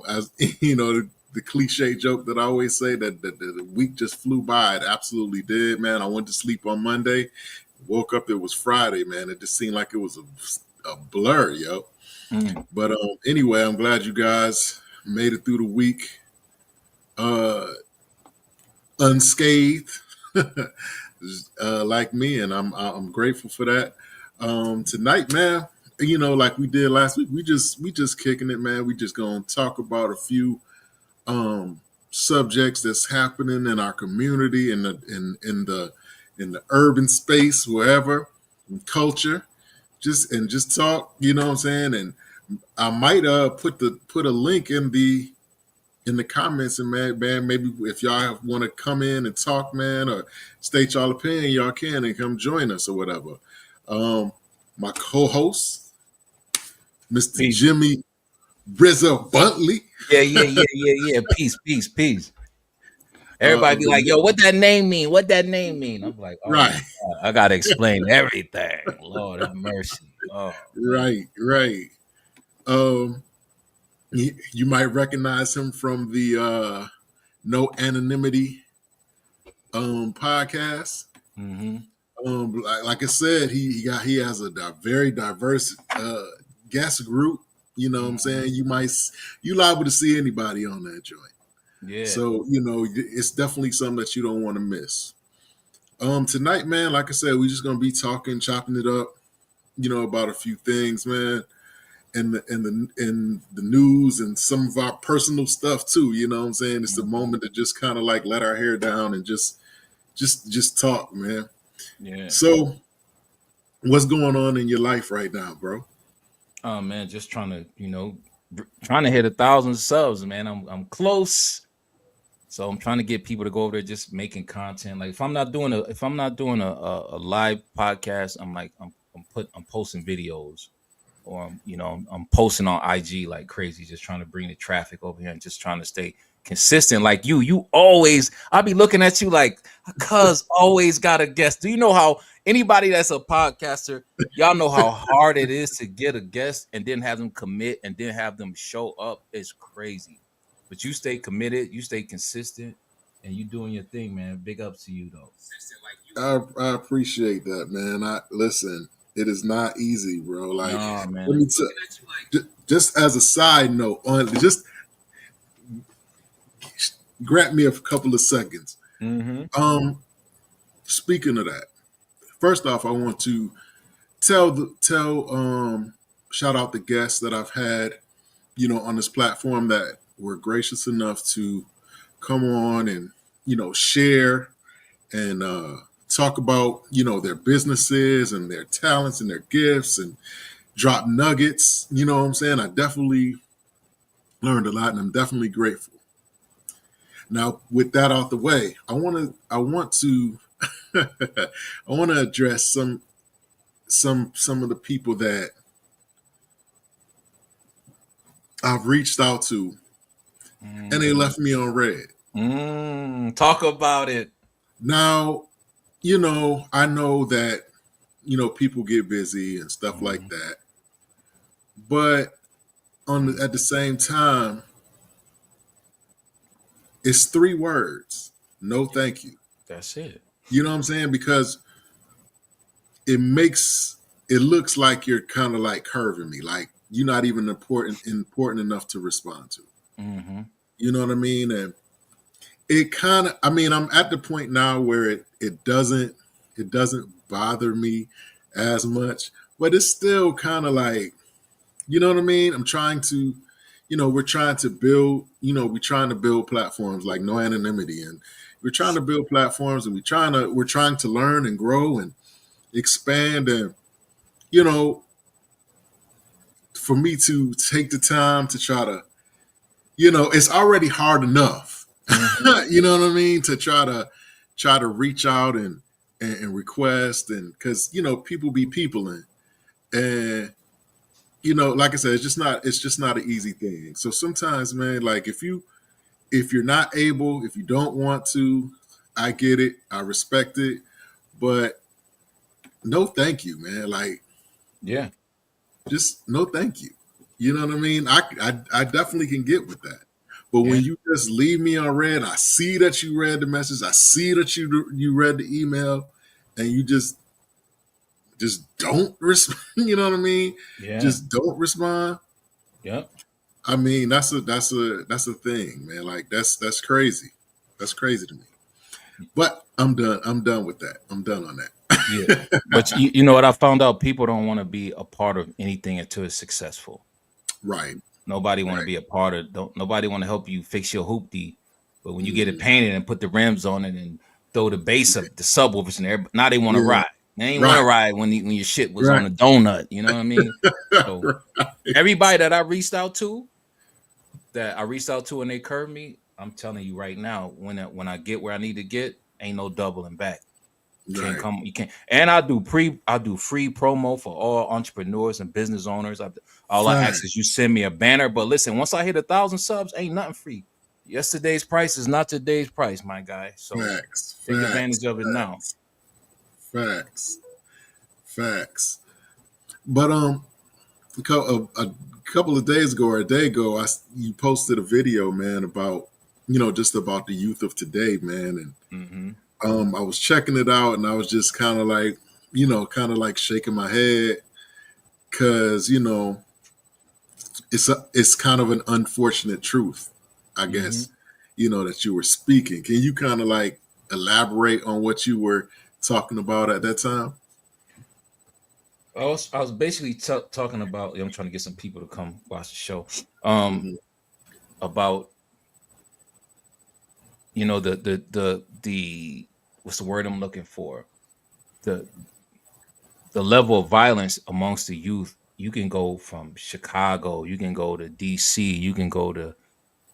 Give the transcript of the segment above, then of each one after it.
as you know, the cliche joke that I always say that the week just flew by. It absolutely did, man. I went to sleep on Monday, woke up, it was Friday, man. It just seemed like it was a blur, yo. But anyway, I'm glad you guys made it through the week unscathed, like me, and I'm grateful for that. Tonight, man, you know, like we did last week, we just kicking it, man. We just gonna talk about a few subjects that's happening in our community, in the urban space, wherever, in culture, just talk. You know what I'm saying? And I might put a link in the comments, and man, maybe if y'all want to come in and talk, man, or state y'all opinion, y'all can and come join us or whatever. My co-host, Mr. Peace. Jimmy Rizzo Buntley. Yeah. Peace. Everybody be like, yo, what that name mean? What that name mean? I'm like, oh, Right. I gotta explain everything. Lord have mercy. Oh, right. You might recognize him from the No Anonymity podcast. Mm-hmm. Like I said, he has a very diverse guest group. You know what I'm saying? You liable to see anybody on that joint. Yeah. So, you know, it's definitely something that you don't want to miss. Tonight, man, like I said, we're just gonna be talking, chopping it up, you know, about a few things, man, and the news and some of our personal stuff too. You know what I'm saying? It's the moment to just kind of like let our hair down and just talk, man. Yeah. So, what's going on in your life right now, bro? Oh man, just trying to hit 1,000 subs, man. I'm close. So I'm trying to get people to go over there just making content. Like if I'm not doing a live podcast, I'm posting videos, or I'm posting on IG like crazy, just trying to bring the traffic over here and just trying to stay consistent. Like you always, I'll be looking at you like, cuz always got a guest. Do you know how anybody that's a podcaster, y'all know how hard it is to get a guest and then have them commit and then have them show up? It's crazy. But you stay committed, you stay consistent, and you doing your thing, man. Big ups to you though. I appreciate that, man. Listen, it is not easy, bro. Like, nah, man. Let me just as a side note, just grab me a couple of seconds. Mm-hmm. Speaking of that, first off, I want to tell shout out the guests that I've had, you know, on this platform that were gracious enough to come on and, you know, share and talk about, you know, their businesses and their talents and their gifts and drop nuggets. You know what I'm saying? I definitely learned a lot, and I'm definitely grateful. Now, with that out the way, I want to I want to address some of the people that I've reached out to, and they left me on red. Talk about it. Now, you know, I know that, you know, people get busy and stuff like that, but at the same time, it's 3 words: no, thank you. That's it. You know what I'm saying? Because it looks like you're kind of like curving me, like you're not even important enough to respond to. Mm-hmm. You know what I mean? And it kind of, I mean, I'm at the point now where it doesn't bother me as much, but it's still kind of like, you know what I mean? I'm trying to, you know, we're trying to build, you know, we're trying to build platforms like No Anonymity, and we're trying to build platforms, and we're trying to learn and grow and expand. And, you know, for me to take the time to try to, you know, it's already hard enough, you know what I mean? To try to reach out and request, and because, you know, people be people, and you know, like I said, it's just not an easy thing. So sometimes, man, like if you're not able, if you don't want to, I get it, I respect it, but no thank you, man. Like, yeah, just no thank you. You know what I mean? I definitely can get with that. But Yeah. when you just leave me on red, I see that you read the message. I see that you read the email, and you just don't respond. You know what I mean? Yeah. Just don't respond. Yep. I mean, that's a thing, man. Like that's crazy. That's crazy to me. But I'm done. I'm done with that. I'm done on Yeah. But that. you know what I found out? People don't want to be a part of anything until it's successful. Right. Nobody want to Right. be a part of. Don't nobody want to help you fix your hoopty. But when you get it Mm, painted and put the rims on it and throw the bass up, the subwoofers in there, now they want to yeah. ride. They ain't want to Right. ride when your shit was Right. on a donut. You know what I mean? So Right. everybody that I reached out to, and they curved me, I'm telling you right now, when I get where I need to get, ain't no doubling back. Can't Right. come, you can't. And I do free promo for all entrepreneurs and business owners. All I ask is Facts. you send me a banner. But listen, once I hit 1,000 subs, ain't nothing free. Yesterday's price is not today's price, my guy. So Facts. take Facts. advantage of it now. Facts. Facts. But a couple of days ago or a day ago, you posted a video, man, about just about the youth of today, man, Mm-hmm. and I was checking it out, and I was just kind of like, kind of like shaking my head because it's kind of an unfortunate truth, I Mm-hmm. guess, that you were speaking. Can you kind of like elaborate on what you were talking about at that time? I was basically talking about. I'm trying to get some people to come watch the show. Um, Hmm. about the what's the word I'm looking for? The the level of violence amongst the youth. You can go from Chicago, you can go to DC, you can go to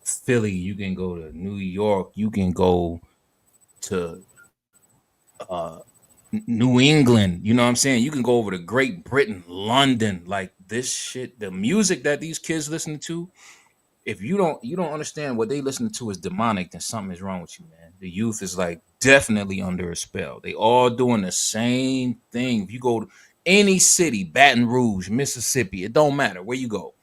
Philly, you can go to New York, you can go to uh New England, you know what I'm saying? You can go over to Great Britain, London. Like this shit, the music that these kids listen to, if you don't understand what they listen to is demonic, then something is wrong with you, man. The youth is like definitely under a spell. They all doing the same thing. If you go to any city, Baton Rouge, Mississippi, it don't matter where you go.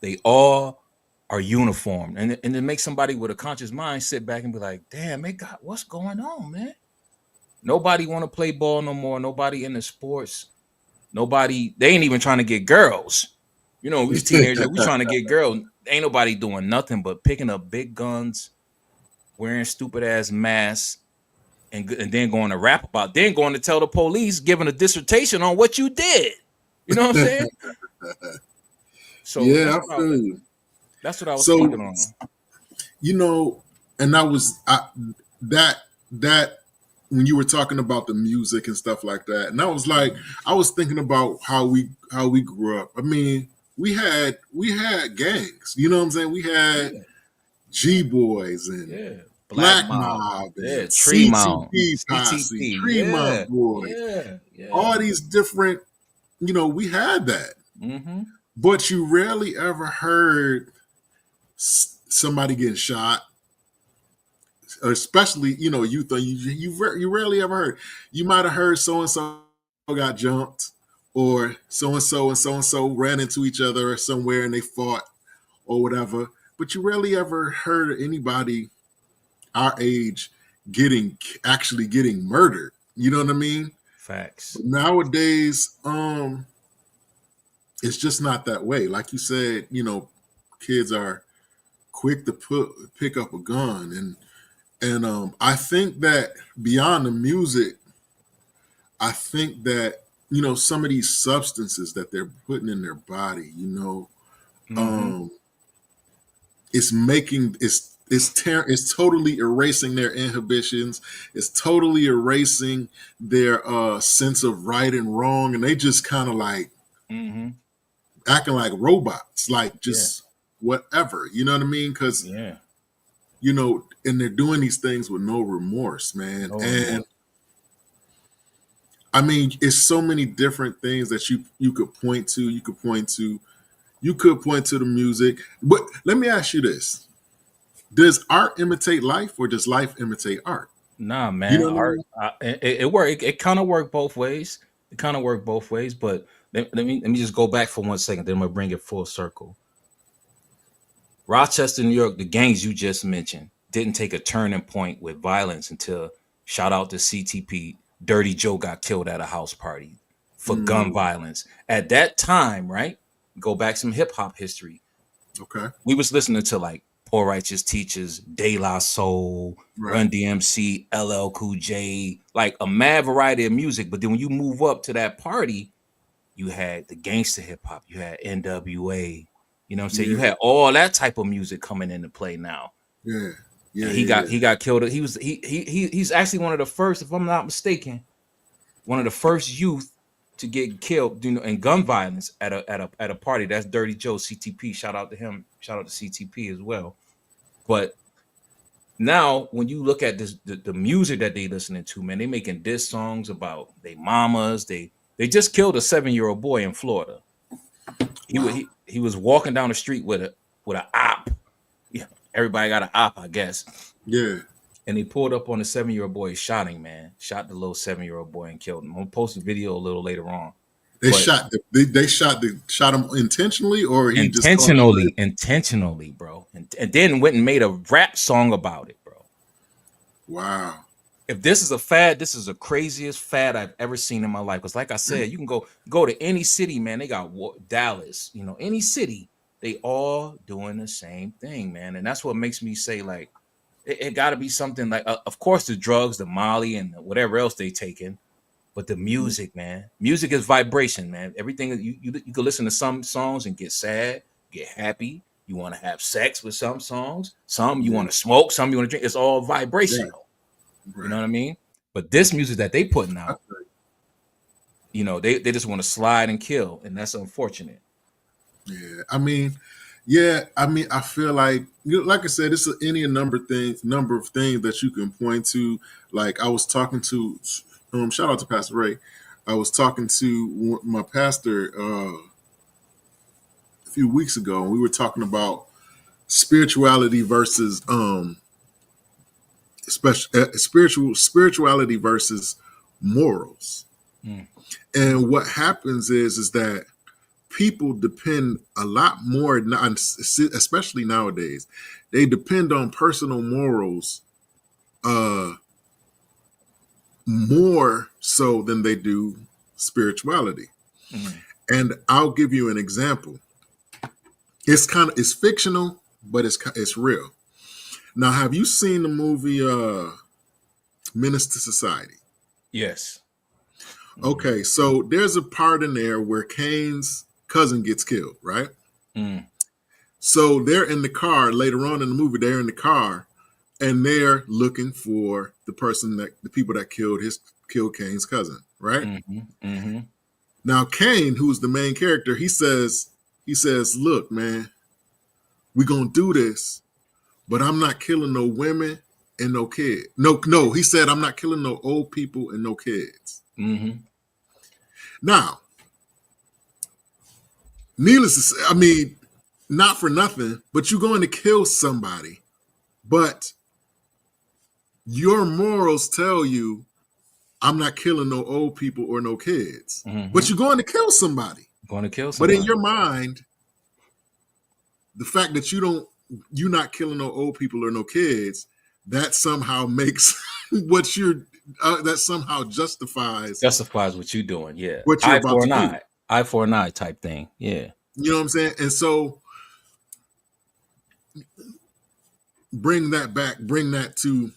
They all are uniformed. And it makes somebody with a conscious mind sit back and be like, damn, man, God, what's going on, man? Nobody want to play ball no more. Nobody in the sports. Nobody, they ain't even trying to get girls. We was teenagers, we trying to get girls. Ain't nobody doing nothing but picking up big guns, wearing stupid ass masks, and then going to rap about, then going to tell the police, giving a dissertation on what you did. You know what I'm saying? So Yeah, I feel you. that's what I was So speaking on. you know, and that that when you were talking about the music and stuff like that, and I was like, I was thinking about how we grew up. I mean, we had gangs. You know what I'm saying? We had Yeah, G Boys and yeah. Black Black Mob. Mob Yeah, and Tremont. CTP Posse, CTP. Yeah. Tremont Boys, Yeah. Yeah. all these different. We had that, Mm-hmm. but you rarely ever heard somebody getting shot, especially youth. You rarely ever heard. You might have heard so and so got jumped, or so and so ran into each other somewhere and they fought or whatever. But you rarely ever heard anybody our age actually getting murdered. You know what I mean? Facts. But nowadays, it's just not that way. Like you said, kids are quick to pick up a gun, and I think that beyond the music, I think that some of these substances that they're putting in their body, Mm-hmm. um, it's totally erasing their inhibitions. It's totally erasing their sense of right and wrong, and they just kind of like Mm-hmm. acting like robots, like Yeah. just whatever. You know what I mean? Because Yeah. and they're doing these things with no remorse, man. No And remorse. I mean, it's so many different things that you could point to. You could point to the music. But let me ask you this: does art imitate life, or does life imitate art? Nah, You man. know what I Art. mean? It work. It kind of worked both ways. It kind of worked both ways. But let me just go back for 1 second. Then I'm gonna bring it full circle. Rochester, New York, the gangs you just mentioned didn't take a turning point with violence until, shout out to CTP, Dirty Joe got killed at a house party for gun violence. At that time, right? Go back some hip hop history. Okay. We was listening to like Poor Righteous Teachers, De La Soul, Run DMC, LL Cool J, like a mad variety of music. But then when you move up to that party, you had the gangster hip hop, you had NWA, you know what I'm saying? You had all that type of music coming into play now. Yeah. Yeah. He got killed. He's actually one of the first, if I'm not mistaken, one of the first youth to get killed, you know, in gun violence at a party. That's Dirty Joe, CTP. Shout out to him. Shout out to CTP as well. But now when you look at this, the music that they listening to, man, they making diss songs about they mamas. They just killed a 7-year-old boy in Florida. He was walking down the street with a op. Yeah, everybody got an op, I guess. Yeah. And he pulled up on the 7-year-old boy, shot him, man. Shot the little 7-year-old boy and killed him. I'm gonna post a video a little later on. They shot him intentionally, or he intentionally, bro. And then went and made a rap song about it, bro. Wow. If this is a fad, this is the craziest fad I've ever seen in my life. Because like I said, you can go to any city, man. They got Dallas, you know, any city. They all doing the same thing, man. And that's what makes me say, like, it got to be something like, of course, the drugs, the Molly, and whatever else they taking. But the music, man. Music is vibration, man. Everything, you can listen to some songs and get sad, get happy. You want to have sex with some songs. Some you want to smoke. Some you want to drink. It's all vibrational. Right. You know what I mean? But this music that they putting out, you know, they just want to slide and kill. And that's unfortunate. Yeah. I mean, I feel like I said, it's any number of things that you can point to. Like I was talking to, shout out to Pastor Ray. I was talking to my pastor a few weeks ago, and we were talking about spirituality versus spirituality versus morals. And what happens is that people depend a lot more, especially nowadays, they depend on personal morals more so than they do spirituality. And I'll give you an example. It's fictional, but it's real. Now, have you seen the movie Menace to Society? Yes. Okay, so there's a part in there where Kane's cousin gets killed, right? So they're in the car later on in the movie. They're in the car, and they're looking for the people that killed Kane's cousin, right? Now Kane, who's the main character, he says, "Look, man, we're gonna do this, but I'm not killing no women and no kids. No, he said, I'm not killing no old people and no kids." Now, needless to say, I mean, not for nothing, but you're going to kill somebody, but your morals tell you, I'm not killing no old people or no kids. But you're going to kill somebody. But in your mind, the fact that you're not killing no old people or no kids, that somehow makes that somehow justifies what you're doing. Yeah. What you're about to do. Eye for an eye type thing. Yeah. You know what I'm saying? And so bring that to,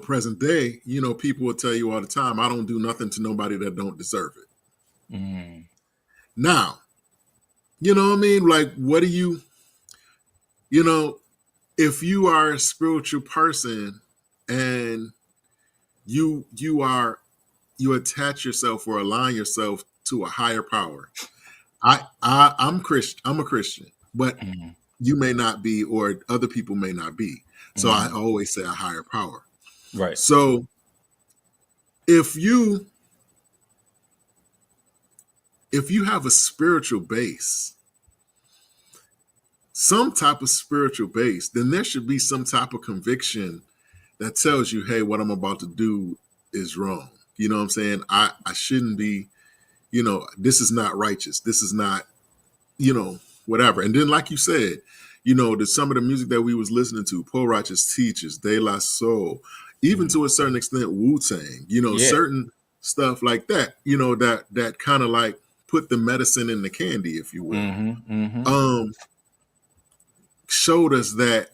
present day. People will tell you all the time, I don't do nothing to nobody that don't deserve it. Now, you know what I mean? Like, what do you, if you are a spiritual person and you attach yourself or align yourself to a higher power. I'm a Christian, but you may not be, or other people may not be. So I always say a higher power. Right. So if you have a spiritual base, some type of spiritual base, then there should be some type of conviction that tells you, hey, what I'm about to do is wrong. You know what I'm saying? I shouldn't be this is not righteous. This is not, whatever. And then, like you said, some of the music that we was listening to, Paul Righteous Teachers, De La Soul, even to a certain extent, Wu-Tang, Yeah. certain stuff like that, that kind of like put the medicine in the candy, if you will. Showed us that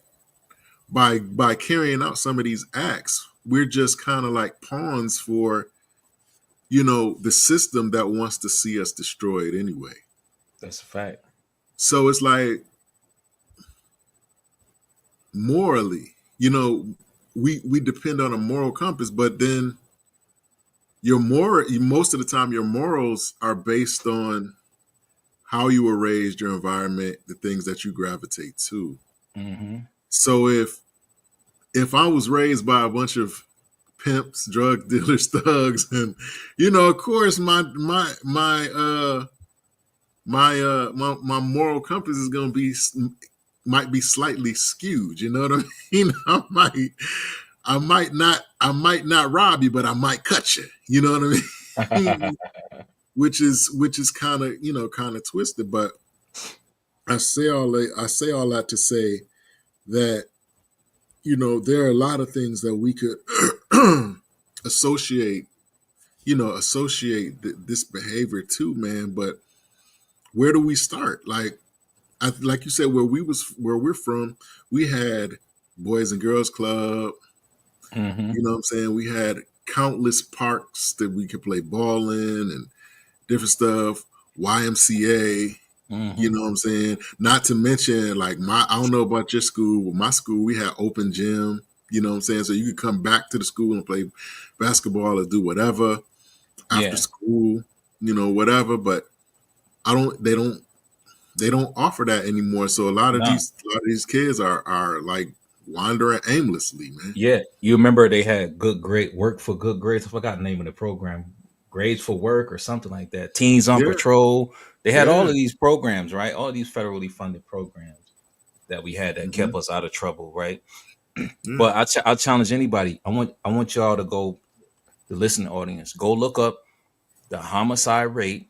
by carrying out some of these acts, we're just kind of like pawns for, the system that wants to see us destroyed anyway. That's a fact. So it's like, morally, we depend on a moral compass, but then most of the time your morals are based on how you were raised, your environment, the things that you gravitate to. So if I was raised by a bunch of pimps, drug dealers, thugs, and of course my moral compass is going to might be slightly skewed. You know what I mean? I might not rob you, but I might cut you. You know what I mean? which is kind of twisted. But I say all that to say that there are a lot of things that we could associate this behavior to, man. But where do we start? Like you said, where we're from, we had Boys and Girls Club. You know what I'm saying? We had countless parks that we could play ball in and different stuff. YMCA. You know what I'm saying? Not to mention, like, I don't know about your school, but my school, we had open gym. You know what I'm saying? So you could come back to the school and play basketball or do whatever after school, whatever. But they don't offer that anymore. So a lot of these kids are like wandering aimlessly, man. Yeah. You remember they had work for good grades. I forgot the name of the program. Grades for Work or something like that. Teens on Patrol. They had all of these programs, right? All these federally funded programs that we had that kept us out of trouble, right? But I'll challenge anybody. I want y'all to go, the listening audience, go look up the homicide rate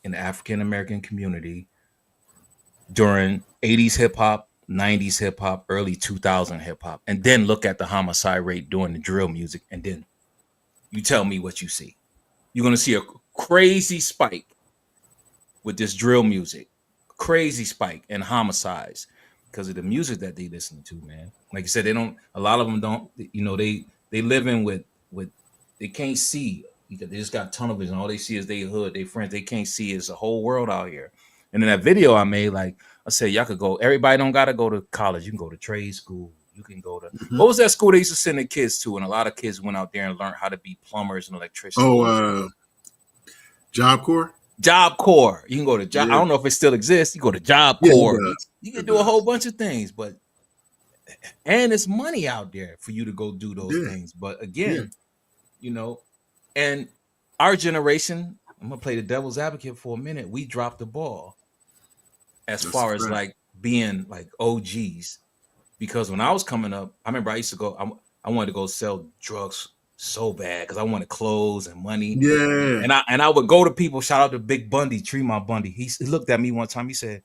in the African American community during 80s hip hop, 90s hip hop, early 2000 hip hop, and then look at the homicide rate during the drill music, and then you tell me what you see. You're gonna see a crazy spike with this drill music, crazy spike in homicides because of the music that they listen to, man. Like you said, a lot of them don't, they live in with they can't see. They just got tunnel vision. All they see is their hood, their friends. They can't see is the whole world out here. And in that video I made, like I said, y'all could go, everybody don't gotta go to college. You can go to trade school. You can go to, what was that school they used to send the kids to? And a lot of kids went out there and learned how to be plumbers and electricians. Job Corps? Job Corps. You can go to job. I don't know if it still exists. You go to Job Corps. You can do a whole bunch of things, and it's money out there for you to go do those things. But again, and our generation, I'm gonna play the devil's advocate for a minute. We dropped the ball as far as like being like OGs, because when I was coming up, I remember I used to go. I wanted to go sell drugs so bad because I wanted clothes and money. Yeah. And I would go to people. Shout out to Big Bundy, Tremont Bundy. He looked at me one time. He said,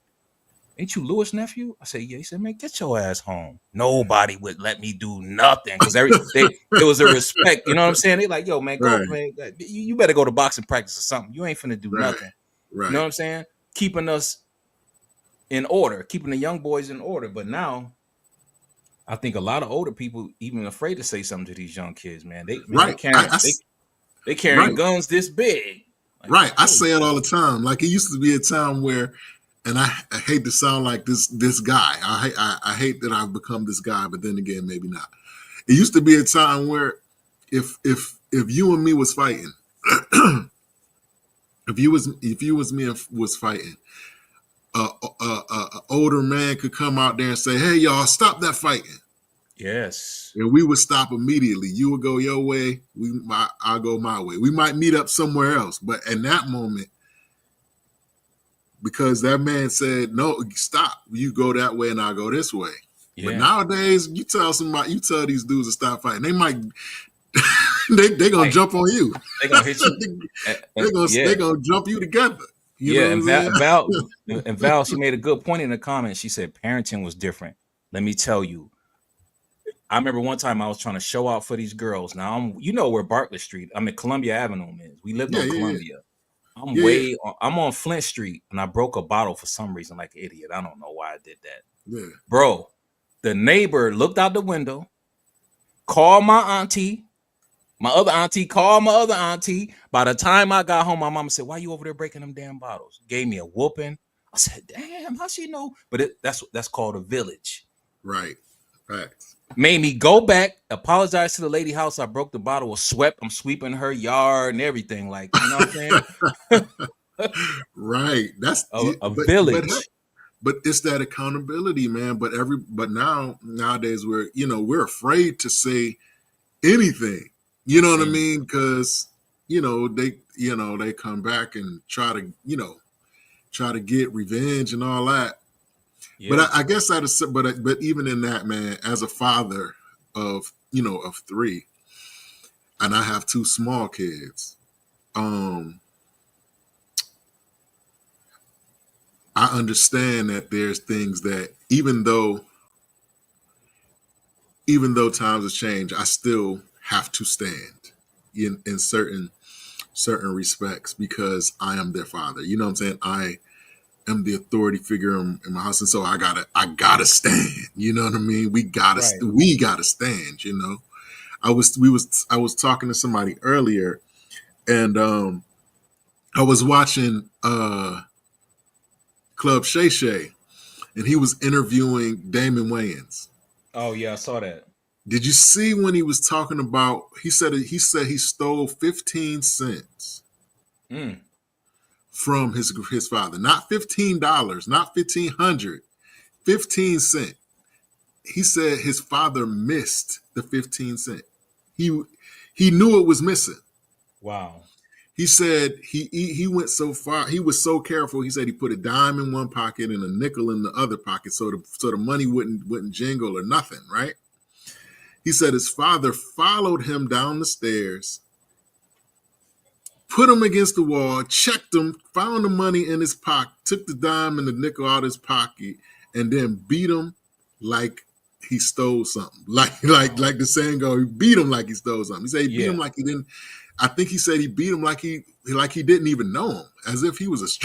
"Ain't you Lewis' nephew?" I said, "Yeah." He said, "Man, get your ass home." Nobody would let me do nothing because there was a respect. You know what I'm saying? They like, "Yo, man, go, man. You better go to boxing practice or something. You ain't finna do nothing." Right. You know what I'm saying? Keeping us in order, keeping the young boys in order. But now, I think a lot of older people even afraid to say something to these young kids, man. They carrying guns this big. Like, I say it all the time. Like, it used to be a time where, and I hate to sound like this guy. I hate that I've become this guy, but then again, maybe not. It used to be a time where if you and me was fighting, if you was me and was fighting, a older man could come out there and say, "Hey, y'all, stop that fighting." Yes. And we would stop immediately. You would go your way, I'll go my way. We might meet up somewhere else, but in that moment, because that man said, "No, stop. You go that way and I'll go this way." Yeah. But nowadays, you tell these dudes to stop fighting, they might they gonna Like jump on you. they gonna hit you. They Yeah, gonna jump you together. You yeah. know And what I'm saying? Val, she made a good point in the comments. She said parenting was different. Let me tell you. I remember one time I was trying to show out for these girls. Now you know where Bartlett Street. I'm in Columbia Avenue is. We lived Yeah, on yeah, Columbia. yeah, yeah, I'm on Flint Street and I broke a bottle for some reason like an idiot. I don't know why I did that. yeah. Bro, the neighbor looked out the window, called my auntie. My other auntie called my other auntie. By the time I got home, my mama said, "Why you over there breaking them damn bottles?" Gave me a whooping. I said, "Damn, how she know?" But that's called a village. Right. Facts. Made me go back, apologize to the lady house. I broke the bottle, was swept. I'm sweeping her yard and everything. Like, you know what I'm saying? Right. That's A but village. but it's that accountability, man. But nowadays we're afraid to say anything. You know what I mean? Because they come back and try to get revenge and all that. Yeah. But I guess that is, but even in that, man, as a father of three, and I have two small kids, I understand that there's things that even though times have changed, I still have to stand in certain respects because I am their father. You know what I'm saying? I am the authority figure in my house, and so I gotta stand. You know what I mean? We gotta stand. You know, I was talking to somebody earlier, and I was watching Club Shay Shay, and he was interviewing Damon Wayans. Oh yeah, I saw that. Did you see when he was talking about? He said he stole 15 cents from his father, not $15, not 1,500, 15 cents. He said his father missed the 15 cent. He knew it was missing. Wow. He said he went so far. He was so careful. He said he put a dime in one pocket and a nickel in the other pocket, so the money wouldn't jingle or nothing. Right. He said his father followed him down the stairs, put him against the wall, checked him, found the money in his pocket, took the dime and the nickel out of his pocket, and then beat him like he stole something. Like the saying go, he beat him like he stole something. He said he beat him like he didn't. I think he said he beat him like he didn't even know him, as if he was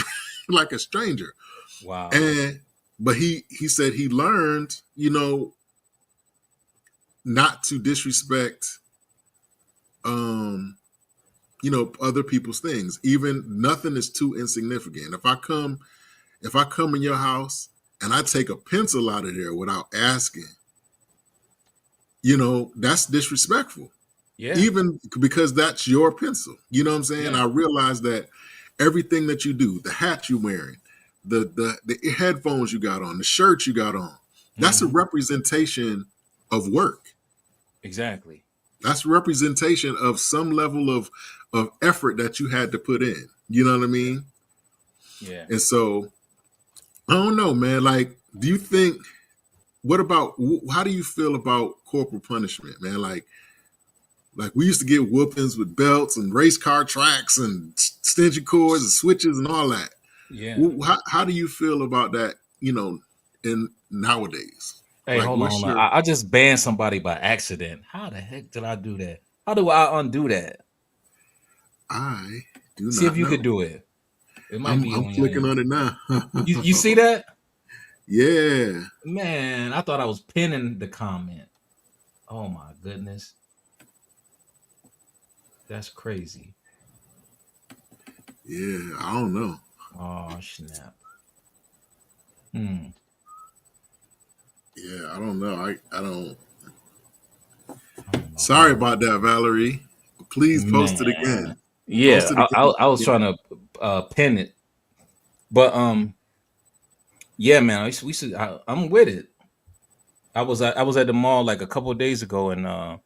like a stranger. Wow. But he said he learned, not to disrespect other people's things. Even nothing is too insignificant. If I come in your house and I take a pencil out of there without asking, that's disrespectful. Yeah. Even because that's your pencil. You know what I'm saying? Yeah. I realize that everything that you do, the hat you're wearing, the headphones you got on, the shirt you got on, that's a representation of work. Exactly. That's a representation of some level of effort that you had to put in. You know what I mean? Yeah. And so, I don't know, man. Like, do you think, how do you feel about corporal punishment, man? Like we used to get whoopings with belts and race car tracks and extension cords and switches and all that. Yeah. How do you feel about that, in nowadays? Hey, hold on. I just banned somebody by accident. How the heck did I do that? How do I undo that? I do not see if you know. could do it. It might be. I'm clicking on it now. You see that? Yeah. Man, I thought I was pinning the comment. Oh my goodness. That's crazy. Yeah, I don't know. Oh snap. Yeah, I don't know. I don't. Sorry about that, Valerie. Please post it again. Yeah, I was trying to pin it, but yeah, man. I'm with it. I was at the mall like a couple of days ago, and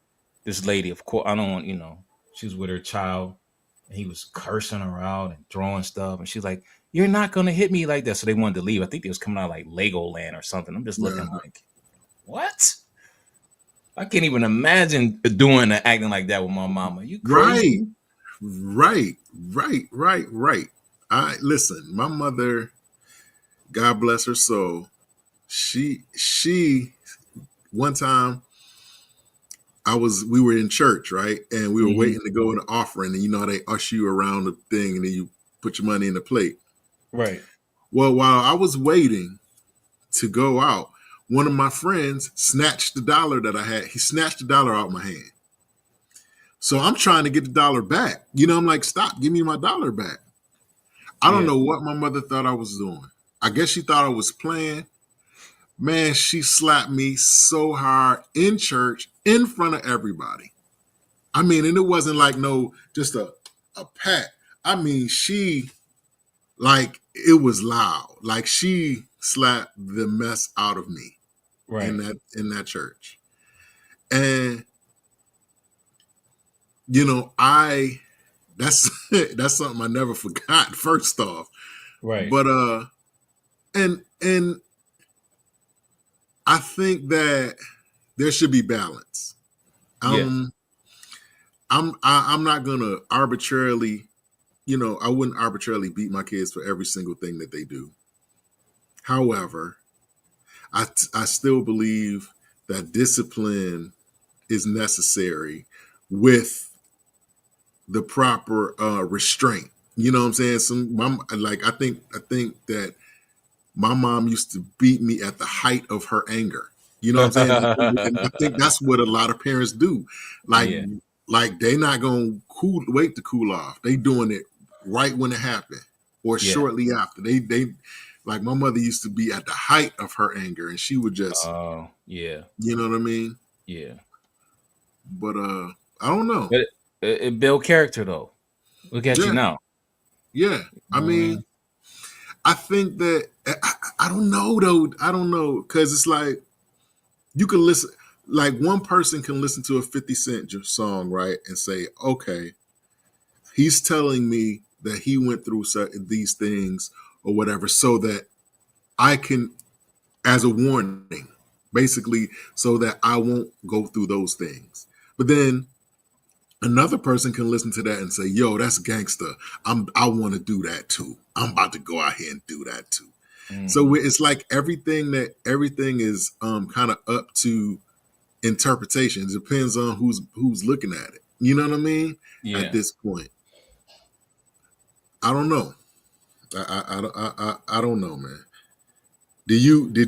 this lady, of course, I don't want, she was with her child, and he was cursing her out and throwing stuff, and she's like, "You're not gonna hit me like that." So they wanted to leave. I think they was coming out like Legoland or something. I'm just looking like, what? I can't even imagine doing and acting like that with my mama. You Right, crazy? right. I listen. My mother, God bless her soul. She one time we were in church, right? And we were Hmm. waiting to go in the offering, and you know how they usher you around the thing and then you put your money in the plate. Right. Well, while I was waiting to go out, one of my friends snatched the dollar that I had. He snatched the dollar out of my hand. So I'm trying to get the dollar back. You know, I'm like, stop, give me my dollar back. I don't Yeah. know what my mother thought I was doing. I guess she thought I was playing. Man, she slapped me so hard in church in front of everybody. I mean, and it wasn't like no, just a pat. I mean, she like it was loud. Like she slapped the mess out of me Right. in that church. And you know, I that's that's something I never forgot, first off. Right. But and I think that there should be balance. Yes. Um I'm not gonna arbitrarily, you know, I wouldn't arbitrarily beat my kids for every single thing that they do. However, I still believe that discipline is necessary with the proper restraint. You know what I'm saying? I think that my mom used to beat me at the height of her anger. You know what I'm saying? And I think that's what a lot of parents do. Like Yeah. like they not gonna wait to cool off. They doing it right when it happened or Yeah. shortly after. They like my mother used to be at the height of her anger and she would just, Oh, yeah. you know what I mean? Yeah. But I don't know. But it build character though. Look at you Yeah, now. yeah. You I know what I mean, mean? I think that I don't know though. I don't know because it's like you can listen. Like one person can listen to a 50 Cent song, right, and say, "Okay, he's telling me that he went through these things or whatever, so that I can, as a warning, basically, so that I won't go through those things." But then another person can listen to that and say, "Yo, that's gangster. I want to do that too. I'm about to go out here and do that too." So Hmm. it's like everything is kind of up to interpretation. It depends on who's looking at it. You know what I mean? At Yeah. this point, I don't know. I don't know, man. Did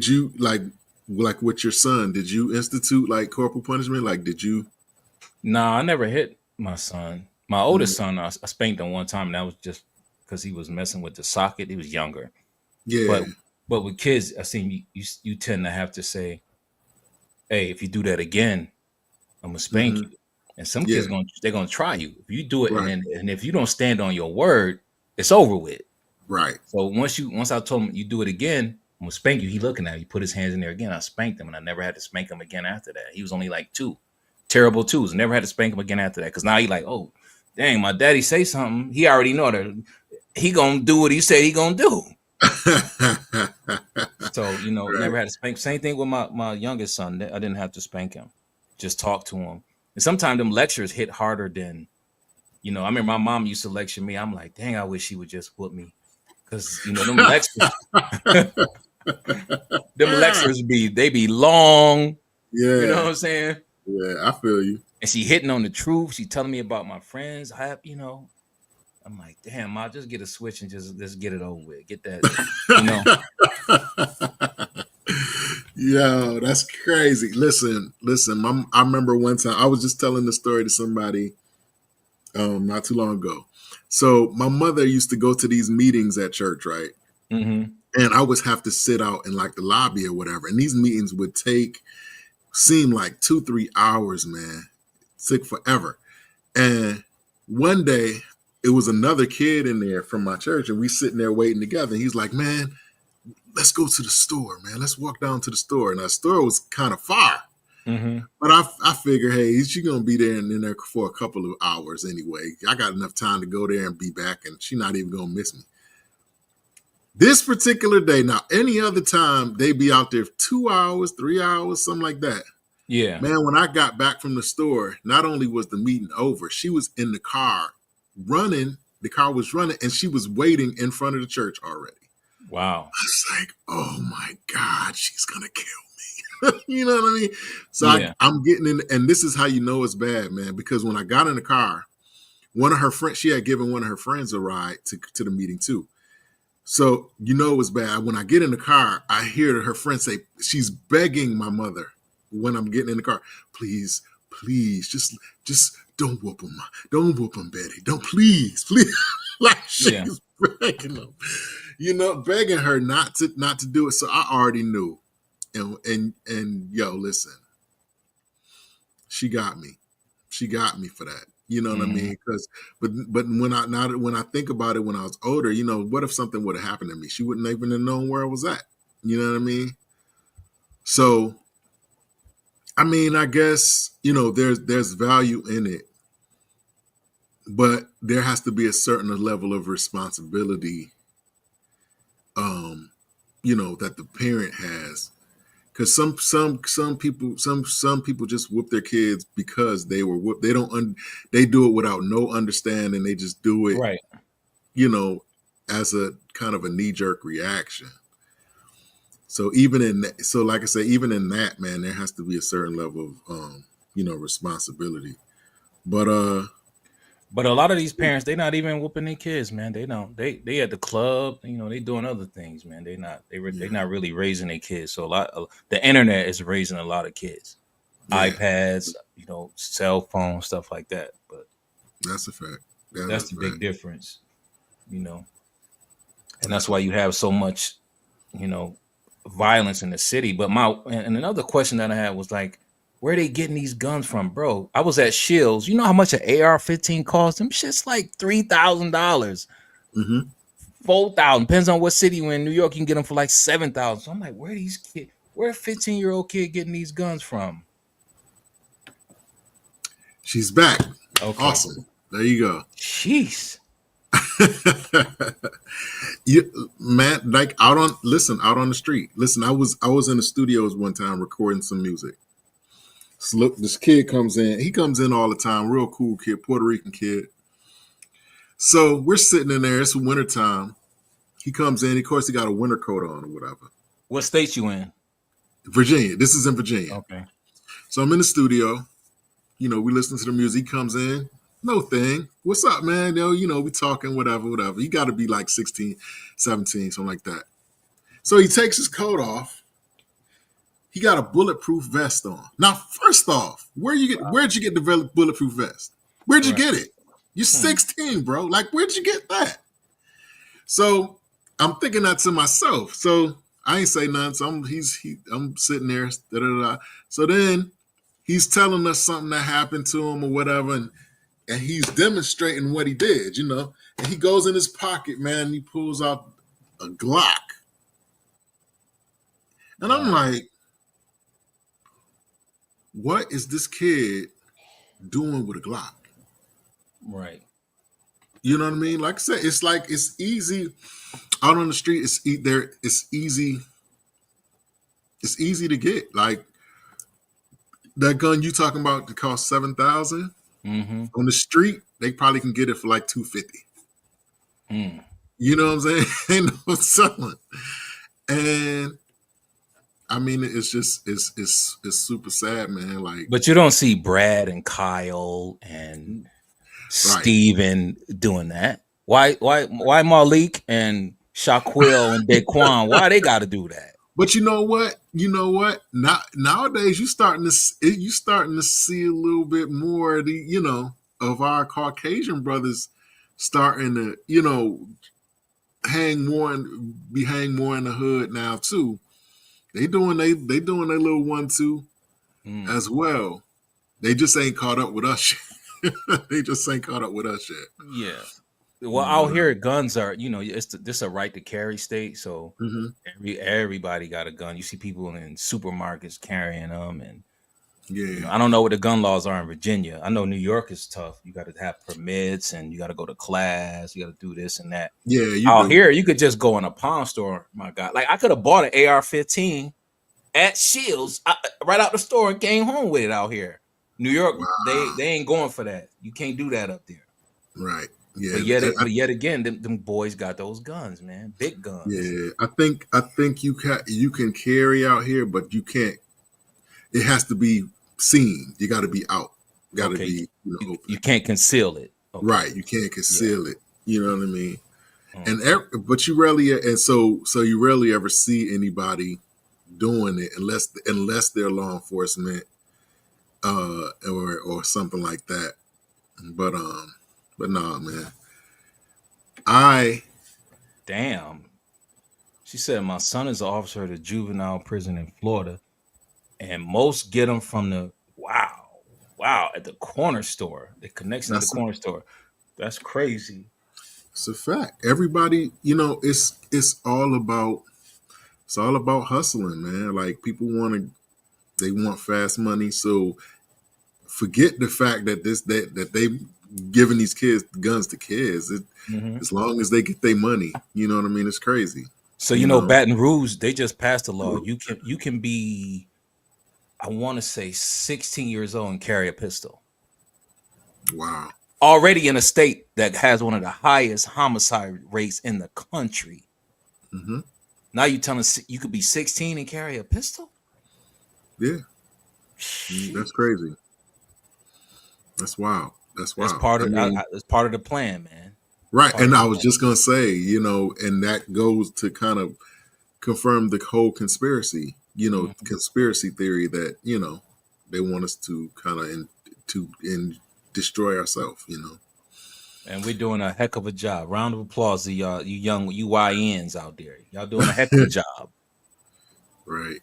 you like with your son? Did you institute like corporal punishment? Like, did you? Nah, I never hit my son. My Mm, oldest son, I spanked him one time, and that was just because he was messing with the socket. He was younger, yeah. but with kids, I seen you tend to have to say, "Hey, if you do that again, I'm gonna spank Hmm. you." And some Yeah. kids they're gonna try you if you do it, Right. and if you don't stand on your word, it's over with. Right. So once I told him you do it again, I'm gonna spank you. He looking at me, he put his hands in there again. I spanked him, and I never had to spank him again after that. He was only like 2, terrible twos. Never had to spank him again after that because now he like, oh, dang, my daddy say something. He already know that he gonna do what he said he gonna do. So Right. never had to spank. Same thing with my youngest son. I didn't have to spank him, just talk to him. And sometimes them lectures hit harder than I remember my mom used to lecture me. I'm like, dang, I wish she would just whoop me because them lectures. Them lectures be long, you know Yeah. what I'm saying? Yeah. I feel you. And she hitting on the truth. She telling me about my friends. I'm like, damn, ma, just get a switch and just get it over with. Get that, you know. Yo, that's crazy. Listen. I remember one time I was just telling the story to somebody not too long ago. So my mother used to go to these meetings at church, right? Mm-hmm. And I would have to sit out in like the lobby or whatever. And these meetings would seem like 2-3 hours, man. It took forever. And one day it was another kid in there from my church, and we sitting there waiting together. And he's like, "Man, let's go to the store, man. Let's walk down to the store." And our store was kind of far. Mm-hmm. But I figure, hey, she's gonna be there and in there for a couple of hours anyway. I got enough time to go there and be back, and she's not even gonna miss me. This particular day, now any other time they be out there 2 hours, 3 hours, something like that. Yeah. Man, when I got back from the store, not only was the meeting over, she was in the car running. The car was running, and she was waiting in front of the church already. Wow. I was like, oh my God, she's gonna kill me. You know what I mean? So Yeah. I'm getting in, and this is how you know it's bad, man, because when I got in the car, one of her friends, she had given one of her friends a ride to the meeting too. So you know it was bad. When I get in the car, I hear her friend say, she's begging my mother when I'm getting in the car, please, please, just don't whoop him. Don't whoop him, Betty. Don't, please, please. Like Yeah. she's begging him, begging her not to do it. So I already knew. And yo, listen, she got me. She got me for that. You know what I mean? Because, but when I think about it, when I was older, what if something would have happened to me? She wouldn't even have known where I was at. You know what I mean? So, I mean, I guess there's value in it, but there has to be a certain level of responsibility, that the parent has. Because some people just whoop their kids because they were whooped. They do it without no understanding. They just do it, Right. As a kind of a knee jerk reaction. So like I say, even in that, man, there has to be a certain level of responsibility. But But a lot of these parents, they not even whooping their kids, man. They don't. They at the club, they doing other things, man. They not really raising their kids. So the internet is raising a lot of kids. yeah, iPads, cell phones, stuff like that. But that's a fact. that's the big difference, and that's why you have so much, violence in the city. But and another question that I had was like, where are they getting these guns from, bro? I was at Shields. You know how much an AR-15 costs? Them shit's like $3,000, Mm-hmm. $4,000. Depends on what city you're in. New York, you can get them for like $7,000. So I'm like, where a 15-year-old kid getting these guns from? She's back. Okay. Awesome. There you go. Jeez. Man, like out on the street. Listen, I was in the studios one time recording some music. So look, this kid comes in. He comes in all the time. Real cool kid, Puerto Rican kid. So we're sitting in there. It's wintertime. He comes in. Of course, he got a winter coat on or whatever. What state you in? Virginia. This is in Virginia. Okay. So I'm in the studio. We listen to the music. He comes in. No thing. What's up, man? We talking, whatever. You got to be like 16, 17, something like that. So he takes his coat off. He got a bulletproof vest on. Now, first off, where'd you get the bulletproof vest? Where'd you get it? You're 16, bro. Like, where'd you get that? So I'm thinking that to myself. So I ain't say nothing. So I'm sitting there. Da-da-da. So then he's telling us something that happened to him or whatever, and he's demonstrating what he did, And he goes in his pocket, man, and he pulls out a Glock. And I'm like, what is this kid doing with a Glock? Right. You know what I mean? Like I said, it's easy out on the street. It's easy. It's easy to get. Like that gun you talking about that cost $7,000 on the street, they probably can get it for like $250. You know what I'm saying? Ain't no selling. And I mean, it's super sad, man. Like, but you don't see Brad and Kyle and Steven doing that. Why Malik and Shaquille and Daquan? Why they got to do that? But you know what? Nowadays you starting to see a little bit more of the of our Caucasian brothers starting to hang more in the hood now too. They doing their little 1-2 as well. They just ain't caught up with us yet. They just ain't caught up with us yet. Yeah. Well, out here, guns are, this a right to carry state. So everybody got a gun. You see people in supermarkets carrying them. And I don't know what the gun laws are in Virginia. I know New York is tough. You got to have permits and you got to go to class. You got to do this and that. Yeah. Out here, you could just go in a pawn store. My God. Like I could have bought an AR-15 at Shields right out the store and came home with it out here. New York, they Wow. ain't going for that. You can't do that up there. Right. Yeah. But yet again, them boys got those guns, man, big guns. Yeah. I think you can carry out here, but you can't. It has to be seen. You got to be out. Got to Okay, be open. you can't conceal it. Okay. Right. You can't conceal it. You know what I mean? Mm. But you rarely, and so you rarely ever see anybody doing it unless they're law enforcement or something like that. But nah, man. Damn. She said my son is an officer at a juvenile prison in Florida, and most get them from the wow at the corner store. The connection to the corner store. That's crazy. It's a fact. Everybody, it's all about hustling, man. Like people they want fast money. So forget the fact that that they giving these kids guns to kids. As long as they get their money, you know what I mean? It's crazy. So Baton Rouge, they just passed a law. You can be, I want to say 16 years old and carry a pistol. Wow. Already in a state that has one of the highest homicide rates in the country. Mm-hmm. Now you telling us you could be 16 and carry a pistol? Yeah. That's crazy. That's wild. That's wild. That's part of the plan, man. Right. And I was just going to say, and that goes to kind of confirm the whole conspiracy, conspiracy theory that, they want us to kind of destroy ourselves, And we're doing a heck of a job. Round of applause to y'all, you young UYNs out there. Y'all doing a heck of a job. Right.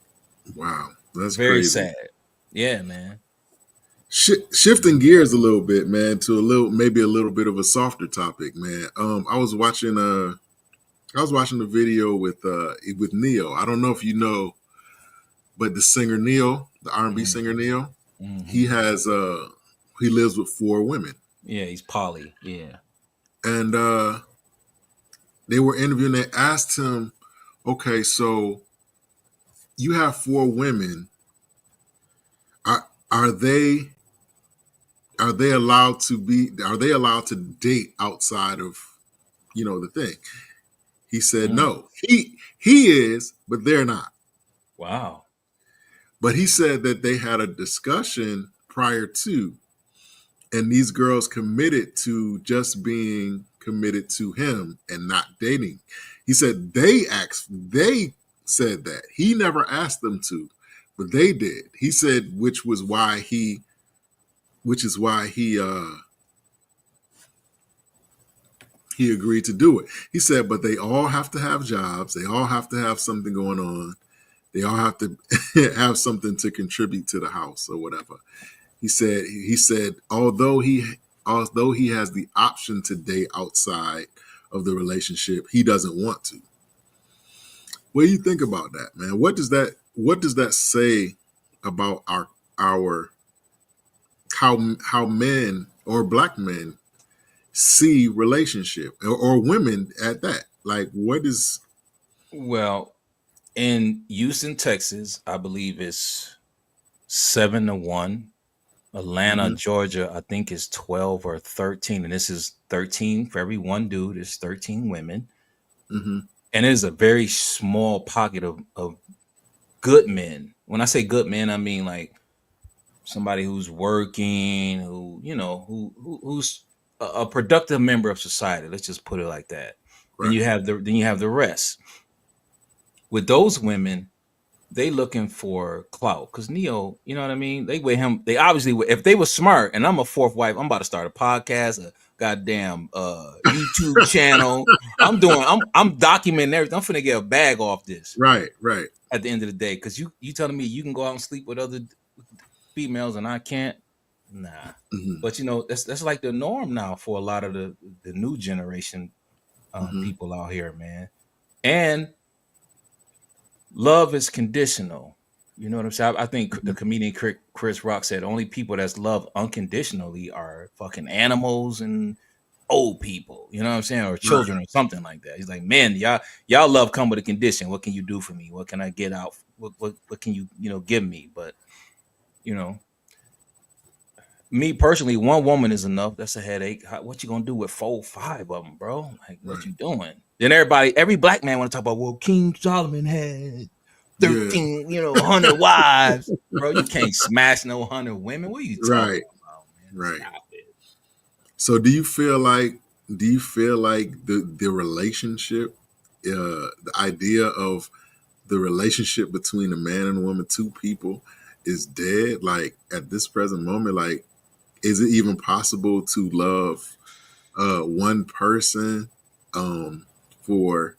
Wow. That's very crazy. sad. Yeah, man. Shifting gears a little bit, man, to maybe a little bit of a softer topic, man. I was watching the video with Ne-Yo. I don't know if you know, but the singer Ne-Yo, the R&B singer Ne-Yo, he has he lives with 4 women. Yeah, he's poly. Yeah. And they were interviewing, they asked him, okay, so you have 4 women. Are they allowed to date outside of, the thing? He said, no, he is, but they're not. Wow. But he said that they had a discussion prior to, and these girls committed to just being committed to him and not dating. He said they said that. He never asked them to, but they did. He said, which is why he agreed to do it. He said, but they all have to have jobs. They all have to have something going on. They all have to have something to contribute to the house or whatever. He said, although he has the option to date outside of the relationship, he doesn't want to. What do you think about that, man? What does that say about our how men or black men see relationship or women at that? Like, what is? Well, in Houston, Texas, I believe it's 7-1. Atlanta, Georgia, I think is 12 or 13, and this is 13 for every one dude. There's 13 women, and it is a very small pocket of good men. When I say good men, I mean like somebody who's working, who's a productive member of society. Let's just put it like that. Right. Then you have the rest. With those women, they looking for clout because Ne-Yo, you know what I mean? They with him. They obviously, if they were smart, and I'm a 4th wife, I'm about to start a podcast, a goddamn YouTube channel. I'm documenting everything. I'm finna get a bag off this. Right. At the end of the day, because you telling me you can go out and sleep with other females and I can't. Nah. But that's like the norm now for a lot of the new generation people out here, man. And love is conditional. You know what I'm saying? I think the comedian Chris Rock said only people that's loved unconditionally are fucking animals and old people. You know what I'm saying? Or children or something like that. He's like, man, y'all love come with a condition. What can you do for me? What can I get out? what can you give me? But you know, me personally, one woman is enough. That's a headache. What you gonna do with 4, 5 of them, bro? Like, what Right. you doing? Then every black man want to talk about, well, King Solomon had Yeah. 13, 100 wives, bro. You can't smash no 100 women. What are you talking Right. about, man? Right. Stop it. So do you feel like the relationship, the idea of the relationship between a man and a woman, two people, is dead? Like at this present moment, like is it even possible to love one person for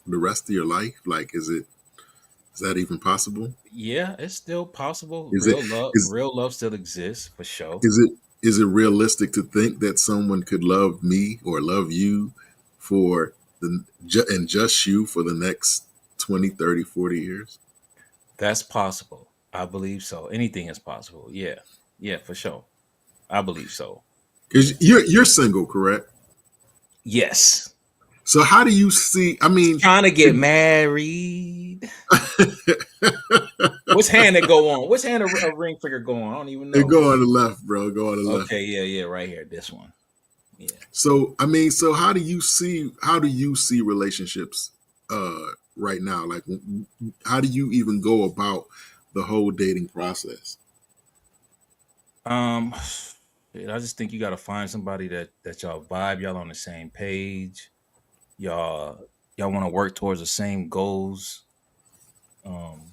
the rest of your life? Like is that even possible? Yeah, it's still possible. Is it is Real love still exists for sure. is it is it realistic to think that someone could love me or love you for and just you for the next 20, 30, 40 years? That's possible. I believe so. Anything is possible. Yeah. Yeah, for sure. I believe so. Because you're single, correct? Yes. So how do you see? I mean, Trying to get married. Which hand it go on? Which hand a ring finger go on? I don't even know. go on the left, bro. Go on the left. Okay, yeah, right here. This one. Yeah. So I mean, so how do you see relationships right now? Like, how do you even go about the whole dating process? Um I just think you gotta find somebody that y'all vibe, y'all on the same page, y'all want to work towards the same goals. Um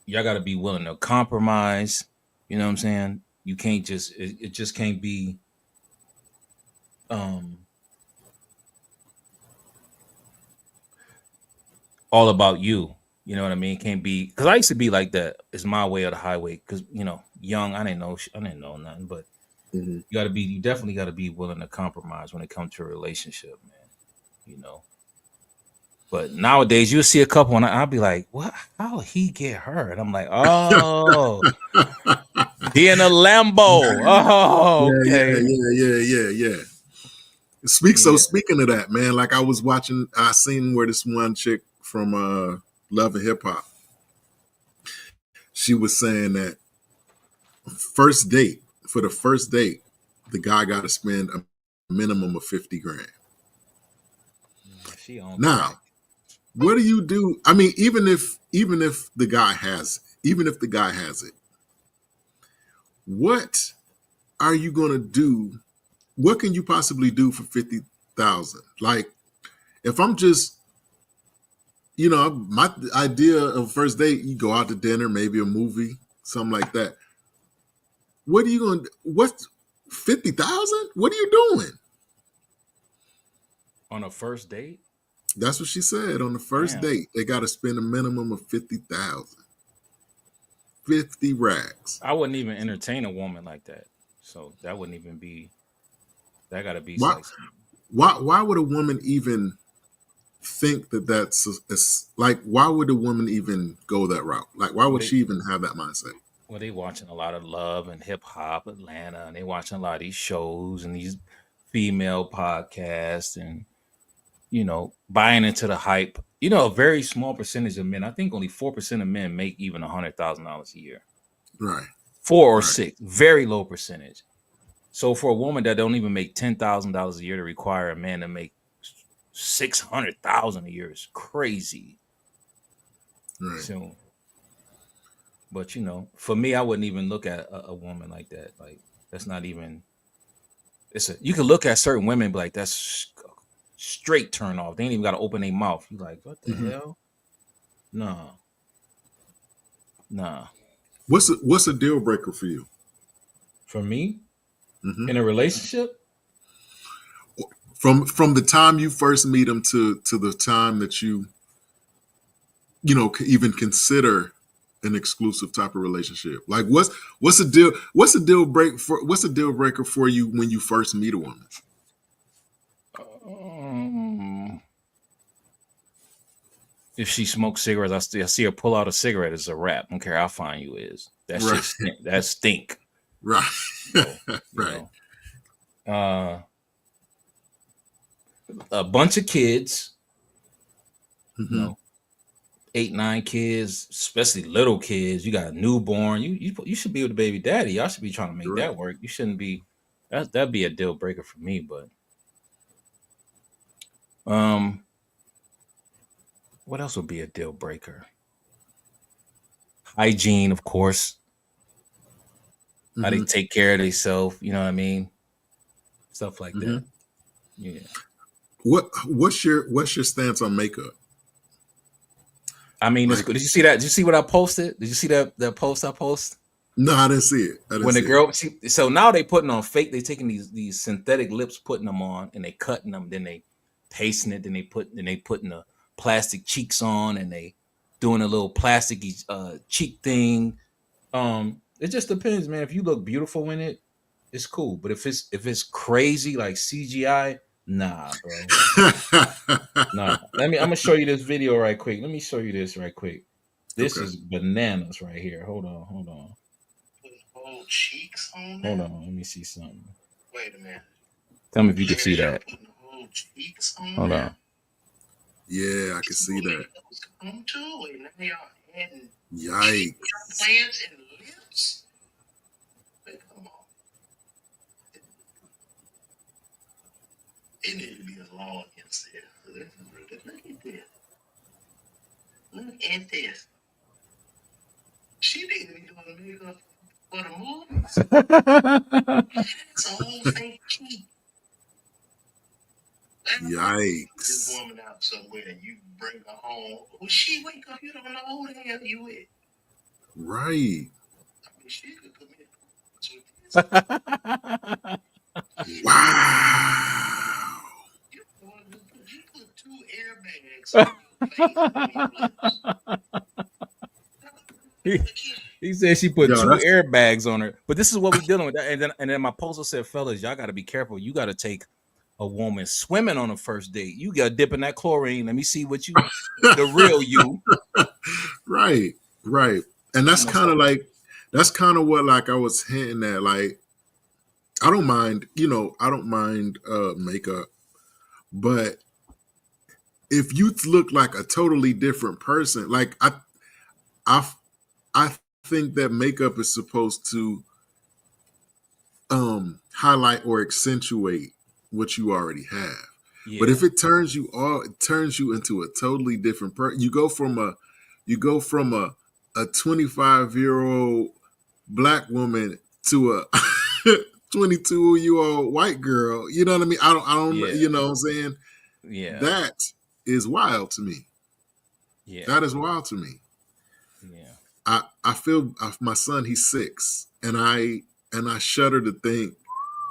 y'all gotta be willing to compromise. You know what I'm saying? You can't just it just can't be um all about you. You know what I mean? It can't be because I used to be like that. It's my way or the highway. Because young, I didn't know nothing. But Hmm. you definitely got to be willing to compromise when it comes to a relationship, man. You know. But nowadays, you'll see a couple, and I'll be like, "What? How he get her?" And I'm like, "Oh, he in a Lambo. Oh, Yeah, yeah, okay, yeah, yeah, yeah, yeah. yeah." Speaking of that, man, like I seen where this one chick from Love and Hip Hop, she was saying that first date, for the first date, the guy got to spend a minimum of 50 grand. She on Now, crack. what do you do? I mean, even if the guy has it, what are you gonna do? What can you possibly do for 50,000? Like, if I'm just, my idea of first date, you go out to dinner, maybe a movie, something like that. What are you gonna? What's 50,000? What are you doing? On a first date, That's what she said. On the first damn. date, they got to spend a minimum of 50,000, 50 racks. I wouldn't even entertain a woman like that. So that wouldn't even be. That got to be Why? like Why would a woman even think that like? Why would a woman even go that route? Like, why well, would she even have that mindset? they watching a lot of Love and Hip Hop Atlanta, and they watching a lot of these shows and these female podcasts, and buying into the hype. A very small percentage of men. I think only 4% of men make even $100,000 a year. Right. Right. 4 or 6, very low percentage. So for a woman that don't even make $10,000 a year to require a man to make 600,000 a year is crazy. Right. So, but for me, I wouldn't even look at a woman like that. Like that's not even. You can look at certain women, and be like that's straight turn off. They ain't even got to open their mouth. You like what the Hmm. hell? No, nah. What's a deal breaker for you? For me, Hmm. in a relationship, From the time you first meet them to the time that even consider an exclusive type of relationship. Like, what's a deal breaker for you when you first meet a woman? um, if she smokes cigarettes, I see her pull out a cigarette. It's a wrap. I don't care how fine you is. That Right. shit stink. That stink. Right. So Right. uh, a bunch of kids. You Hmm. know, 8, 9 kids, especially little kids. You got a newborn. You should be with the baby daddy. Y'all should be trying to make Right. that work. You shouldn't be. That'd be a deal breaker for me. But what else would be a deal breaker? Hygiene, of course. How they Mm-hmm. take care of themselves. You know what I mean? Stuff like Mm-hmm. that. Yeah. What's your stance on makeup? I mean, it's Like, good. Did you see that? Did you see what I posted? Did you see that post I posted? no, I didn't see it. I didn't When the see girl, so now they putting on fake. They taking these synthetic lips, putting them on, and they cutting them. Then they pasting it. Then they putting the plastic cheeks on, and they doing a little plasticky cheek thing. It just depends, man. If you look beautiful in it, it's cool. But if it's crazy like CGI, nah, bro. it. Nah. I'm gonna show you this video right quick. Let me show you this right quick. This Okay. is bananas right here. Hold on. Put whole cheeks on Hold there? on. Let me see something. Wait a minute. Tell me if you can see that. Putting whole cheeks on Hold there? on. Yeah, I can see that. Come to it. Now y'all adding Yikes. plants and lips? Wait, come on. It need to be a law against this. Look at this. Look at this. She need to be doing makeup for the movies. It's a whole fake cheek. This Yikes. woman out somewhere and you bring her home. When she wake up, you don't know who the hell you with. Right. I mean, she could commit with this. Wow. You put 2 airbags on your face and your lips. He said she put Yo, 2 that's airbags on her. But this is what we dealing with. And then my poster said, fellas, y'all gotta be careful. You gotta take a woman swimming on the first date. You gotta dip in that chlorine. Let me see what you the real you. right. Right. And that's kind of what like I was hinting at. Like, I don't mind makeup, but if you look like a totally different person, like I I think that makeup is supposed to highlight or accentuate what you already have. Yeah. But if it turns you into a totally different person. You go from a 25-year-old black woman to a 22-year-old white girl. You know what I mean? I don't Yeah. you know what I'm saying? Yeah. That is wild to me. Yeah. That is wild to me. Yeah. I feel my son, he's 6, and I shudder to think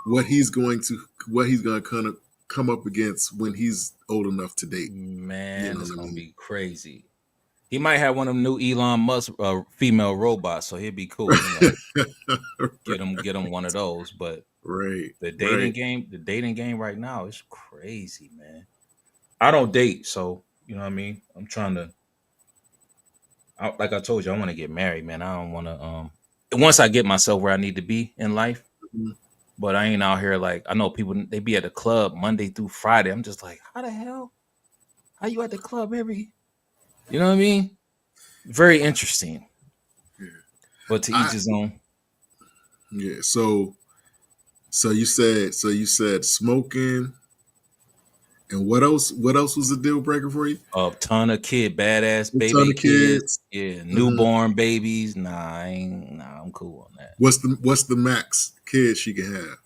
what he's going to kind of come up against when he's old enough to date. Man, You know it's what I gonna mean? be crazy. He might have one of them new Elon Musk female robots, so he'd be cool. Get him one of those. But Right. the dating game right now is crazy, man. I don't date, so you know what I mean. I'm trying to, like I told you, I want to get married, man. I don't want to. Once I get myself where I need to be in life, Mm-hmm. but I ain't out here like I know people. They be at the club Monday through Friday. I'm just like, how the hell? How you at the club every? You know what I mean? Very interesting. Yeah. But to each his own. Yeah. So you said smoking, and what else? What else was a deal breaker for you? A ton of badass A baby ton of kids. kids. Yeah, newborn babies. Nah, I'm cool on that. What's the max kids she can have?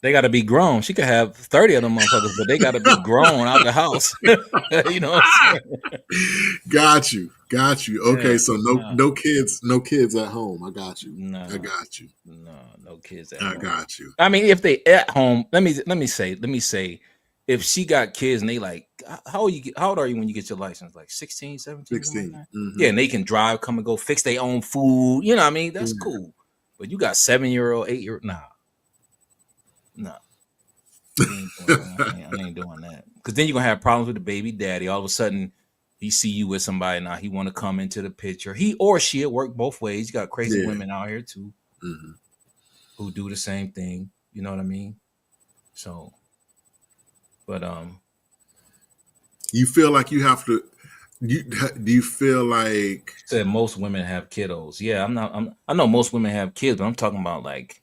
They got to be grown. She could have 30 of them motherfuckers, but they got to be grown out the house. You know what I'm saying? Got you. Okay, Yeah, so no kids at home. I got you. no, I got you. no kids at I home. got you. I mean, if they at home, let me say, if she got kids and they like, how old are you when you get your license? Like 16, 17, something like 16. that? Mm-hmm. Yeah, and they can drive, come and go, fix their own food. You know what I mean? That's cool. But you got 7-year-old, 8-year-old, nah. I ain't doing that. Because then you're gonna have problems with the baby daddy. All of a sudden, he see you with somebody now. He want to come into the picture. He or she, it work both ways. You got crazy women out here too, who do the same thing. You know what I mean? So, but You feel like you have to. Do you feel like Said most women have kiddos. Yeah, I know most women have kids, but I'm talking about like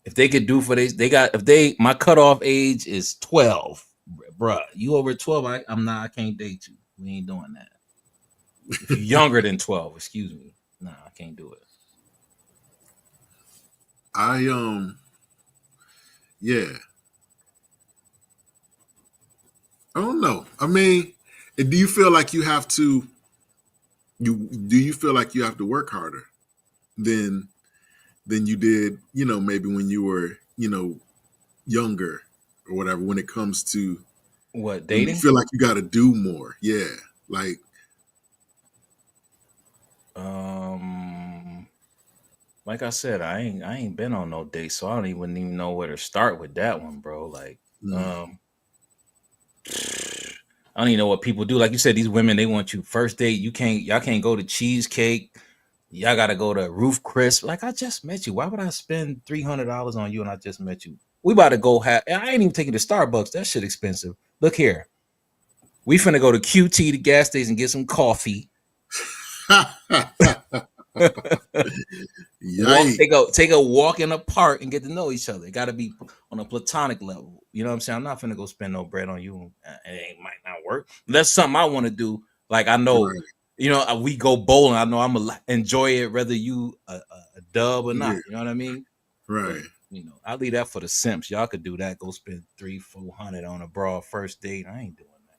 if they could do for they got if they my cutoff age is 12, bruh. You over 12, I can't date you. We ain't doing that. If you're younger than 12, excuse me. Nah, I can't do it. yeah. I don't know. I mean, do you feel like you have to do you feel like you have to work harder than you did, maybe when you were, younger or whatever, when it comes to What, when you dating? feel like you got to do more? Yeah. Like, Like I said, I ain't been on no date, so I don't even know where to start with that one, bro. Like, I don't even know what people do. Like you said, these women, they want you first date. Y'all can't go to cheesecake. Y'all gotta go to Roof Chris. Like, I just met you. Why would I spend $300 on you and I just met you? We about to go have. I ain't even taking to Starbucks. That shit expensive. Look here, we finna go to QT, the gas station, and get some coffee. Take a walk in the park and get to know each other. It got to be on a platonic level. You know what I'm saying? I'm not finna go spend no bread on you. It might not work. That's something I want to do. Like, I know, right. We go bowling. I know I'm gonna enjoy it whether you a dub or not. You know what I mean? Right. But, I leave that for the simps. Y'all could do that. Go spend $300-400 on a broad first date. I ain't doing that.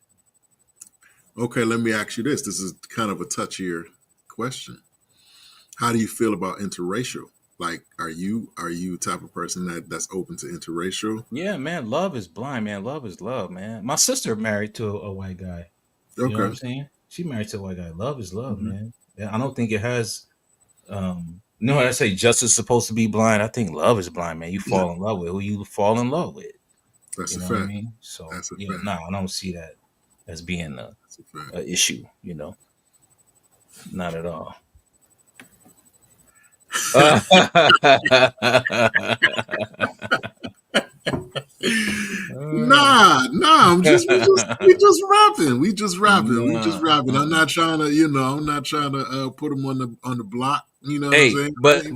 Okay, let me ask you this. This is kind of a touchier question. How do you feel about interracial? Like, are you the type of person that's open to interracial? Yeah, man. Love is blind, man. Love is love, man. My sister married to a white guy. You know what I'm saying? She married to a white guy. Love is love, man. Yeah, I don't think it has. I say justice is supposed to be blind. I think love is blind, man. You fall in love with who you fall in love with. That's you know a fact. What I mean? So that's a fact. I don't see that as being a issue. Not at all. Nah. We just rapping. I'm not trying to put them on the block. You know what I'm saying? But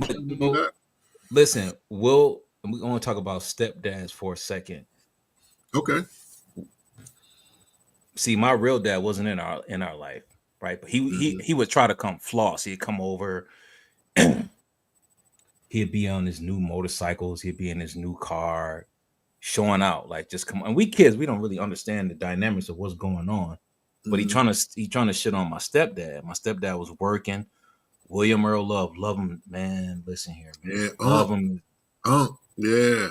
listen, we're going to talk about stepdads for a second. Okay. See, my real dad wasn't in our life, right? But he would try to come floss. He'd come over. He'd be on his new motorcycles. He'd be in his new car, showing out, like, just come on. And we kids, we don't really understand the dynamics of what's going on. But he trying to shit on my stepdad. My stepdad was working. William Earl Love him, man. Listen here, man. Yeah, love him. Yeah.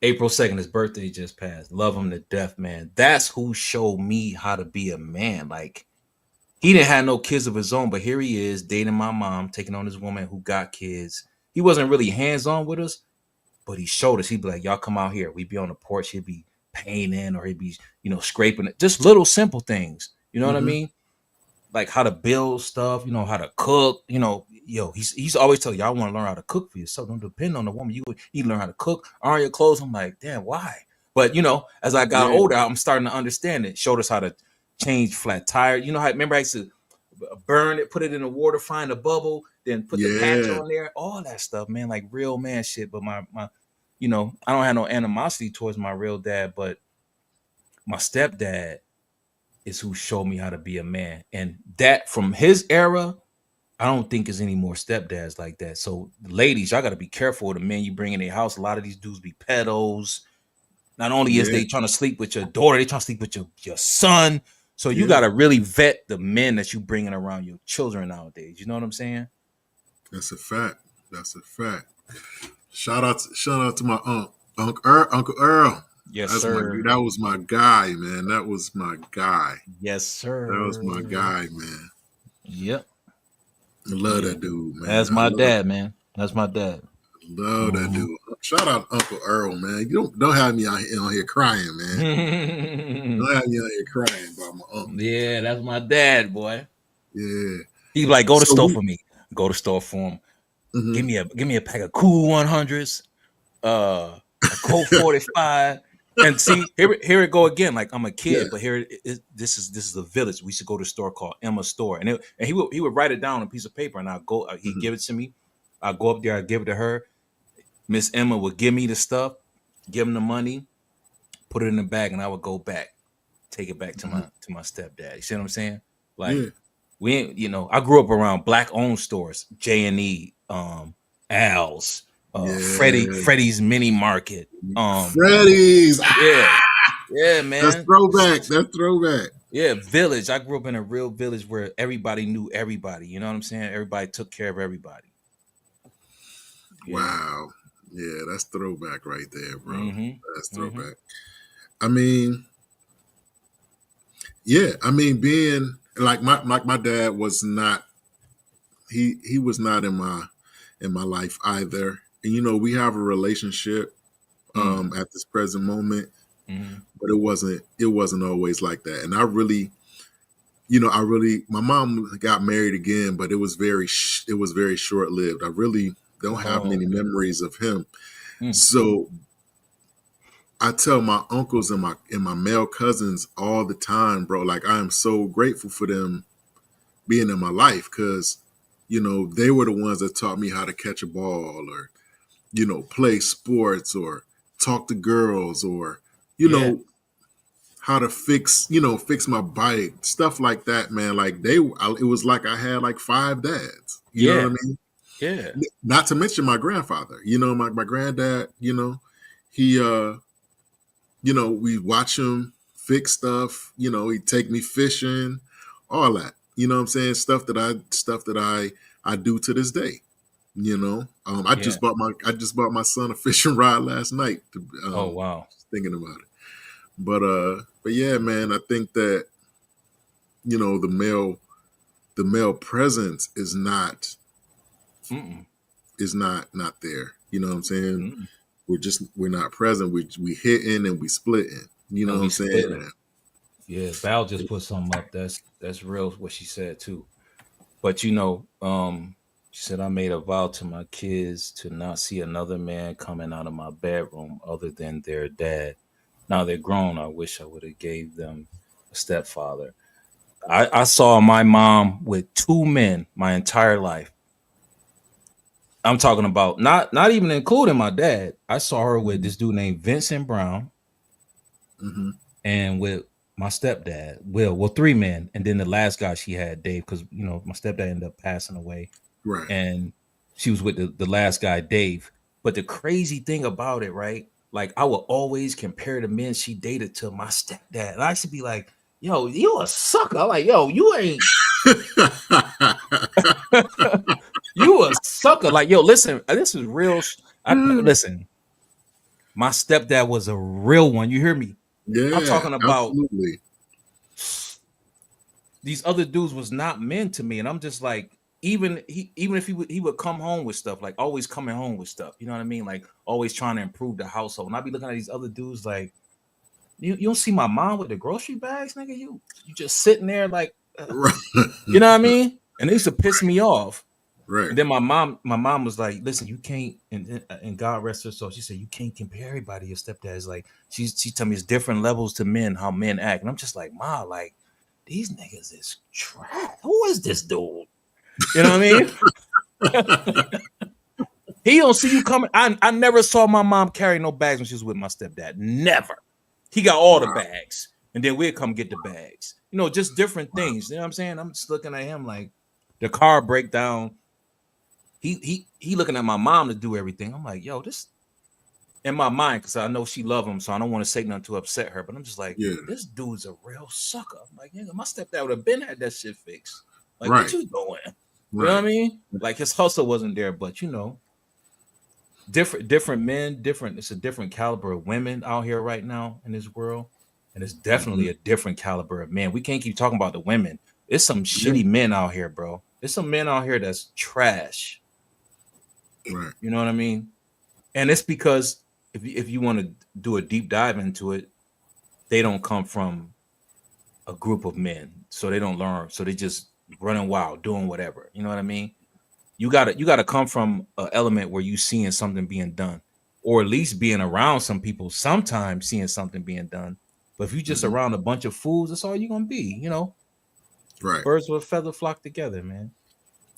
April 2nd, his birthday just passed. Love him to death, man. That's who showed me how to be a man. Like, he didn't have no kids of his own, but here he is dating my mom, taking on this woman who got kids. He wasn't really hands-on with us, but he showed us. He'd be like, y'all come out here. We'd be on the porch. He'd be painting, or he'd be, scraping it. Just little simple things. You know what I mean? Like how to build stuff, how to cook. He's always telling y'all want to learn how to cook for yourself. Don't depend on the woman. You learn how to cook, iron your clothes. I'm like, damn, why? But as I got older, I'm starting to understand it. Showed us how to change flat tire. Remember I used to burn it, put it in the water, find a bubble, then put the patch on there. All that stuff, man, like real man shit. But my I don't have no animosity towards my real dad, but my stepdad is who showed me how to be a man. And that, from his era, I don't think there's any more stepdads like that. So ladies, y'all got to be careful with the men you bring in their house. A lot of these dudes be pedos. Not only is they trying to sleep with your daughter, they trying to sleep with your son. So you got to really vet the men that you bringing around your children nowadays. You know what I'm saying? That's a fact. Shout out to my Uncle Earl. Yes, sir. That was my guy, man. That was my guy. Yes, sir. That was my guy, man. Yep. I love that dude, man. That's my dad, man. That's my dad. Love that dude. Shout out Uncle Earl, man. You don't have me on here crying, man. Don't have me on here crying about my uncle. Yeah, that's my dad, boy. Yeah. He's like, go to the store for me. Go to the store for him. Give me a pack of Cool 100s, a Colt 45, And see, here it go again. Like I'm a kid, Yeah. but this is a village. We used to go to a store called Emma's Store, and he would write it down on a piece of paper, and I go, he'd Mhm. give it to me. I go up there, I give it to her. Miss Emma would give me the stuff, give him the money, put it in the bag, and I would go back, take it back to my stepdad. You see what I'm saying? Like Yeah. we ain't, I grew up around black owned stores, J&E, Al's, Yeah. Freddy's Mini Market. Freddy's. Yeah, That's man. throwback. That's throwback. Yeah, village. I grew up in a real village where everybody knew everybody. You know what I'm saying? Everybody took care of everybody. Yeah. Wow. Yeah, that's throwback right there, bro. Mhm. That's throwback. I mean, yeah, I mean, being like my dad was not, he was not in my life either. And we have a relationship at this present moment, but it wasn't always like that. And I really, my mom got married again, but it was very short lived. I really don't have many memories of him. So I tell my uncles and my male cousins all the time, bro, like I am so grateful for them being in my life, because they were the ones that taught me how to catch a ball, or play sports, or talk to girls, or how to fix my bike, stuff like that, man. Like it was like I had like 5 dads. You know what I mean? Yeah. Not to mention my grandfather. My granddad, he we watch him fix stuff, he'd take me fishing, all that. You know what I'm saying? Stuff that I do to this day. I just bought my son a fishing rod last night. Oh wow. Just thinking about it. But yeah, man, I think that the male presence is not not there. You know what I'm saying? We're not present. We hitting and we splitting. You know what I'm saying? Yeah, Val just put something up. That's real what she said too. But she said, I made a vow to my kids to not see another man coming out of my bedroom other than their dad. Now they're grown. I wish I would have gave them a stepfather. I saw my mom with 2 men my entire life. I'm talking about not even including my dad. I saw her with this dude named Vincent Brown, and with my stepdad, Will. Well, 3 men, and then the last guy she had, Dave, because my stepdad ended up passing away, right? And she was with the last guy, Dave. But the crazy thing about it, right? Like I would always compare the men she dated to my stepdad. And I used to be like, "Yo, you a sucker!" I'm like, "Yo, you ain't." You a sucker. Like, yo, listen, this is real. Listen, my stepdad was a real one. You hear me? Yeah, I'm talking about absolutely. These other dudes was not men to me. And I'm just like, even if he would come home with stuff, like always coming home with stuff. You know what I mean? Like always trying to improve the household. And I'd be looking at these other dudes like, you don't see my mom with the grocery bags, nigga. You just sitting there like, you know what I mean? And it used to piss me off. Right. And then my mom was like, listen, you can't, and God rest her soul, she said, you can't compare everybody. Your stepdad is like, she told me it's different levels to men, how men act. And I'm just like, Ma, like, these niggas is trash. Who is this dude? You know what I mean? He don't see you coming. I never saw my mom carry no bags when she was with my stepdad. Never. He got all the bags. And then we'd come get the bags. Just different things. You know what I'm saying? I'm just looking at him like the car breakdown. He looking at my mom to do everything. I'm like, yo, this in my mind, because I know she love him, so I don't want to say nothing to upset her. But I'm just like, this dude's a real sucker. I'm like, yeah, my stepdad would have been had that shit fixed. Like, what you doing? You know what I mean? Like his hustle wasn't there, but different men, it's a different caliber of women out here right now in this world. And it's definitely a different caliber of men. We can't keep talking about the women. It's some shitty men out here, bro. There's some men out here that's trash. Right. You know what I mean? And it's because if you want to do a deep dive into it, they don't come from a group of men. So they don't learn. So they just running wild, doing whatever. You know what I mean? You gotta come from an element where you seeing something being done. or at least being around some people, sometimes seeing something being done. But if you just Mhm. around a bunch of fools, that's all you're gonna be. You know, Right. birds with a feather flock together, man.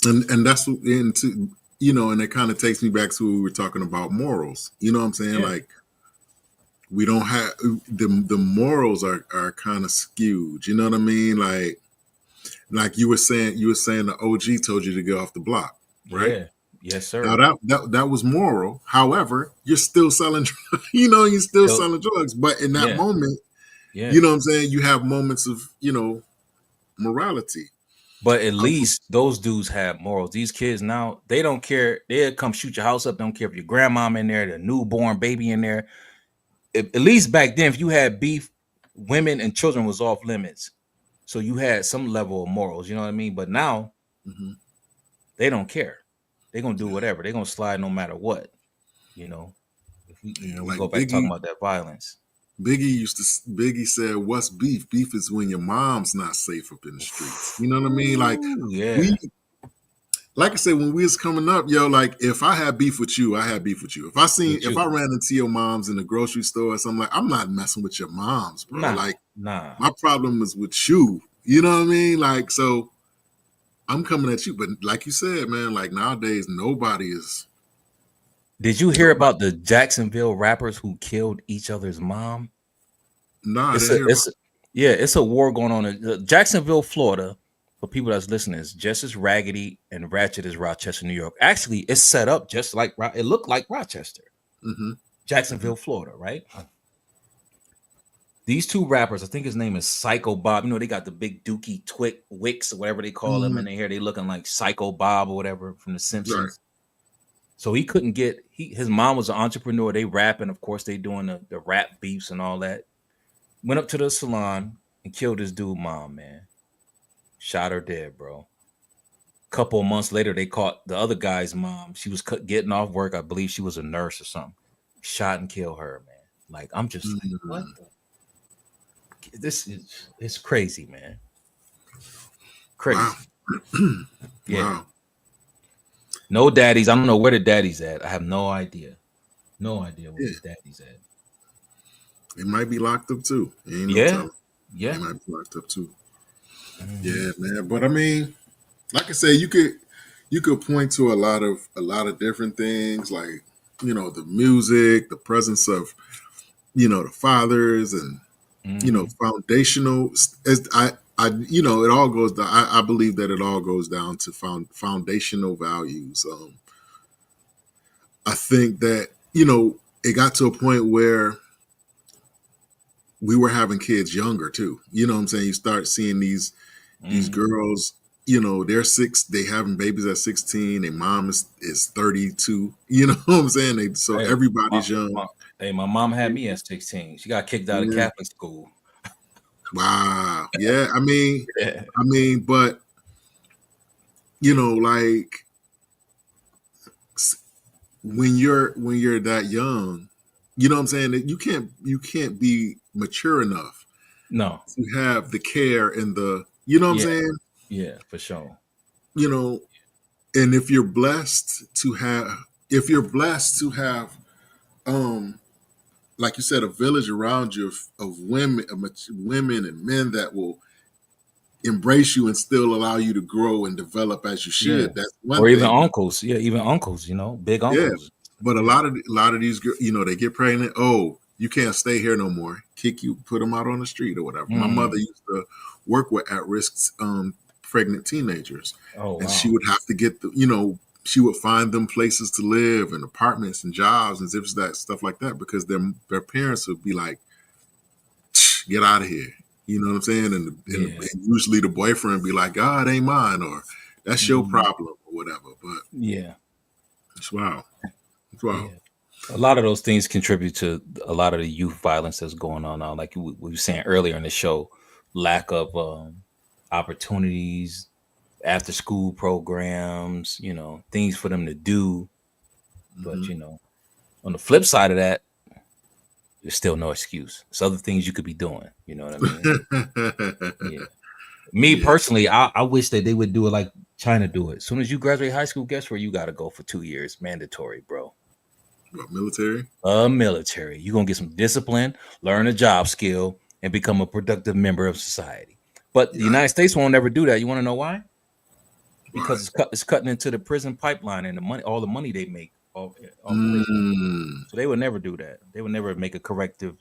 And that's into, you know, and it kind of takes me back to what we were talking about morals. You know what I'm saying? Yeah. Like, we don't have the morals are kind of skewed. You know what I mean? Like you were saying the OG told you to get off the block, right? Yeah. Yes, sir. Now that was moral. However, you're still selling, you know, you're still selling drugs. But in that Yeah. moment, Yeah. you know what I'm saying, you have moments of, you know, morality. But at least those dudes have morals. These kids now, they don't care. They'll come shoot your house up. Don't care if your grandmom in there, the newborn baby in there. At least back then, if you had beef, women and children was off limits. So you had some level of morals, you know what I mean? But now Mhm. they don't care. They're gonna do whatever. They're gonna slide no matter what, you know. If we, you know, we Like go back talking about that violence. Biggie said, "What's beef? Beef is when your mom's not safe up in the streets." You know what I mean? Like Yeah. like I said, when we was coming up, yo, like if I had beef with you, I had beef with you. If I ran into your mom's in the grocery store or something, like, I'm not messing with your mom's, bro. Nah. My problem is with you. You know what I mean? Like, so I'm coming at you. But like you said, man, like nowadays, nobody is. Did you hear about the Jacksonville rappers who killed each other's mom? Nah, I It's didn't a hear it's a, yeah, it's a war going on in Jacksonville, Florida. For people that's listening, is just as raggedy and ratchet as Rochester, New York. Actually, it's set up just like it looked like Rochester, mm-hmm. Jacksonville, Florida, right? These two rappers, I think his name is Psycho Bob. You know, they got the big Dookie Twick Wicks or whatever they call them in their hair. They looking like Psycho Bob or whatever from The Simpsons. Right. So he couldn't get his mom was an entrepreneur. They rapping, of course, they doing the rap beefs and all that. Went up to the salon and killed his dude mom, man. Shot her dead, bro. Couple of months later, they caught the other guy's mom. She was getting off work. I believe she was a nurse or something. Shot and killed her, man. Like, I'm just like, what the? It's crazy, man. Crazy. Wow. Yeah. Wow. No daddies. I don't know where the daddy's at. I have no idea. No idea where the daddy's at. It might be locked up too. Ain't no Yeah. telling. Yeah. It might be locked up too. Yeah, man. But I mean, like I say, you could point to a lot of different things, like, you know, the music, the presence of, you know, the fathers, and you know, foundational. As you know, it all goes down. I believe that it all goes down to foundational values. I think that, you know, it got to a point where we were having kids younger too. You know what I'm saying? You start seeing these girls, you know, they having babies at 16. Their mom is 32. You know what I'm saying? Everybody's young. My mom had me at 16. She got kicked out of Catholic school. Wow. Yeah. I mean, but you know, like when you're that young, you know what I'm saying, that you can't be mature enough to have the care and the, you know what I'm saying? Yeah, for sure. You know, and if you're blessed to have like you said, a village around you of women and men that will embrace you and still allow you to grow and develop as you should. That's one or thing. Even uncles. Yeah, even uncles, you know, big uncles. Yeah. But a lot of these girls, you know, they get pregnant. Oh, you can't stay here no more. Kick you, put them out on the street or whatever. My mother used to work with at-risk pregnant teenagers. Oh, wow. And she would have to get she would find them places to live and apartments and jobs and stuff like that, because their parents would be like, get out of here. You know what I'm saying? And usually the boyfriend would be like, God ain't mine, or that's your problem or whatever. But yeah, it's wild. It's wild. Yeah. A lot of those things contribute to a lot of the youth violence that's going on now. Like we were saying earlier in the show, lack of opportunities, after school programs, you know, things for them to do. But, you know, on the flip side of that, there's still no excuse. There's other things you could be doing. You know what I mean? Me personally, I wish that they would do it like China do it. As soon as you graduate high school, guess where you got to go for 2 years? Mandatory, bro. What, military? Military. You're gonna get some discipline, learn a job skill, and become a productive member of society. But the Yeah. United States won't ever do that. You want to know why? Because Right. it's cutting into the prison pipeline and the money, all the money they make off prison. Mm, So they would never do that. They would never make a corrective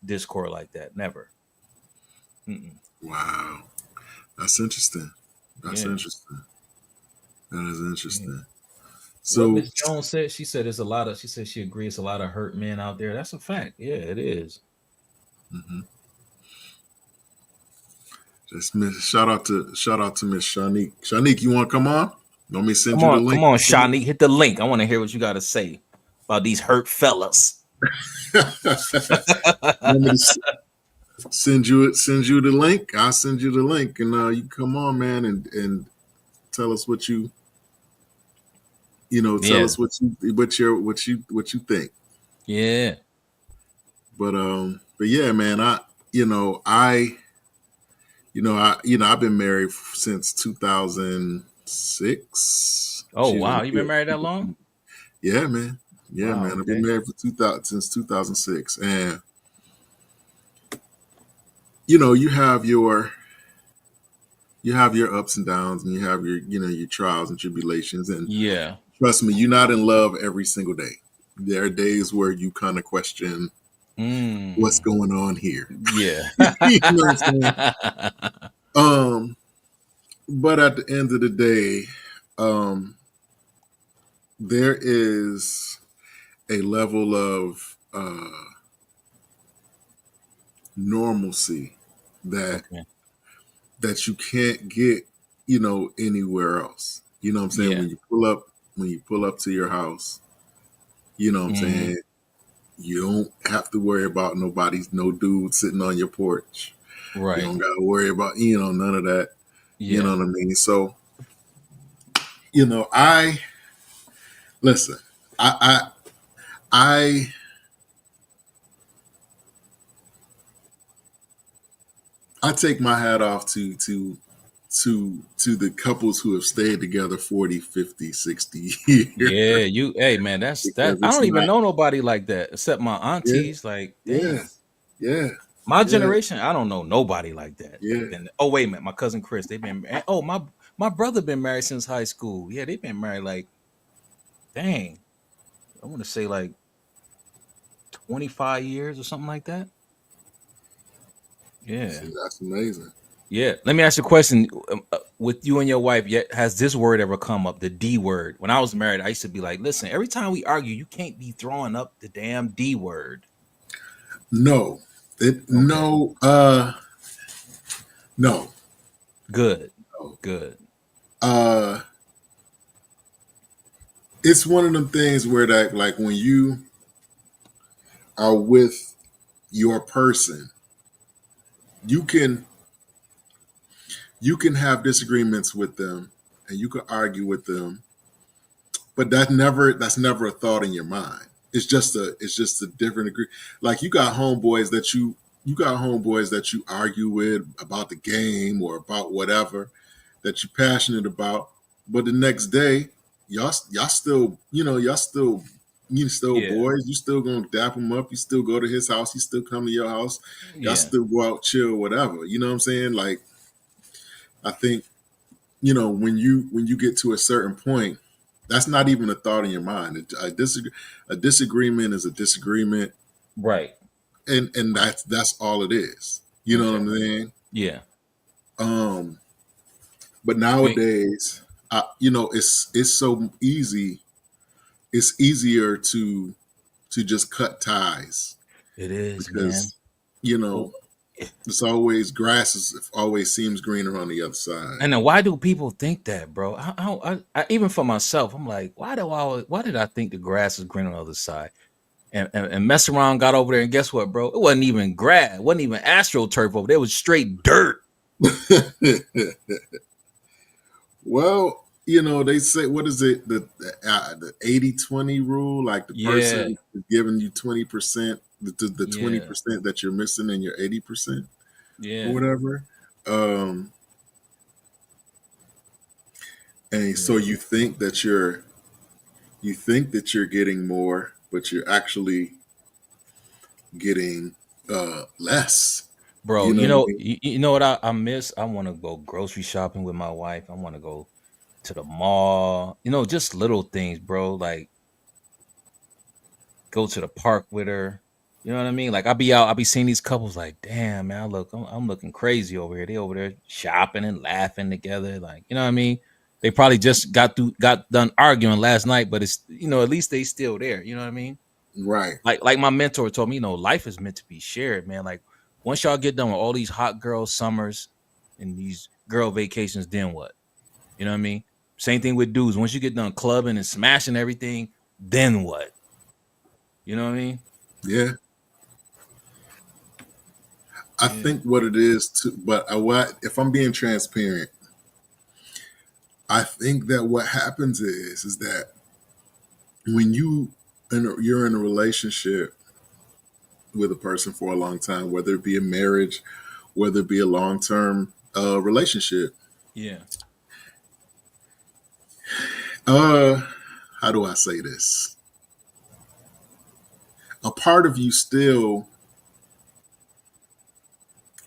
discord like that. Never. Mm-mm. wow. That's interesting. That's Yeah. interesting. That is Yeah. interesting. What So, Miss Jones said, she said there's a lot of. She said she agrees a lot of hurt men out there. That's a fact. Yeah, it is. mhm. Shout out to Miss Shanique. Shanique, you want to come on? Want me to send you the link? Come on, Shani, hit the link. I want to hear what you got to say about these hurt fellas. Want me to send you the link? I'll send you the link, and you come on, man, and tell us what you tell Yeah, us what you think. yeah. But yeah, man, I've been married since 2006. Oh wow, you been married that long? Yeah, man. Yeah, Wow. man. I've Okay. been married for 2000 since 2006, and you have your ups and downs, and you have your your trials and tribulations, and Yeah. trust me, you're not in love every single day. There are days where you kind of question what's going on here. Yeah. You know what I'm saying? But at the end of the day, there is a level of normalcy that Okay. that you can't get, anywhere else. You know what I'm saying? Yeah. When you pull up to your house, you know what I'm Mhm. saying? You don't have to worry about no dude sitting on your porch. You Right. don't got to worry about, none of that. You know Yeah. what I mean? So, I listen, I I I take my hat off to the couples who have stayed together 40, 50, 60 years. Yeah. Hey man, that's that. Because I it's don't even not. know nobody like that except my Yeah, aunties. Like, yeah, damn. yeah, My yeah, generation, I don't know nobody like that. yeah. Then oh wait a minute, my cousin Chris, they've been oh my brother been married since high school. Yeah, they've been married like dang. I want to say like 25 years or something like that. Yeah. See, that's amazing. Yeah. Let me ask you a question. With you and your wife, yet has this word ever come up? The D word. When I was married, I used to be like, listen, every time we argue, you can't be throwing up the damn D word. No, Okay. no. Good. No. Good. It's one of them things where that, like, when you are with your person, you can have disagreements with them, and you can argue with them, but that's never a thought in your mind. It's just a different degree. Like, you got homeboys that you argue with about the game or about whatever that you're passionate about, but the next day y'all still you still Yeah. boys. You still gonna dap him up. You still go to his house. He still come to your house. Y'all Yeah. still go out, chill, whatever. You know what I'm saying? Like, I think when you get to a certain point, that's not even a thought in your mind. A disagreement is a disagreement, Right. and that's all it is. You know what I'm saying? Yeah. But nowadays, it's so easy. It's easier to just cut ties It is, man. because it's always seems greener on the other side. And then why do people think that, bro? I even for myself, I'm like, why did I think the grass is green on the other side? And mess around, got over there, and guess what, bro? It wasn't even grass, it wasn't even astroturf over there. It was straight dirt. Well, they say, what is it, the 80-20 rule? Like, the person is giving you 20%, the 20% that you're missing in your 80%, or whatever. And so you think that you think that you're getting more, but you're actually getting less. Bro, You know you what I know, mean? you know what I miss? I want to go grocery shopping with my wife. I want to go to the mall. You know, just little things, bro. Like go to the park with her. You know what I mean? Like I'll be seeing these couples like, damn man, I'm looking crazy over here. They over there shopping and laughing together. Like, you know what I mean? They probably just got done arguing last night, but it's at least they still there. You know what I mean? Right. Like my mentor told me, life is meant to be shared, man. Like once y'all get done with all these hot girl summers and these girl vacations, then what? You know what I mean? Same thing with dudes. Once you get done clubbing and smashing everything, then what? You know what I mean? Yeah. I Yeah. think what it is too, but what if I'm being transparent? I think that what happens is that when you're in a relationship with a person for a long time, whether it be a marriage, whether it be a long-term relationship, Yeah. how do I say this? A part of you still,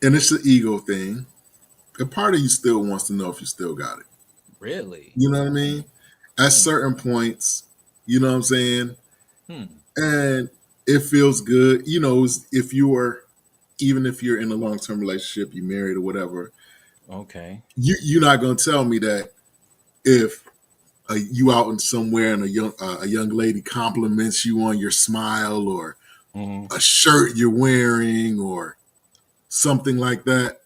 and it's an ego thing, a part of you still wants to know if you still got it. Really? You know what I mean? At Hmm. certain points, you know what I'm saying? Hmm. And it feels good. Even if you're in a long-term relationship, you married or whatever, Okay. you're not going to tell me that if you out in somewhere and a young lady compliments you on your smile or Hmm. a shirt you're wearing or something like that.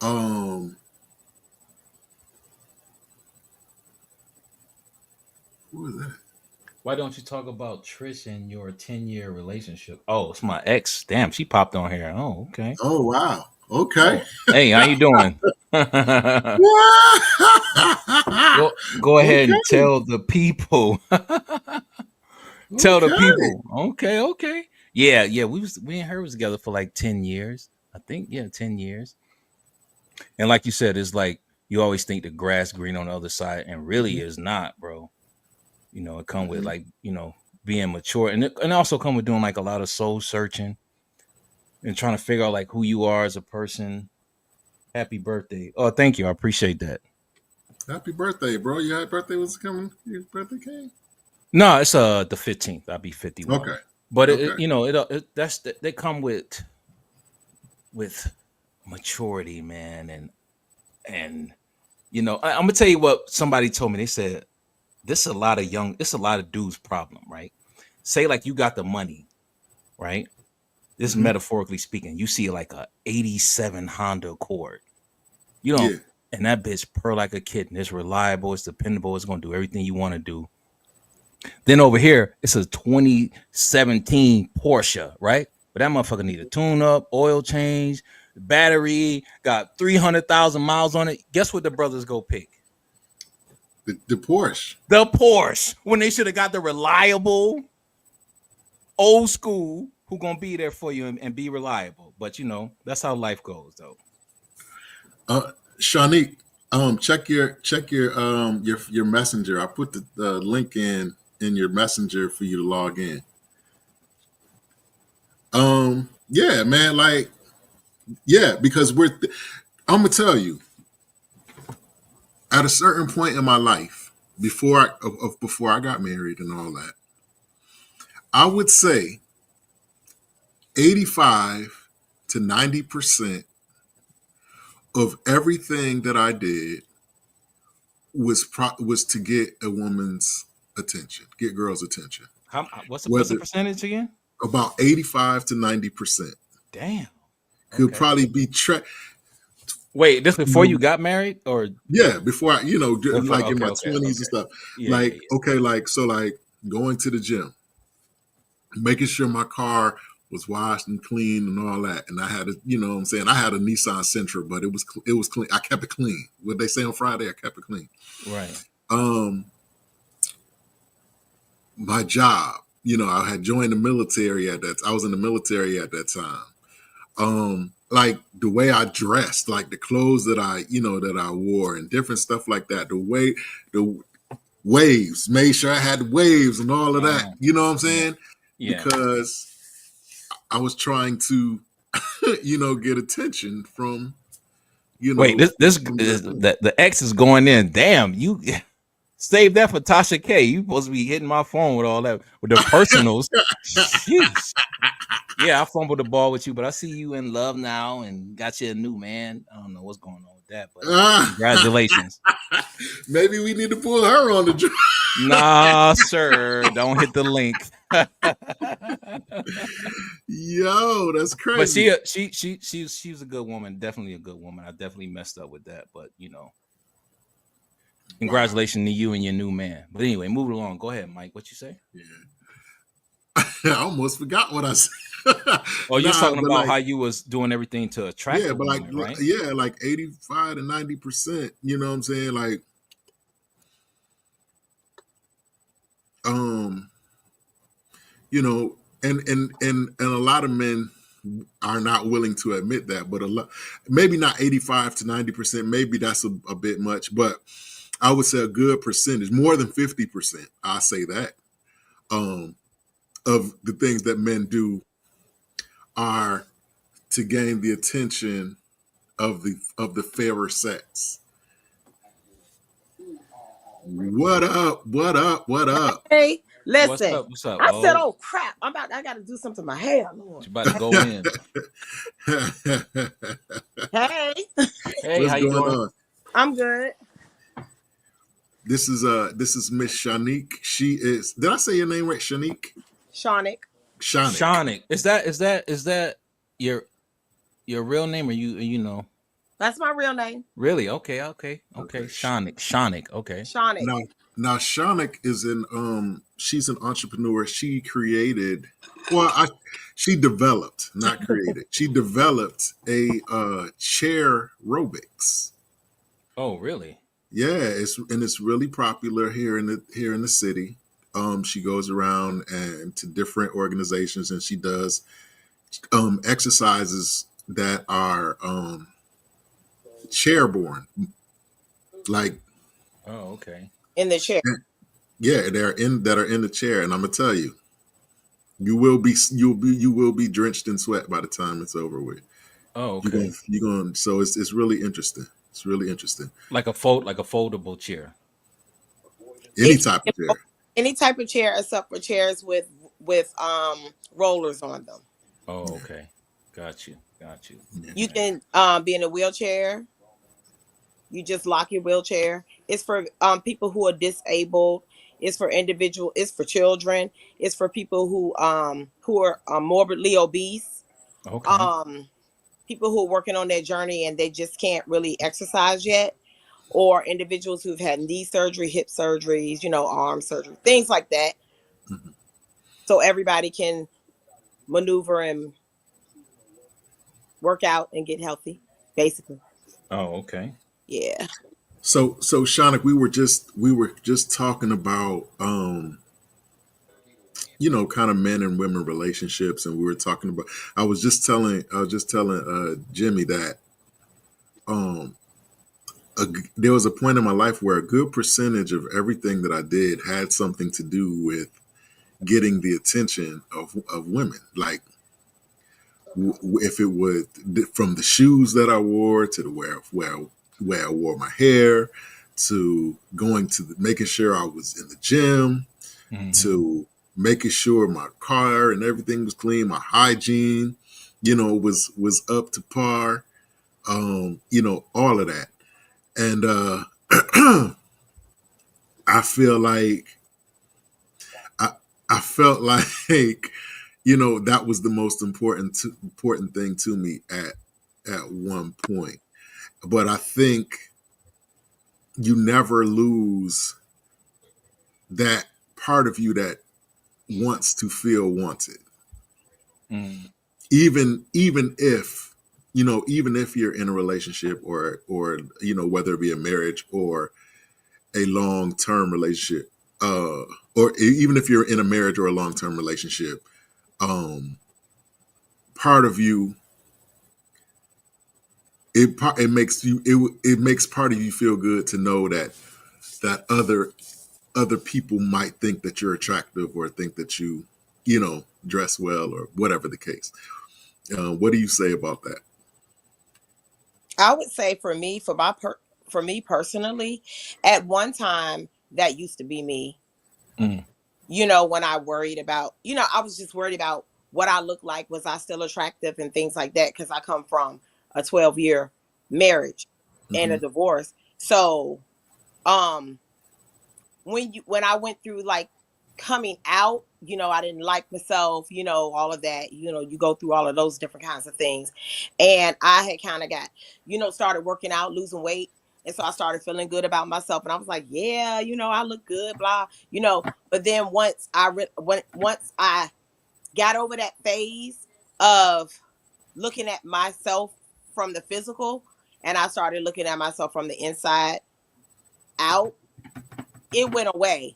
Um, what was that? Why don't you talk about Trish and your 10-year relationship? Oh, it's my ex. Damn, she popped on here. Oh, okay. Oh wow. Okay. Oh, hey, how you doing? Go ahead and Okay. tell the people. Tell the Okay. people. Okay, okay. Yeah, yeah. We and her was together for like 10 years. I think, yeah, 10 years. And like you said, it's like you always think the grass green on the other side, and really Mhm, is not, bro. It come with mhm. like, being mature, and also come with doing like a lot of soul searching and trying to figure out like who you are as a person. Happy birthday. Oh, thank you. I appreciate that. Happy birthday, bro. Your birthday was coming. Your birthday came. No, it's the 15th. I'll be 51. Okay. But Okay. they come with maturity, man, and I'm gonna tell you what somebody told me. They said it's a lot of dudes' problem, right? Say like you got the money, right? This Hmm. metaphorically speaking, you see like a 87 Honda Accord. You don't Yeah. and that bitch purr like a kitten. It's reliable, it's dependable, it's gonna do everything you want to do. Then over here, it's a 2017 Porsche, right? But that motherfucker need a tune up, oil change, battery, got 300,000 miles on it. Guess what the brothers go pick? The Porsche. The Porsche, when they should have got the reliable, old school, who gonna be there for you and be reliable. But that's how life goes, though. Shanique, check your messenger. I put the link in your messenger for you to log in. Yeah, man, like yeah, because I'm gonna tell you, at a certain point in my life, before I got married and all that, I would say 85 to 90% of everything that I did was to get a woman's attention, get girls' attention. What's the Whether percentage again? about 85 to 90% Damn. could Okay. probably be Wait, this before you got married or yeah, before I, before? like in Okay, my okay, 20s and okay. stuff. Yeah, yeah, Like, yeah. okay, like so like going to the gym, making sure my car was washed and clean and all that. And I had a, what I'm saying, I had a Nissan Sentra, but it was clean. I kept it clean. What they say on Friday, I kept it clean. Right. Um, my job, I had joined the military at that. I was in the military at that time. like the way I dressed, like the clothes that I wore and different stuff like that. The waves, made sure I had waves and all of that. You know what I'm saying? Yeah. Because I was trying to, get attention from, Wait, the X is going in. Damn, you save that for Tasha K. You supposed to be hitting my phone with all that with the personals. Jeez. Yeah, I fumbled the ball with you, but I see you in love now and got you a new man. I don't know what's going on with that, but congratulations. Maybe we need to pull her on the job. Nah, sir, don't hit the link. Yo, that's crazy. But she's a good woman, definitely a good woman. I definitely messed up with that, but congratulations to you and your new man. But anyway, moving along. Go ahead, Mike. What you say? Yeah. I almost forgot what I said. Oh, you're talking about how you was doing everything to attract. Yeah, but woman, right? like 85 to 90%. You know what I'm saying? Like, and a lot of men are not willing to admit that, but maybe not 85 to 90%. Maybe that's a bit much, but I would say a good percentage, more than 50%. I say that. Of the things that men do are to gain the attention of the fairer sex. What up? What up? What up? Hey, listen. What's up? I said, "Oh crap! I got to do something to my hair, Lord." You about to go in? Hey, hey, how you doing? I'm good. This is Miss Shanique. She is. Did I say your name right, Shanique? Shanique. Shanique. Is that your real name, or you? That's my real name. Really? Okay. Shanique. Okay. Shanique. Now Shanique is she's an entrepreneur. She created, she developed, not created. She developed a chair aerobics. Oh, really? Yeah, it's really popular here in the city. She goes around and to different organizations and she does exercises that are chairborne, like. Oh, okay. In the chair. Yeah, that are in the chair, and I'm gonna tell you, you will be drenched in sweat by the time it's over with. Oh, okay. You're going. So it's really interesting. It's really interesting. Like a foldable chair. Any type of chair. Any type of chair, except for chairs with rollers on them. Oh, okay. Got you. You can be in a wheelchair. You just lock your wheelchair. It's for people who are disabled. It's for individual. It's for children. It's for people who are morbidly obese. Okay. People who are working on their journey and they just can't really exercise yet, or individuals who've had knee surgery, hip surgeries, arm surgery, things like that. Mm-hmm. So everybody can maneuver and work out and get healthy, basically. Oh, okay. Yeah. So Shanique, we were just talking about kind of men and women relationships, and we were talking about. I was just telling Jimmy that there was a point in my life where a good percentage of everything that I did had something to do with getting the attention of women. Like, if it was from the shoes that I wore to the where I wore my hair, to going to making sure I was in the gym, mm-hmm. to making sure my car and everything was clean, my hygiene, was up to par, all of that. And I feel like I felt like that was the most important thing to me at one point. But I think you never lose that part of you that wants to feel wanted. Mm. Even if you're in a relationship or whether it be a marriage or a long-term relationship, or even if you're in a marriage or a long-term relationship, part of you it makes you it makes part of you feel good to know that other people might think that you're attractive or think that you know dress well or whatever the case. What do you say about that? I would say for me, for me personally, at one time that used to be me. Mm. You know, when I worried about, you know, I was just worried about what I looked like, was I still attractive and things like that, because I come from a 12-year marriage and a divorce. So um when I went through like coming out, you know, I didn't like myself, you know, all of that, you know, you go through all of those different kinds of things. And I had kind of got, you know, started working out, losing weight. And so I started feeling good about myself. And I was like, yeah, you know, I look good, blah, you know. But then once I got over that phase of looking at myself from the physical, and I started looking at myself from the inside out, it went away.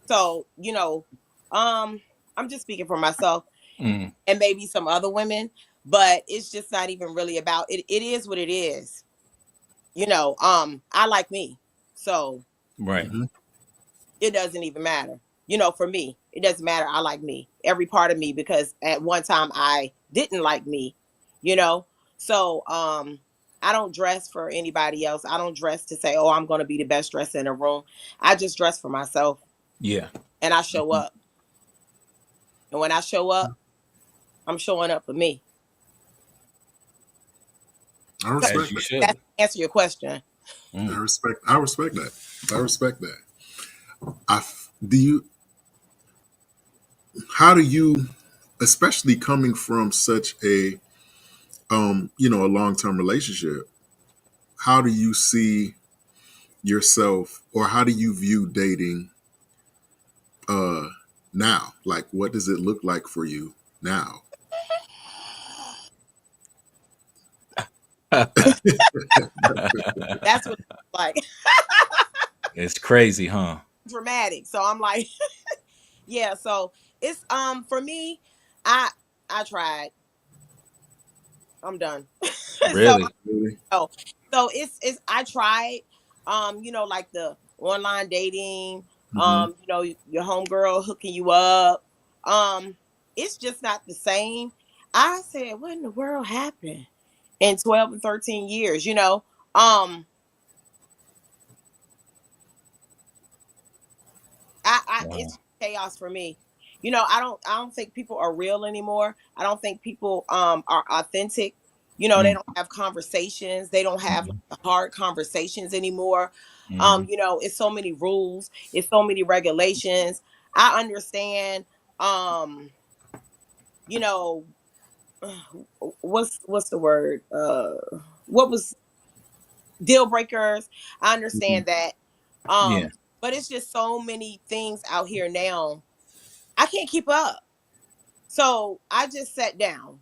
So, you know, I'm just speaking for myself Mm. and maybe some other women, but it's just not even really about it. It is what it is. You know, I like me. So Right. it doesn't even matter. You know, for me, it doesn't matter. I like me, every part of me, because at one time I didn't like me, you know. So I don't dress for anybody else. I don't dress to say, oh, I'm going to be the best dresser in the room. I just dress for myself, Yeah. and I show up. And when I show up, I'm showing up for me. I respect As you that. should. That's to answer your question. I respect that. I respect that. Do you, how do you, especially coming from such a you know, a long-term relationship, how do you see yourself, or how do you view dating now? Like, what does it look like for you now? That's what it's like. It's crazy, huh? Dramatic. So I'm like, yeah. So it's for me, I tried. I'm done. So Really? Really? so it's I tried. You know, like the online dating. You know, your homegirl hooking you up. It's just not the same. I said, what in the world happened in 12 and 13 years? You know, Wow. it's chaos for me. You know, I don't think people are real anymore. I don't think people are authentic. You know, they Mm. don't have conversations. They don't have like, the hard conversations anymore. Mhm. You know, it's so many rules, it's so many regulations. I understand you know, what's the word? What was deal breakers? I understand that. Yeah. But it's just so many things out here now. I can't keep up. So I just sat down,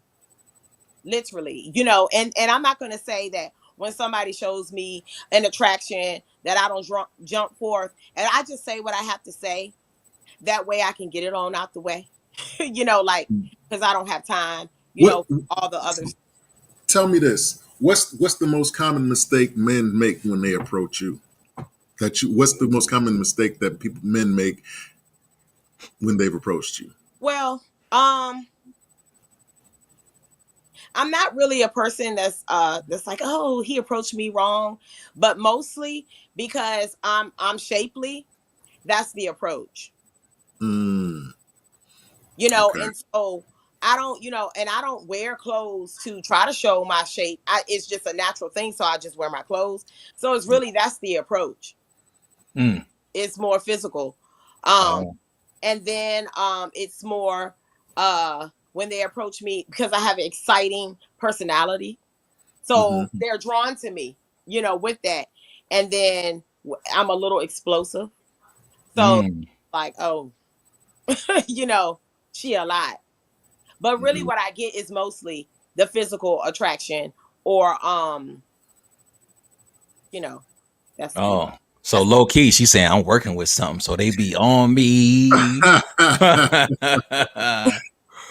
literally, you know, and I'm not going to say that when somebody shows me an attraction that I don't jump forth, and I just say what I have to say. That way I can get it on out the way, you know, like, because I don't have time, you What? know, all the others. Tell me this. What's the most common mistake men make when they approach you? What's the most common mistake that men make when they've approached you? Well, I'm not really a person that's like, oh, he approached me wrong, but mostly because I'm shapely. That's the approach. Mm, You know, okay. and so I don't, you know, and I don't wear clothes to try to show my shape. It's just a natural thing, so I just wear my clothes. So it's really, that's the approach. Mm. It's more physical. um Oh. and then it's more when they approach me, because I have an exciting personality, so Mm-hmm. they're drawn to me, you know, with that. And then I'm a little explosive, so Mm. like, oh, you know, she a lot. But really Mm-hmm. what I get is mostly the physical attraction, or you know, that's you know, Oh. So that's low key, she's saying I'm working with something, so they be on me. yeah.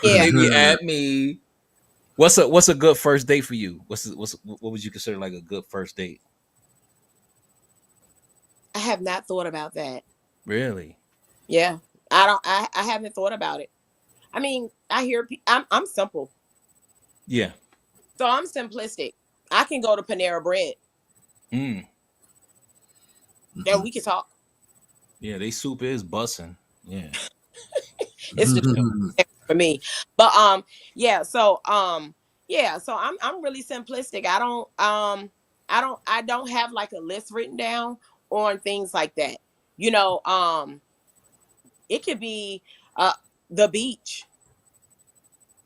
They be at me. What's a good first date for you? What would you consider like a good first date? I have not thought about that. Really? Yeah, I haven't thought about it. I mean, I hear. I'm simple, Yeah. so I'm simplistic. I can go to Panera Bread Mm. and we can talk. Yeah, they soup is bussing. Yeah. It's the Yep. for me. But yeah, so yeah, so I'm really simplistic. I don't have like a list written down on things like that. You know, it could be the beach,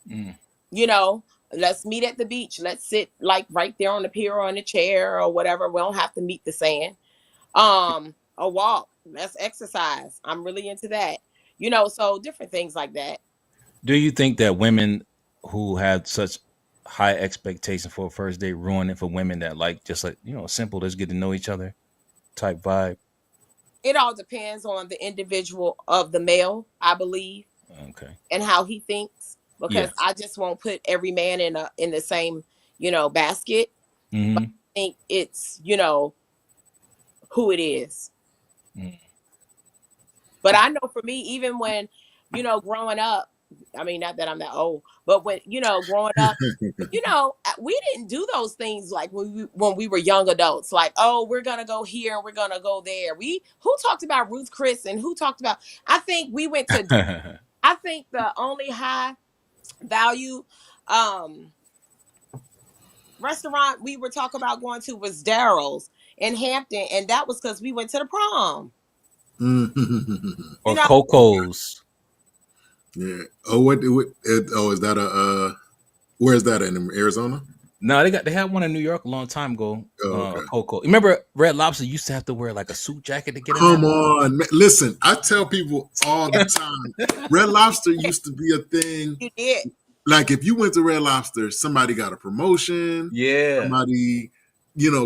Mm. you know, let's meet at the beach. Let's sit like right there on the pier or on the chair or whatever. We don't have to meet the sand. A walk, let's exercise. I'm really into that. You know, so different things like that. Do you think that women who had such high expectations for a first date ruin it for women that like just like simple, let's get to know each other type vibe? It all depends on the individual of the male, I believe, Okay. and how he thinks. Yeah. Because I just won't put every man in the same, basket. But Mm-hmm. I think it's, who it is. Mm. But I know for me, even when, growing up, I mean, not that I'm that old, but when, growing up, we didn't do those things like when we were young adults. Like, oh, we're gonna go here, we're gonna go there. Who talked about Ruth Chris and who talked about? I think we went to. I think the only high value restaurant we were talking about going to was Daryl's in Hampton, and that was because we went to the prom. Or Coco's. Yeah. Oh, is that where's that in Arizona? No, they had one in New York a long time ago. Oh, okay. Coco. Remember Red Lobster used to have to wear like a suit jacket to get in Come there? on, man. Listen, I tell people all the time, Red Lobster used to be a thing. You did. Like if you went to Red Lobster, somebody got a promotion. Yeah. Somebody,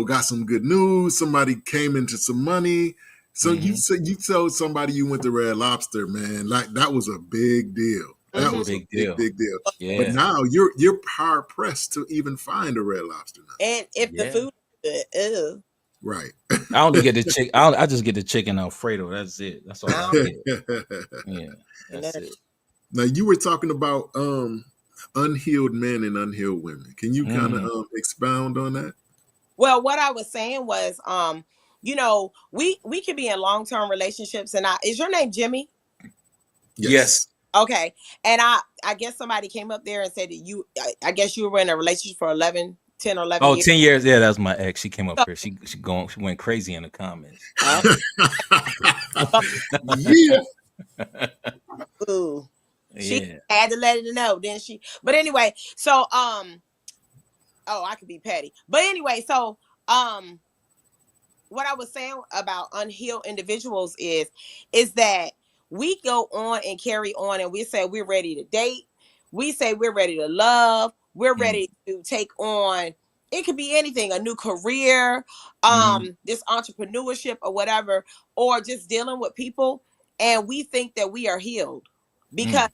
got some good news. Somebody came into some money. So you told somebody you went to Red Lobster, man. Like that was a big deal. That was a big deal. Yeah. But now you're hard pressed to even find a Red Lobster now. And if the food is good, right. I only get the chicken. I just get the chicken Alfredo. That's it. That's all I get. Yeah, that's it. Now you were talking about unhealed men and unhealed women. Can you kind of expound on that? Well, what I was saying was, we could be in long-term relationships, and is your name Jimmy? Yes. Okay. And I guess somebody came up there and said that I guess you were in a relationship for 10 or 11 years. 10 years. Yeah, that's my ex. She came up here. She went crazy in the comments. Yeah. Ooh. She had to let it know, didn't she? But anyway, so I could be petty. But anyway, so what I was saying about unhealed individuals is that we go on and carry on, and we say we're ready to date. We say we're ready to love. We're ready to take on. It could be anything, a new career, this entrepreneurship or whatever, or just dealing with people. And we think that we are healed because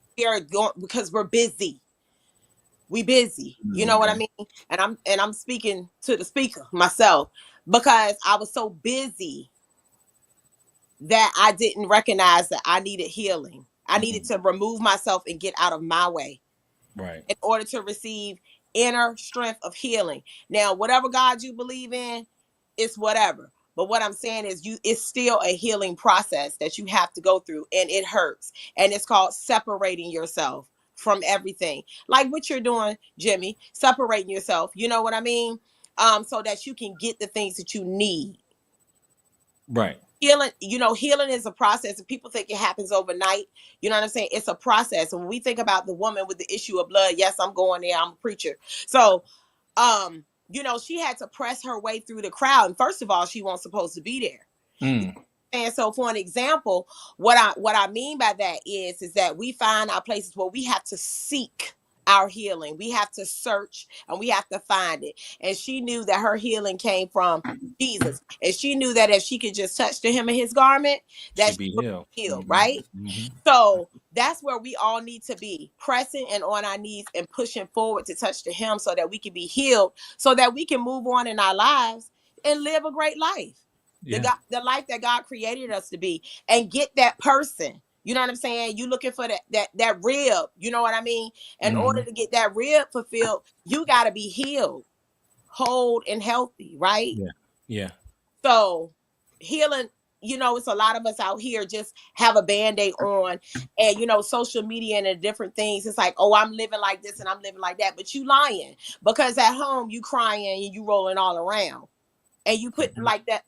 because we're busy. We busy. You know what I mean? And I'm speaking to the speaker myself because I was so busy that I didn't recognize that I needed healing. I needed to remove myself and get out of my way. Right. In order to receive inner strength of healing. Now, whatever God you believe in, it's whatever. But what I'm saying is it's still a healing process that you have to go through, and it hurts. And it's called separating yourself from everything. Like what you're doing, Jimmy, separating yourself. You know what I mean? So that you can get the things that you need. Right. Healing is a process, and people think it happens overnight. You know what I'm saying? It's a process. And when we think about the woman with the issue of blood, yes, I'm going there. I'm a preacher. So, she had to press her way through the crowd. And first of all, she wasn't supposed to be there. And so, for an example, what I mean by that is that we find our places where we have to seek our healing. We have to search and we have to find it. And she knew that her healing came from Jesus. And she knew that if she could just touch the hem of his garment, that Should she be would healed. be healed, right? So that's where we all need to be, pressing and on our knees and pushing forward to touch the hem so that we can be healed, so that we can move on in our lives and live a great life. Yeah. The life that God created us to be, and get that person. You know what I'm saying? You looking for that rib, you know what I mean? In order to get that rib fulfilled, you got to be healed, whole and healthy, right? Yeah. Yeah. So healing, you know, it's a lot of us out here just have a band-aid on, and you know, social media and the different things. It's like, oh, I'm living like this and I'm living like that, but you lying, because at home you crying and you rolling all around, and you put like that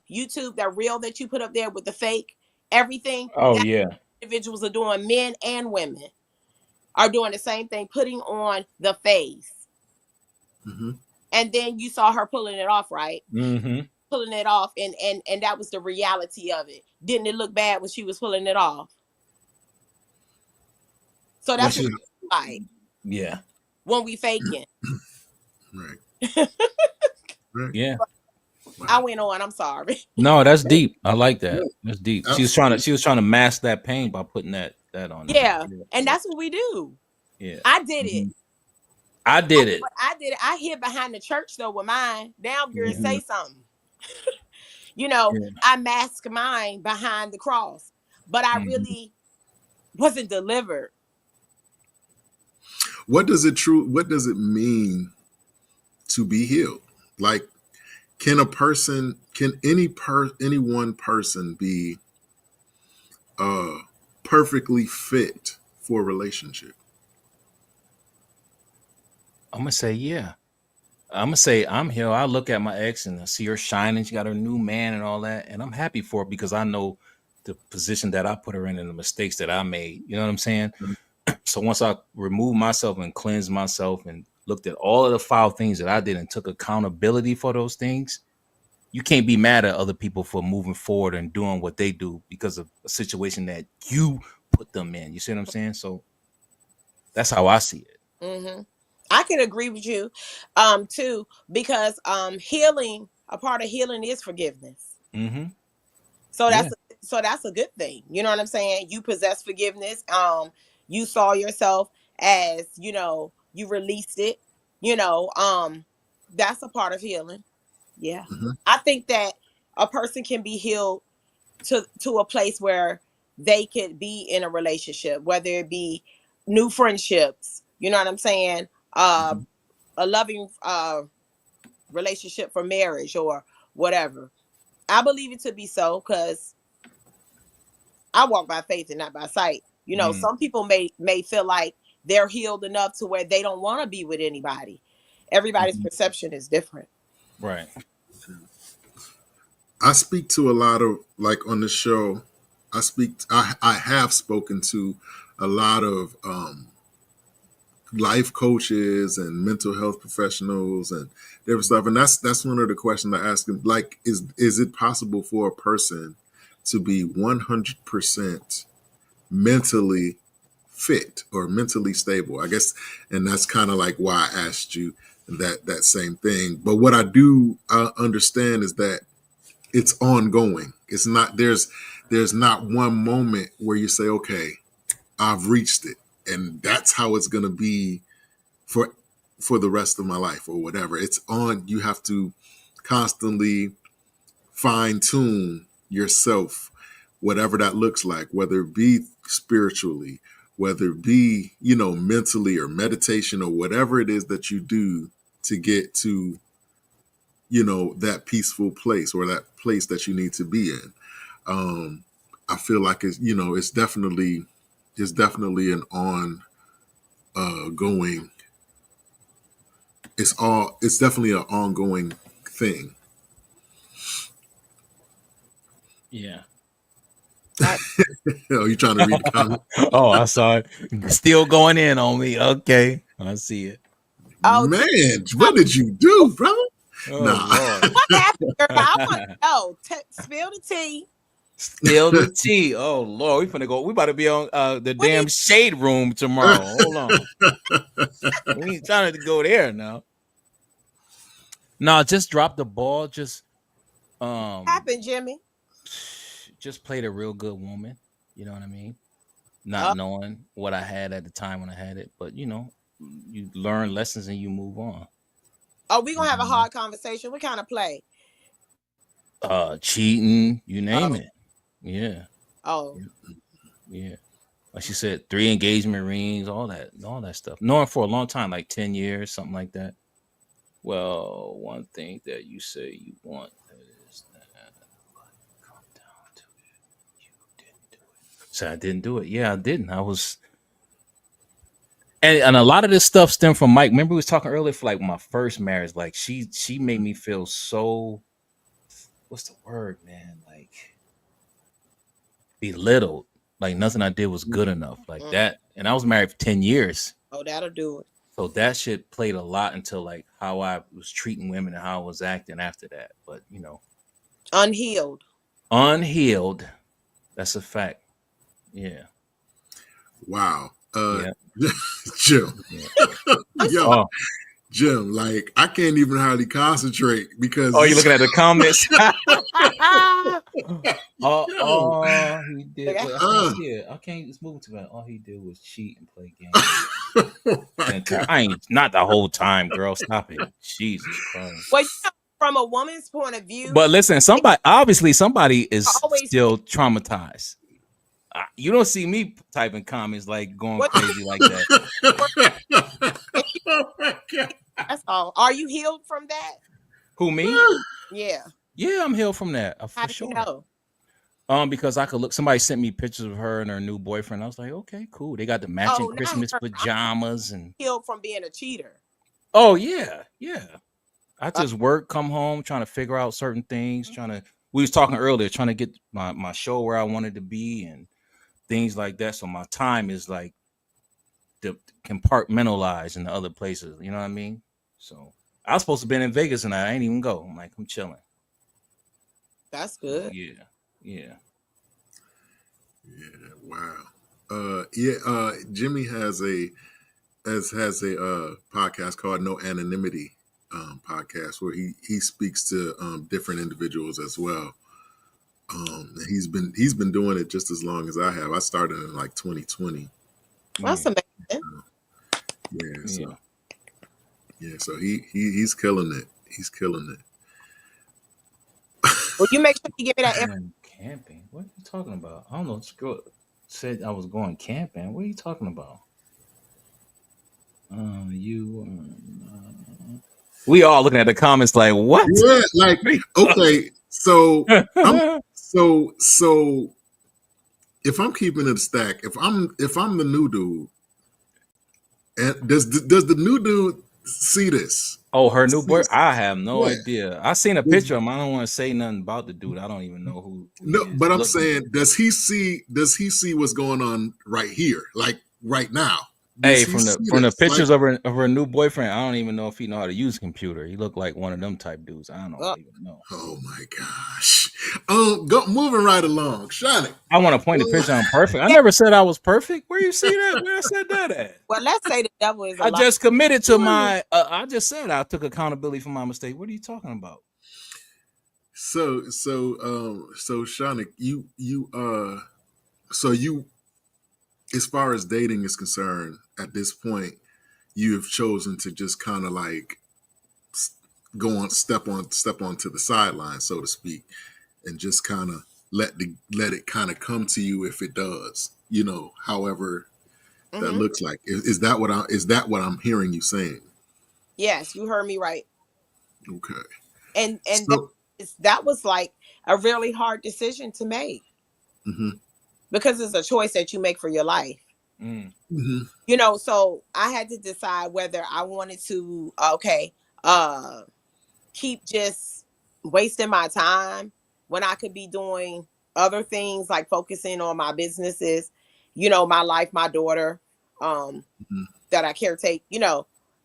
YouTube, that reel that you put up there with the fake everything. Oh that yeah. individuals are doing, men and women are doing the same thing, putting on the face. And then you saw her pulling it off, right? Pulling it off, and that was the reality of it. Didn't it look bad when she was pulling it off? So that's what like, yeah, when we faking. Right. Yeah. I went on. I'm sorry. No, that's deep. I like that. That's deep. She was trying to mask that pain by putting that on. Yeah, and that's what we do. Yeah, I did it. I did it. I hid behind the church though with mine. Now I'm gonna say something. You know, I masked mine behind the cross, but I really wasn't delivered. What does it mean to be healed? Like, can any one person be perfectly fit for a relationship? I'm gonna say yeah. I'm gonna say I'm here. I look at my ex and I see her shining. She got her new man and all that, and I'm happy for her because I know the position that I put her in and the mistakes that I made. You know what I'm saying? So once I removed myself and cleansed myself and looked at all of the foul things that I did and took accountability for those things, you can't be mad at other people for moving forward and doing what they do because of a situation that you put them in. You see what I'm saying? So that's how I see it. I can agree with you, too, because healing, a part of healing is forgiveness. So that's a good thing. You know what I'm saying? You possess forgiveness. You saw yourself as, you know, you released it. You know, that's a part of healing. Yeah. I think that a person can be healed to a place where they could be in a relationship, whether it be new friendships, you know what I'm saying? A loving relationship for marriage or whatever. I believe it to be so, because I walk by faith and not by sight. You know, some people may feel like they're healed enough to where they don't want to be with anybody. Everybody's perception is different. Right. I speak to a lot of, like on the show, I have spoken to a lot of life coaches and mental health professionals and different stuff. And that's one of the questions I ask them, like, is it possible for a person to be 100% mentally fit or mentally stable? I guess, and that's kind of like why I asked you that same thing. But what I do understand is that it's ongoing. It's not, there's not one moment where you say, okay, I've reached it and that's how it's going to be for the rest of my life or whatever. It's on, you have to constantly fine tune yourself, whatever that looks like, whether it be spiritually, whether it be, you know, mentally or meditation or whatever it is that you do to get to, you know, that peaceful place or that place that you need to be in. I feel like it's, you know, it's definitely an ongoing. It's definitely an ongoing thing. Yeah. Oh, you trying to read the comment? Oh, I saw it. Still going in on me. Okay, I see it. Oh, man, what did you do, brother? Oh, Lord. What happened, girl? I want to know. Spill the tea. Spill the tea. Oh Lord, we finna go. We about to be on the What do you damn shade room tomorrow. Hold on. We ain't trying to go there now. No, just drop the ball. happen, Jimmy? Just played a real good woman. You know what I mean? Not Oh, knowing what I had at the time when I had it, but you learn lessons and you move on. we gonna have a hard conversation. What kind of play? Cheating, you name Oh, it. Yeah. oh, Yeah. Like she said, 3 engagement rings, all that stuff. Knowing for a long time, like 10 years, something like that. Well, one thing that you say you want is that come down to it. You didn't do it. So I didn't do it. Yeah, I didn't. I was and a lot of this stuff stemmed from Mike. Remember we was talking earlier for like my first marriage. Like she made me feel so what's the word, man? Like belittled. Like nothing I did was good enough. Like that. And I was married for 10 years. oh, that'll do it. So that shit played a lot into like how I was treating women and how I was acting after that. But Unhealed. unhealed. That's a fact. Yeah. Wow. Yeah. Jim. Yeah. Yo, Oh, Jim, like I can't even hardly concentrate because you looking at the comments? Yo. He did. Wait, I Uh. can't see it. I can't. It's moving too fast. All he did was cheat and play games. Oh my And God. I ain't not the whole time, girl. Stop it. Jesus Christ. Well, from a woman's point of view, But listen, somebody is always still traumatized. You don't see me typing comments like going What- crazy like that. Oh my God. that's all. Are you healed from that? Who me? Yeah. Yeah, I'm healed from that How for do sure. you know? Because I could look. Somebody sent me pictures of her and her new boyfriend. I was like, okay, cool. They got the matching not Christmas her. pajamas and. Healed from being a cheater. Oh yeah. I just work, come home, trying to figure out certain things. We was talking earlier, trying to get my show where I wanted to be and things like that. So my time is like compartmentalized in the other places. You know what I mean? So I was supposed to be in Vegas and I ain't even go. I'm like, I'm chilling. That's good. Yeah. Wow. Jimmy has a podcast called No Anonymity podcast where he speaks to different individuals as well. He's been doing it just as long as I have. I started in like 2020. That's amazing. So he's killing it. He's killing it. Well, you make sure you give me that. Camping? What are you talking about? I don't know. This girl said I was going camping. What are you talking about? We all looking at the comments like what? Yeah, like okay. So so if I'm keeping it a stack, if I'm the new dude, and does the new dude see this? Oh, her new boy. I have no Yeah. idea. I seen a picture of him. I don't want to say nothing about the dude. I don't even know who No, he is. but I'm Look- saying, does he see what's going on right here, like right now? Hey, Does he from see the this? pictures Like, of her new boyfriend, I don't even know if he know how to use a computer. He looked like one of them type dudes. I don't even know. oh my gosh. Moving right along, Shani. I want to point the picture. I'm perfect. I never said I was perfect. Where you see that? Where I said that at? Well, let's say the devil is a I lie. just committed to my. I just said I took accountability for my mistake. What are you talking about? So Shani, you as far as dating is concerned, at this point, you have chosen to just kind of like step onto the sideline, so to speak, and just kind of let it kind of come to you if it does, however that looks like. Is that what I'm hearing you saying? Yes, you heard me right. Okay. And So, that was like a really hard decision to make because it's a choice that you make for your life. So I had to decide whether I wanted to keep just wasting my time when I could be doing other things like focusing on my businesses, my life, my daughter, that I caretake,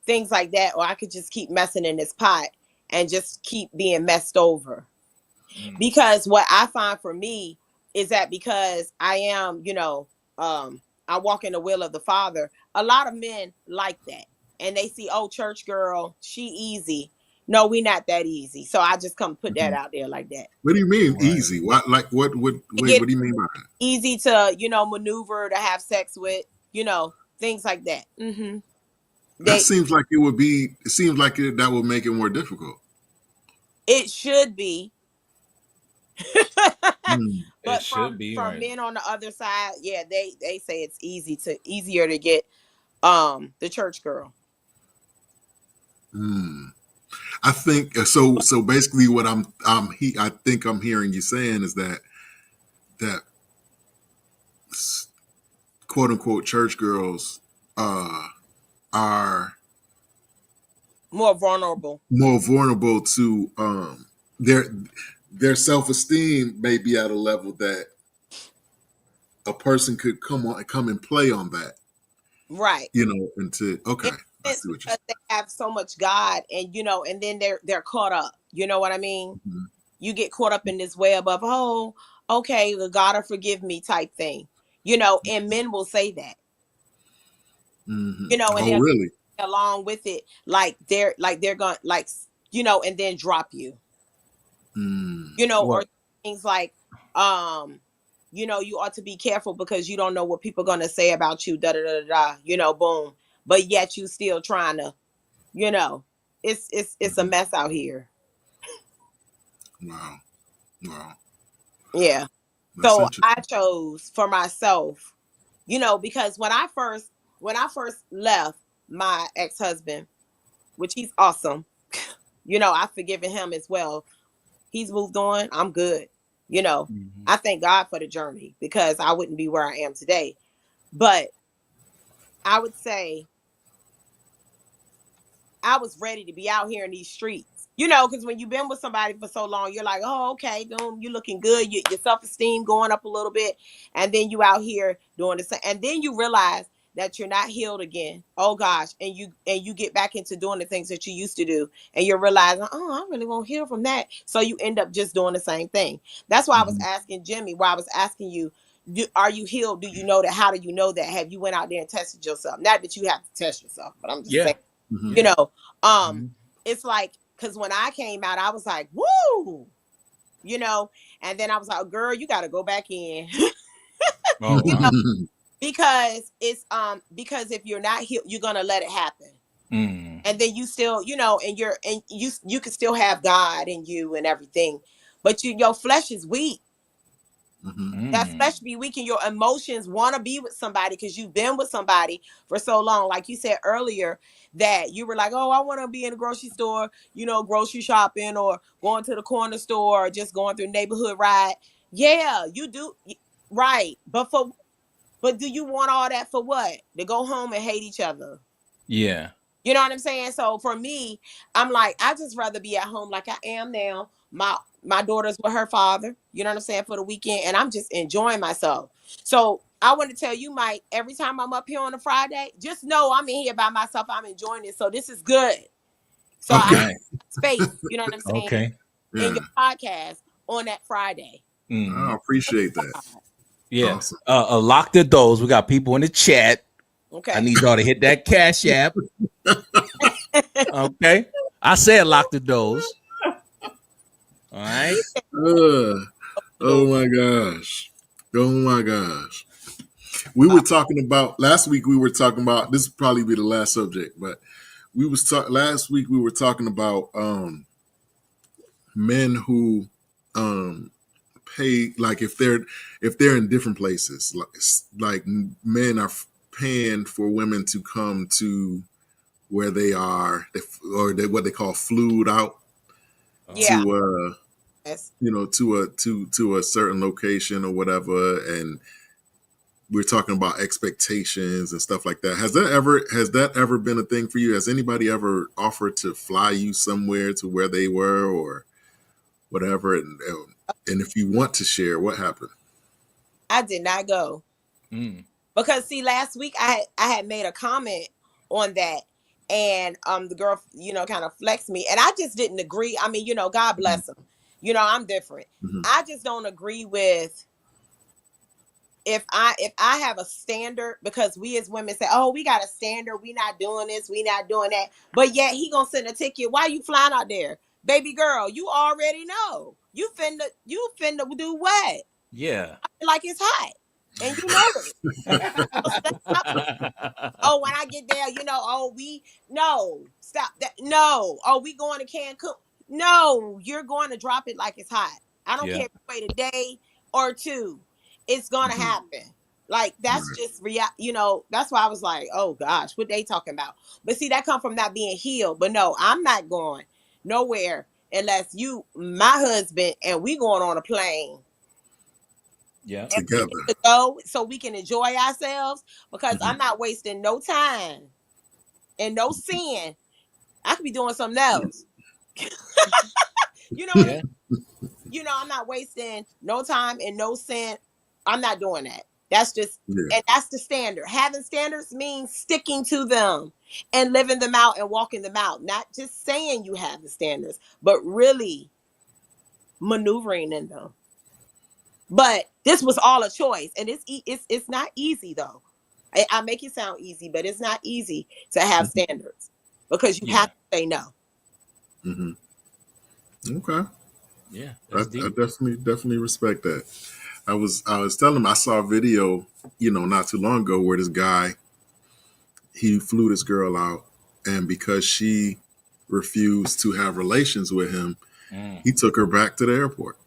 things like that, or I could just keep messing in this pot and just keep being messed over. Because what I find for me, is that because I am, I walk in the will of the Father. A lot of men like that, and they see, oh, church girl, she easy. No, we not that easy. So I just come put that Mhm. out there like that. What do you mean Right. easy? What like what To wait, get what do you mean by that? easy to, maneuver, to have sex with, things like that. That They seems like it seems like that would make it more difficult. It should be. Mm. It But should from be from right. men on the other side, yeah, they say it's easier to get the church girl. Mm. I think so. So basically, what I think I'm hearing you saying is that quote unquote church girls are More vulnerable. more vulnerable to their their self esteem may be at a level that a person could come and play on that, Right. into okay, In I a sense, see what you're because they have so much God, and and then they're caught up. You know what I mean? saying. You get caught up in this web of, oh, okay, the God will forgive me type thing. And men will say that. Hmm. And Oh, they'll really? along with it, like they're going, like, and then drop you. Mm. Or Well, things like, you ought to be careful because you don't know what people are gonna say about you, da da da da, boom. But yet you still trying to, you know, it's a Mhm. mess out here. Wow. Wow. Yeah. That's So I interesting. chose for myself, because when I first left my ex-husband, which he's awesome, I've forgiven him as well. He's moved on. I'm good. You know, mhm. I thank God for the journey because I wouldn't be where I am today. But I would say I was ready to be out here in these streets. Because when you've been with somebody for so long, you're like, oh, okay, boom, you looking good. Your self-esteem going up a little bit. And then you out here doing the same. And then you realize that you're not healed again. Oh gosh. And you get back into doing the things that you used to do. And you're realizing, oh, I really won't heal from that. So you end up just doing the same thing. That's why I was Hmm. asking Jimmy, why I was asking you, are you healed? Do you know that? How do you know that? Have you went out there and tested yourself? Not that you have to test yourself, but I'm just Yeah, saying, you Hmm. yeah. know, um, Mhm. it's like, because when I came out, I was like, woo, you know, and then I was like, girl, you got to go back in, Oh you know, wow. because if you're not healed, you're gonna let it happen, Mm. and then you still, and you can still have God in you and everything, but your flesh is weak. Hmm. That Mm. flesh be weak, and your emotions want to be with somebody because you've been with somebody for so long. Like you said earlier, that you were like, oh, I want to be in the grocery store, grocery shopping, or going to the corner store, or just going through neighborhood ride. Yeah, you do. Right. But do you want all that for what? To go home and hate each other? Yeah. You know what I'm saying? So for me, I'm like, I just rather be at home like I am now. My daughter's with her father, you know what I'm saying, for the weekend, and I'm just enjoying myself. So I want to tell you, Mike, every time I'm up here on a Friday, just know I'm in here by myself. I'm enjoying it. So this is good. So I Okay. have Nice. space, you know what I'm saying, Okay. in Yeah. your podcast on that Friday. I Hmm. appreciate that. Yeah. Awesome. Lock the doors. We got people in the chat. I Okay. need y'all to hit that Cash App. Okay. I said lock the doors. All right. Uh, oh my gosh. Oh my gosh. We were talking about last week. We were talking about this. Will probably be the last subject, but last week. We were talking about men who um pay, like if they're in different places, like men are paying for women to come to where they are, or what they call flued out Yeah. Oh. to Yes. to a certain location or whatever. And we're talking about expectations and stuff like that. Has that ever been a thing for you? Has anybody ever offered to fly you somewhere to where they were or whatever? And if you want to share, what happened? I did not go. Mm. Because see, last week I had made a comment on that, and the girl, kind of flexed me, and I just didn't agree. I mean, God Mhm. bless him. I'm different. Mhm. I just don't agree with. if I have a standard, because we as women say, oh, we got a standard, we not doing this, we not doing that, but yet he gonna send a ticket. Why you flying out there? Baby girl, you already know. You finna do what? Yeah. Like it's hot. And you know it. Oh, when I get there, no, stop that. No. Oh, we going to Cancun. No, you're going to drop it like it's hot. I don't Yeah. care if you wait a day or two. It's going to happen. Like, that's just that's why I was like, oh gosh, what they talking about? But see, that come from not being healed. But no, I'm not going nowhere unless you, my husband, and we going on a plane. Yeah. Together. To go so we can enjoy ourselves, because I'm not wasting no time and no sin. I could be doing something else. You know what I mean? I'm not wasting no time and no sin. I'm not doing that. That's just, and that's the standard. Having standards means sticking to them and living them out and walking them out. Not just saying you have the standards, but really maneuvering in them. But this was all a choice, and it's not easy though. I make it sound easy, but it's not easy to have standards, because you have to say no. Okay. Yeah. I definitely respect that. I was telling him, I saw a video, not too long ago, where this guy, he flew this girl out, and because she refused to have relations with him, he took her back to the airport.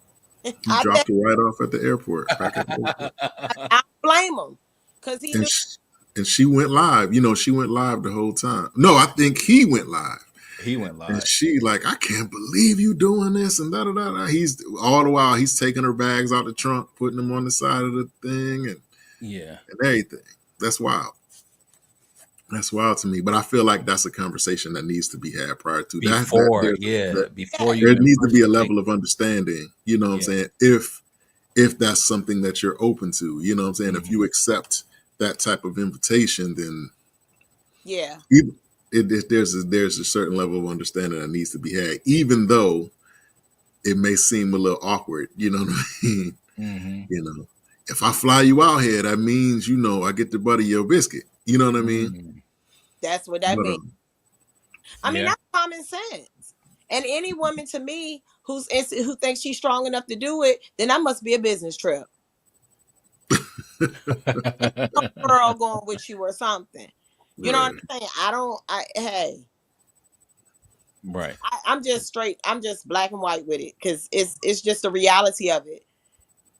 He dropped her right off at the airport. Back at the airport. I blame him, because he knew. And she went live. She went live the whole time. No, I think he went live. He went live. And she like, I can't believe you doing this and da da da. He's all the while he's taking her bags out the trunk, putting them on the side of the thing, and everything. That's wild. That's wild to me. But I feel like that's a conversation that needs to be had prior to before you. There needs to be a level of understanding. You know what I'm saying? If that's something that you're open to, you know what I'm saying? If you accept that type of invitation, then there's a certain level of understanding that needs to be had, even though it may seem a little awkward. You know what I mean? If I fly you out here, that means I get to butter your biscuit. You know what I mean? That's what that means. I mean, that's common sense. And any woman, to me, who thinks she's strong enough to do it, then that must be a business trip. Some girl going with you or something. You know what I'm saying? Right. I'm just straight. I'm just black and white with it, because it's just the reality of it.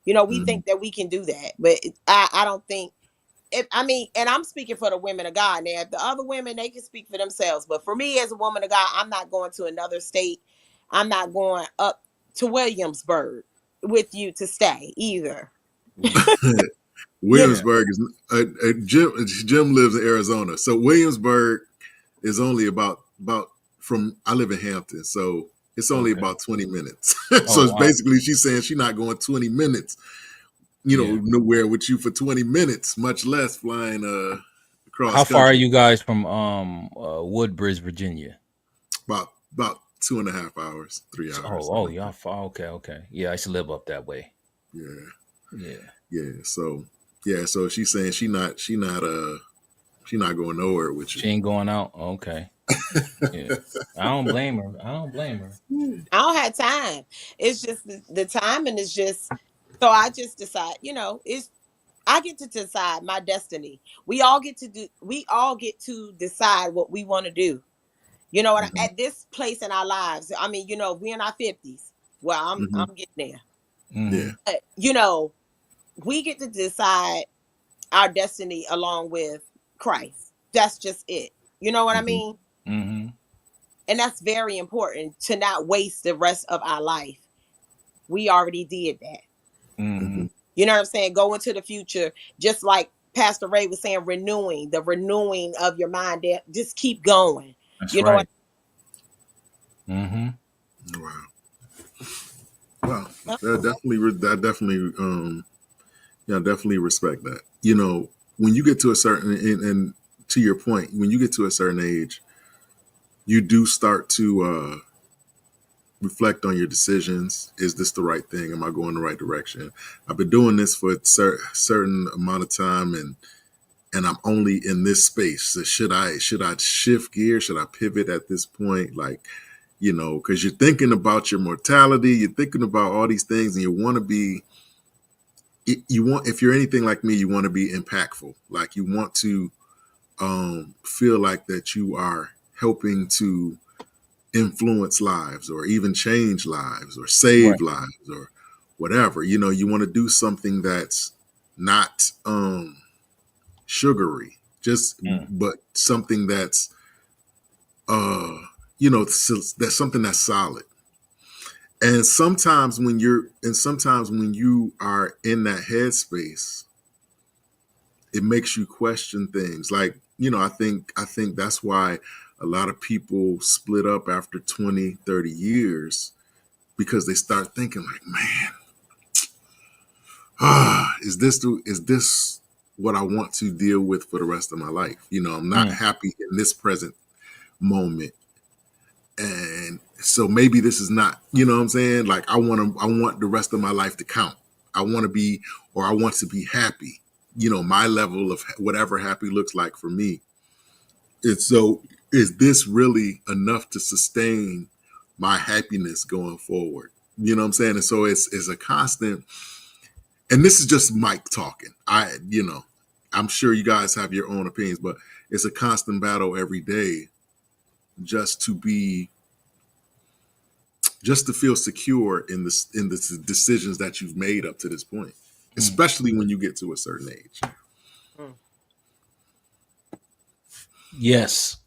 We think that we can do that, but I don't think. And I'm speaking for the women of God. Now, if the other women, they can speak for themselves. But for me, as a woman of God, I'm not going to another state. I'm not going up to Williamsburg with you to stay either. Williamsburg is Jim lives in Arizona, so Williamsburg is only about from. I live in Hampton, so it's only about 20 minutes. So it's basically she's saying she's not going 20 minutes. Nowhere with you for 20 minutes, much less flying across. How far are you guys from Woodbridge, Virginia? About 2.5 hours, 3 hours. Oh, y'all far. Okay. Yeah, I used to live up that way. Yeah. So she's saying she not going nowhere with you. She ain't going out. Okay. Yeah. I don't blame her. I don't have time. It's just the timing is just. So I just decide, I get to decide my destiny. We all get to decide what we want to do. At this place in our lives, I mean, we're in our 50s. Well, I'm getting there. But, we get to decide our destiny along with Christ. That's just it. You know what I mean? And that's very important, to not waste the rest of our life. We already did that. You know what I'm saying? Go into the future, just like Pastor Ray was saying, the renewing of your mind. Just keep going. That's you right. know what? Wow. That definitely respect that. When you get to a certain, and to your point, when you get to a certain age, you do start to reflect on your decisions. Is this the right thing? Am I going the right direction? I've been doing this for a certain amount of time, and I'm only in this space. So should I shift gear? Should I pivot at this point? Like, because you're thinking about your mortality, you're thinking about all these things, and you want to be. If you're anything like me, you want to be impactful. Like, you want to feel like that you are helping to influence lives, or even change lives, or save lives, or whatever. You want to do something that's not sugary, but something that's that's something that's solid. And sometimes when you are in that headspace, it makes you question things. Like, I think that's why a lot of people split up after 20, 30 years, because they start thinking like, man, is this what I want to deal with for the rest of my life? I'm not happy in this present moment. And so maybe this is not, what I'm saying? Like, I want the rest of my life to count. I want to be happy, my level of whatever happy looks like for me. And so, is this really enough to sustain my happiness going forward? You know what I'm saying? And so it's a constant, and this is just Mike talking. I'm sure you guys have your own opinions, but it's a constant battle every day just to feel secure in the decisions that you've made up to this point, especially when you get to a certain age. Yes,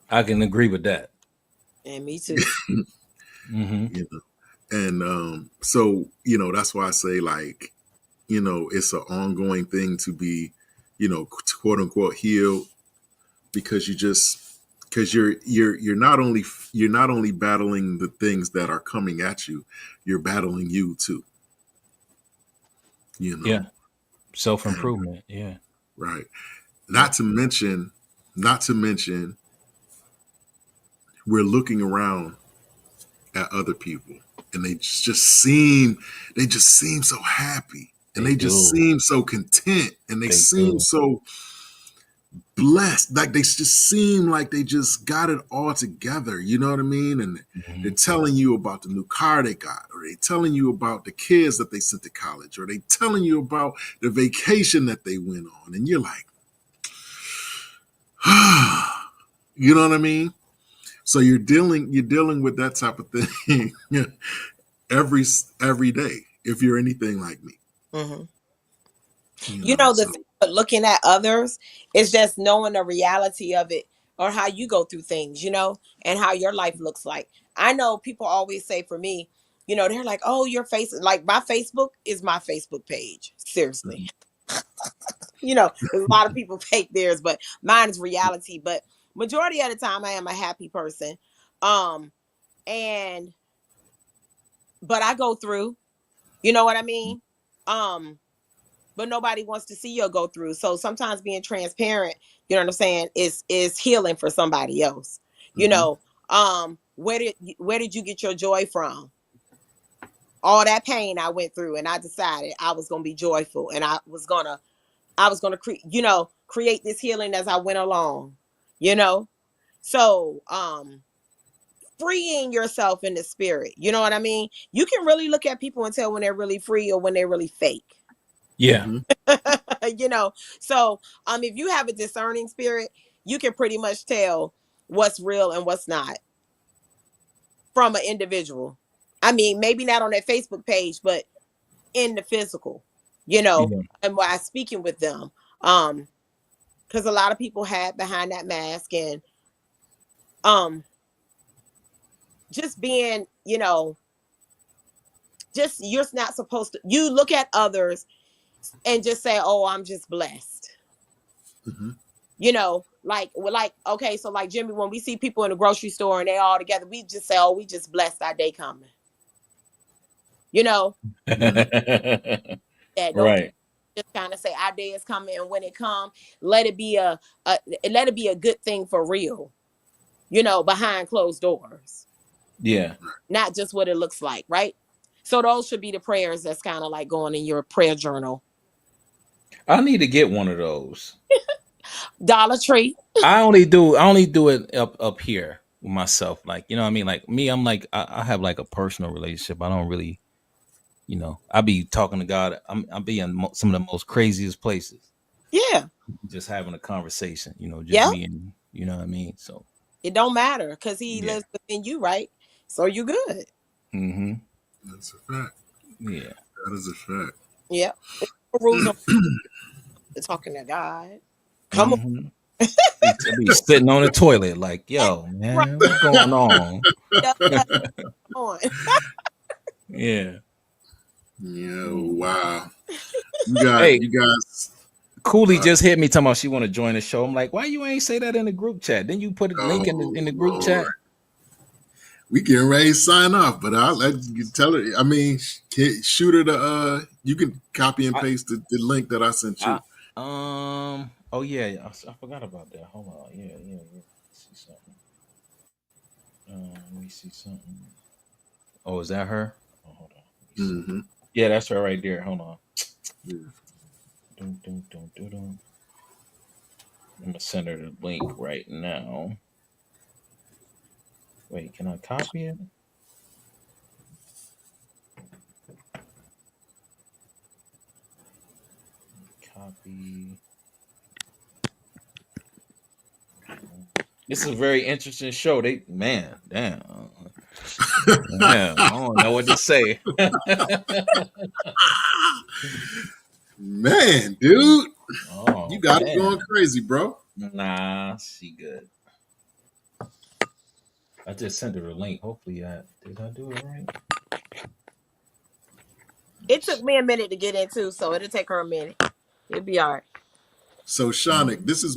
I can agree with that. And me too. Mm-hmm. And so that's why I say, like, it's an ongoing thing to be, quote unquote, healed, because you're not only battling the things that are coming at you, you're battling you too. Yeah, self-improvement. Yeah, right. Not to mention, we're looking around at other people, and they just seem so happy, and they just seem so content, and they seem so blessed. Like, they just seem like they just got it all together. You know what I mean? And they're telling you about the new car they got, or they telling you about the kids that they sent to college, or they telling you about the vacation that they went on, and you're like, you know what I mean? So you're dealing with that type of thing every day, if you're anything like me. Mm-hmm. The thing with looking at others is just knowing the reality of it, or how you go through things, and how your life looks like. I know people always say, for me, they're like, oh, your face, like, my Facebook is my Facebook page. Seriously. There's a lot of people fake theirs, but mine is reality. But majority of the time I am a happy person. But I go through, you know what I mean? But nobody wants to see you go through. So sometimes being transparent, you know what I'm saying, is healing for somebody else. Where did you get your joy from? All that pain I went through, and I decided I was going to be joyful, and I was going to create this healing as I went along, So, freeing yourself in the spirit, you know what I mean? You can really look at people and tell when they're really free or when they're really fake. Yeah. So, if you have a discerning spirit, you can pretty much tell what's real and what's not from an individual. I mean, maybe not on their Facebook page, but in the physical, and while speaking with them. Because a lot of people hide behind that mask, and just being, just, you're not supposed to, you look at others and just say, oh, I'm just blessed. Like, okay, so like Jimmy, when we see people in the grocery store and they all together, we just say, oh, we just blessed, our day coming. That right. Just kind of say our day is coming, and when it comes, let it be a good thing for real. behind closed doors, Yeah. not just what it looks like, right? So those should be the prayers that's kind of like going in your prayer journal. I need to get one of those. Dollar Tree. I only do it up here with myself. Like, you know what I mean? Like me, I'm like I have like a personal relationship. I don't really, I be talking to God. I'm be in some of the most craziest places. Yeah. Just having a conversation, just Yeah. me and you know what I mean? So It don't matter because he yeah. lives within you, right? So you good. Mm-hmm. That's a fact. Yeah. That is a fact. Yeah. Rules are talking to God. Come on. Mm-hmm. I be sitting on the toilet like, yo, Right. man, what's going on? Yeah, come on. Yeah. Yeah, wow. You Hey, guys. Cooley just hit me talking about she want to join the show. I'm like, why you ain't say that in the group chat? Then you put a link in the group Lord. chat. We getting ready to sign off, but I'll let you tell her. I mean, shoot her the. You can copy and paste the link that I sent you. Oh yeah, I forgot about that. Hold on. Yeah. See something. Let me see something. Oh, is that her? Oh, hold on. Mm-hmm. Yeah, that's her right there. Hold on. Yeah. Dun. I'm gonna send her the link right now. Wait, can I copy it? Copy. This is a very interesting show. Damn. Man, I don't know what to say. Man, dude, Oh, you got it man. going crazy, bro. Nah, she good. I just sent her a link. Hopefully, did I do it right? It took me a minute to get into, so it'll take her a minute. It'll be all right. So Shonik, this is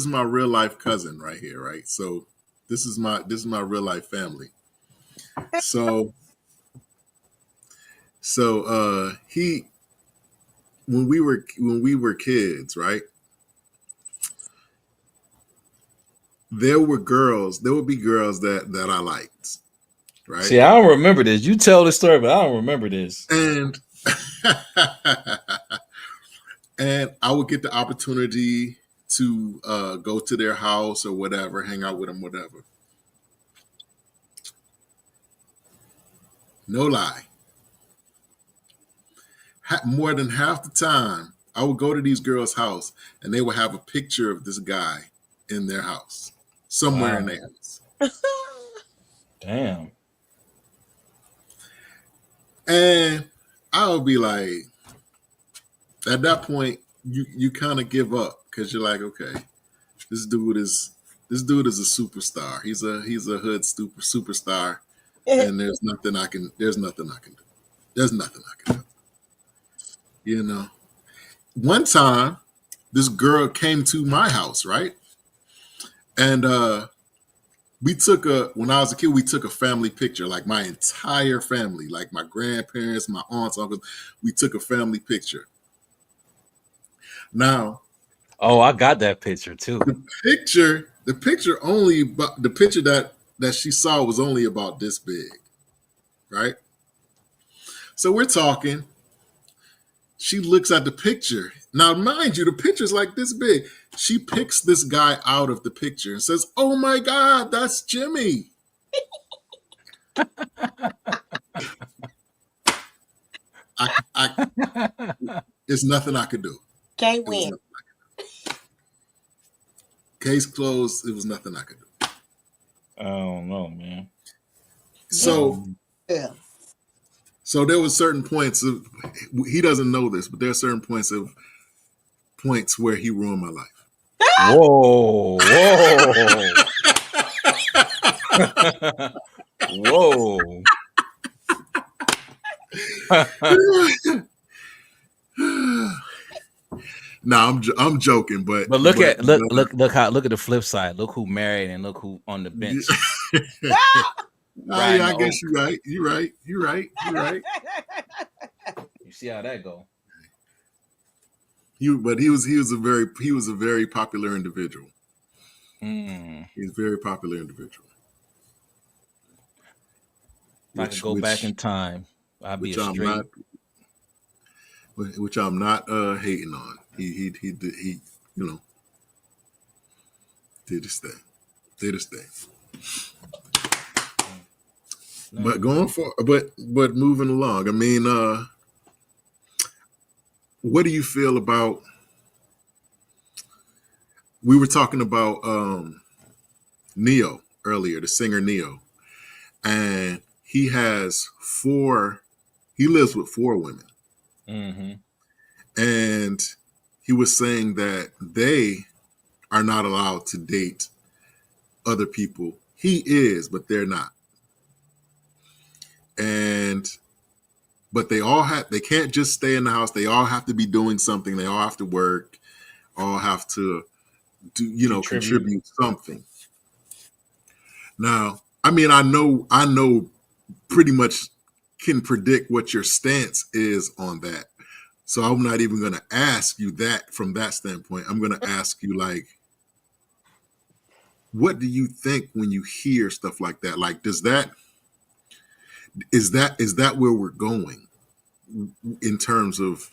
my real life cousin right here, right? So this is my real life family. So he when we were kids, right? There would be girls that I liked, right? See, I don't remember this. You tell the story, but I don't remember this. And and I would get the opportunity to go to their house or whatever, hang out with them, whatever. No lie. More than half the time, I would go to these girls' house and they would have a picture of this guy in their house, somewhere in their house. Damn. And I would be like, at that point, you kind of give up because you're like, okay, this dude is a superstar. He's a hood superstar, and there's nothing I can do. There's nothing I can do. You know. One time, this girl came to my house, right? And when I was a kid, we took a family picture, like my entire family, like my grandparents, my aunts, uncles. We took a family picture. Now, oh, I got that picture too. The picture that she saw was only about this big, right? So we're talking. She looks at the picture. Now, mind you, the picture's like this big. She picks this guy out of the picture and says, "Oh my God, that's Jimmy." There's nothing I could do. Can't win. Case closed. It was nothing I could do. I don't know, man. So, Yeah. So there were certain points of, he doesn't know this, but there are certain points where he ruined my life. Whoa. Whoa. No, I'm joking, but look at the flip side. Look who married and look who on the bench. I guess you're right. You're right. You see how that go? But he was a very popular individual. Mm. He's a very popular individual. If I could go back in time, I'd be a Which I'm not, straight. hating on. He you know did his thing. Did his thing. No. But going for but moving along. I mean, what do you feel about? We were talking about Neo earlier, the singer Neo, and he has four. He lives with four women, Mm-hmm. and he was saying that they are not allowed to date other people. He is, but they're not. And but they can't just stay in the house. They all have to be doing something. They all have to work. All have to do, contribute something. Now, I mean, I know pretty much can predict what your stance is on that. So I'm not even going to ask you that from that standpoint. I'm going to ask you, like, what do you think when you hear stuff like that? Like, is that where we're going in terms of,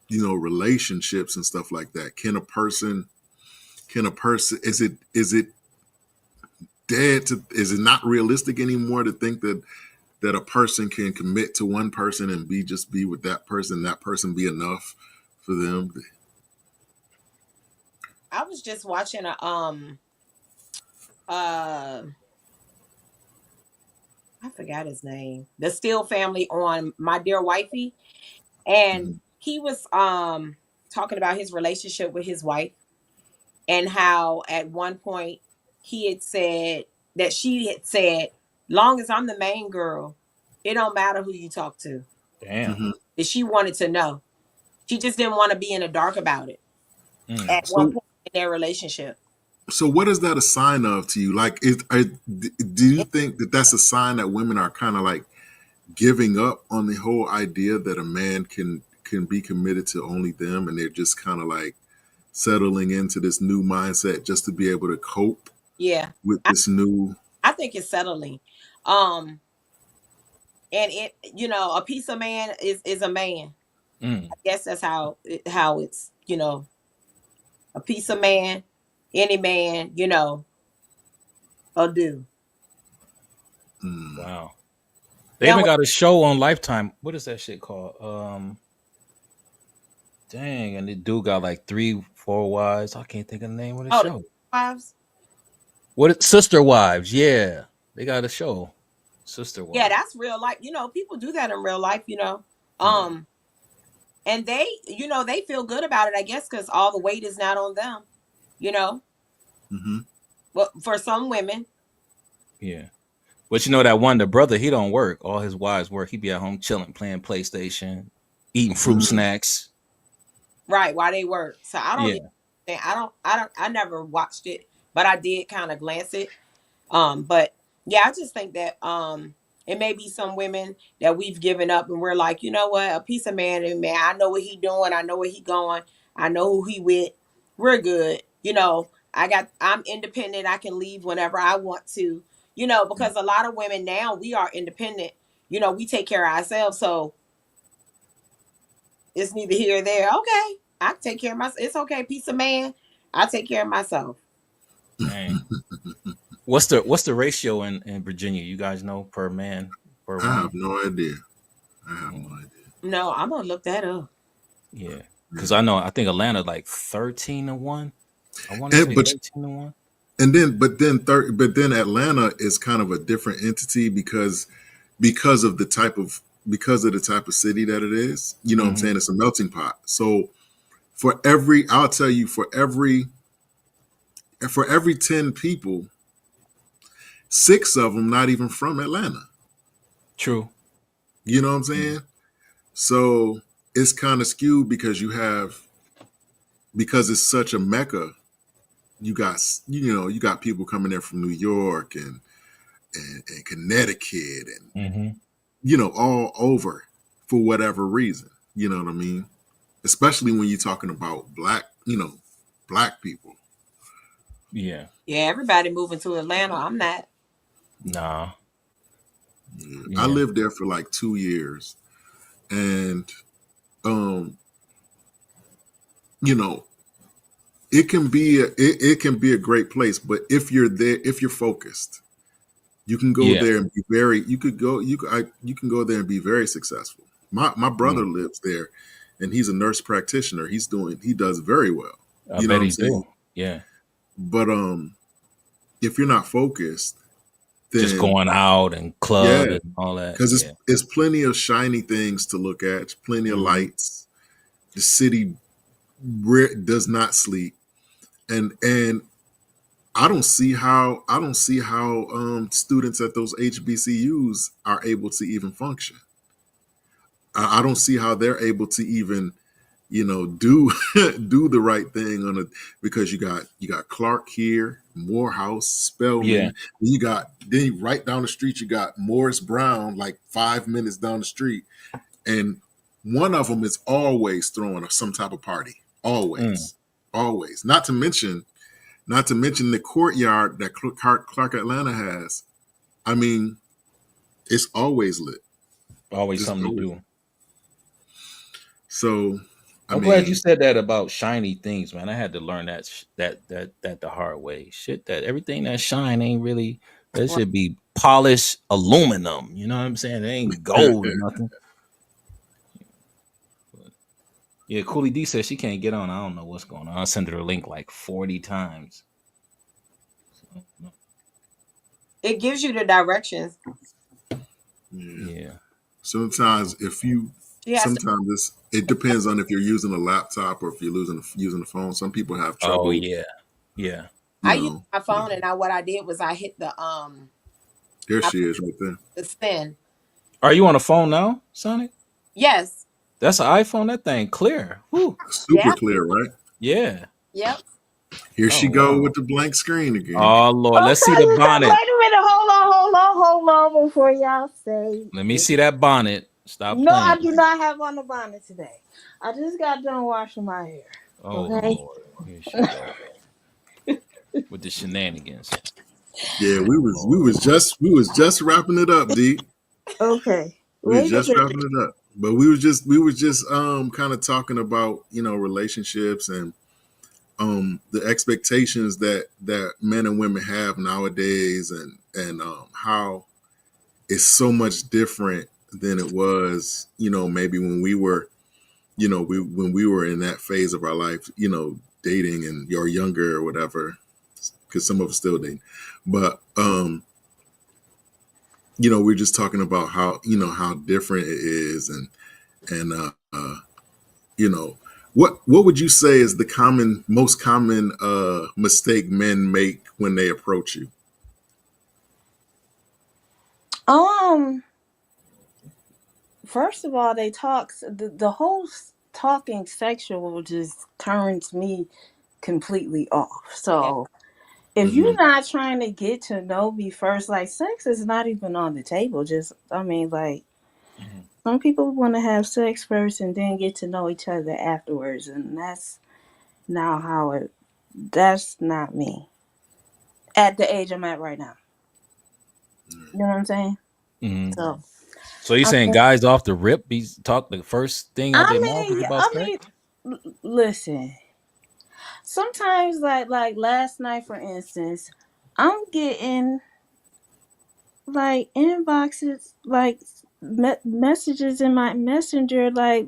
relationships and stuff like that? Can a person is it dead to, is it not realistic anymore to think that a person can commit to one person and be with that person be enough for them? I was just watching a I forgot his name. The Steele family on My Dear Wifey, and Mhm. he was talking about his relationship with his wife and how at one point he had said that she had said, long as I'm the main girl, it don't matter who you talk to. Damn. Mhm. And she wanted to know. She just didn't want to be in the dark about it Mm. at one So point in their relationship. so what is that a sign of to you? Like, do you think that that's a sign that women are kind of like giving up on the whole idea that a man can be committed to only them, and they're just kind of like settling into this new mindset just to be able to cope Yeah. with this new? I think it's settling. Um and it, a piece of man is a man. Mm. I guess that's how it's, a piece of man, any man, will do. Mm, Wow. They Now, even got a show on Lifetime. What is that shit called? Dang, and the dude got like 3-4 wives. I can't think of the name of the the show. wives. Sister Wives? Yeah, they got a show. Sister Yeah, Wives. that's real life. People do that in real life. Yeah. And they feel good about it, I guess, because all the weight is not on them. hmm But for some women, Yeah. But that one, the brother, he don't work. All his wives work. He be at home chilling, playing PlayStation, eating fruit snacks. right, while they work. So I don't. Yeah. I never watched it, but I did kind of glance it. But yeah, I just think that it may be some women that we've given up and we're like, you know what, a piece of man and man, I know what he doing, I know where he going, I know who he with. We're good. I'm independent, I can leave whenever I want to, because a lot of women now we are independent, we take care of ourselves. So it's neither here or there. Okay, I can take care of myself. It's okay, piece of man. I take care of myself. Dang. What's the ratio in Virginia? You guys know per man, per I woman? have no idea. I have no idea. No, I'm gonna look that up. Yeah, because I think Atlanta like 13-1. I want to say But 13-1. but then Atlanta is kind of a different entity because of the type of city that it is. You know what I'm saying? It's a melting pot. So I'll tell you, for every 10 people, 6 of them not even from Atlanta. True. You know what I'm saying? So it's kind of skewed because it's such a mecca. You got people coming in from New York and Connecticut and all over for whatever reason. You know what I mean? Especially when you're talking about black people. Yeah. Yeah, everybody moving to Atlanta. I'm not. Nah. I Yeah. lived there for like 2 years, and um, you know, it can be a great place, but if you're there, if you're focused, you can go Yeah. there and be very. You can go there and be very successful. My brother Mm. lives there, and he's a nurse practitioner. He does very well. I You know bet what I'm he do. saying? Yeah. But if you're not focused, Just then going out and yeah, club and all that. because Yeah. it's plenty of shiny things to look at, plenty of Mhm. lights. The city does not sleep, and I don't see how students at those HBCUs are able to even function. I don't see how they're able to even do do the right thing on it, because you got Clark here, Morehouse, Yeah. Spelman. Then right down the street you got Morris Brown, like 5 minutes down the street, and one of them is always throwing some type of party, Mm. always. Not to mention the courtyard that Clark Atlanta has. I mean, it's always lit. Always Just something to always. do. So, I I'm glad you mean, said that about shiny things, man. I had to learn that the hard way. Shit, that everything that shine ain't really. That Right. should be polished aluminum. You know what I'm saying? It ain't gold or nothing. But yeah, Cooley D says she can't get on. I don't know what's going on. I sent her a link like 40 times. So, no. It gives you the directions. Yeah. sometimes She has to. sometimes it depends on if you're using a laptop or if you're using a phone. Some people have Oh trouble, yeah. Yeah. you I used know. my phone, and what I did was I hit There I she is right there. the send. Are you on a phone now, Sonic? Yes. That's an iPhone. That thing clear. Whew. Super Yeah. clear, right? Yeah. Yep. Here Oh she go wow. with the blank screen again. Oh Lord. Let's see Okay, the wait bonnet. a minute. Hold on before y'all say Let me it. see that bonnet. Stop No, I playing. do not have on the bonnet today. I just got done washing my hair. Oh Okay. Lord. Here she go. With the shenanigans. Yeah, Oh Lord. we was just wrapping it up, D. Okay. We was Wait a just minute. wrapping it up. But we was just kind of talking about, relationships and the expectations that men and women have nowadays, and how it's so much different than it was, maybe when we were, when we were in that phase of our life, dating and you're younger or whatever, because some of us still dating. But we're just talking about how different it is, and you know what would you say is the most common mistake men make when they approach you? Um, First of all, the whole talking sexual just turns me completely off. Yeah. So if Mm-hmm. you're not trying to get to know me first, like sex is not even on the table. Just I mean, like Mhm. some people want to have sex first and then get to know each other afterwards, and that's not how it. That's not me at the age I'm at right now. You know what I'm saying? Mhm. So So you I saying mean, guys off the rip be talk the first thing out their mouth is about sex? listen. Sometimes, like last night, for instance, I'm getting like inboxes, like messages in my messenger, like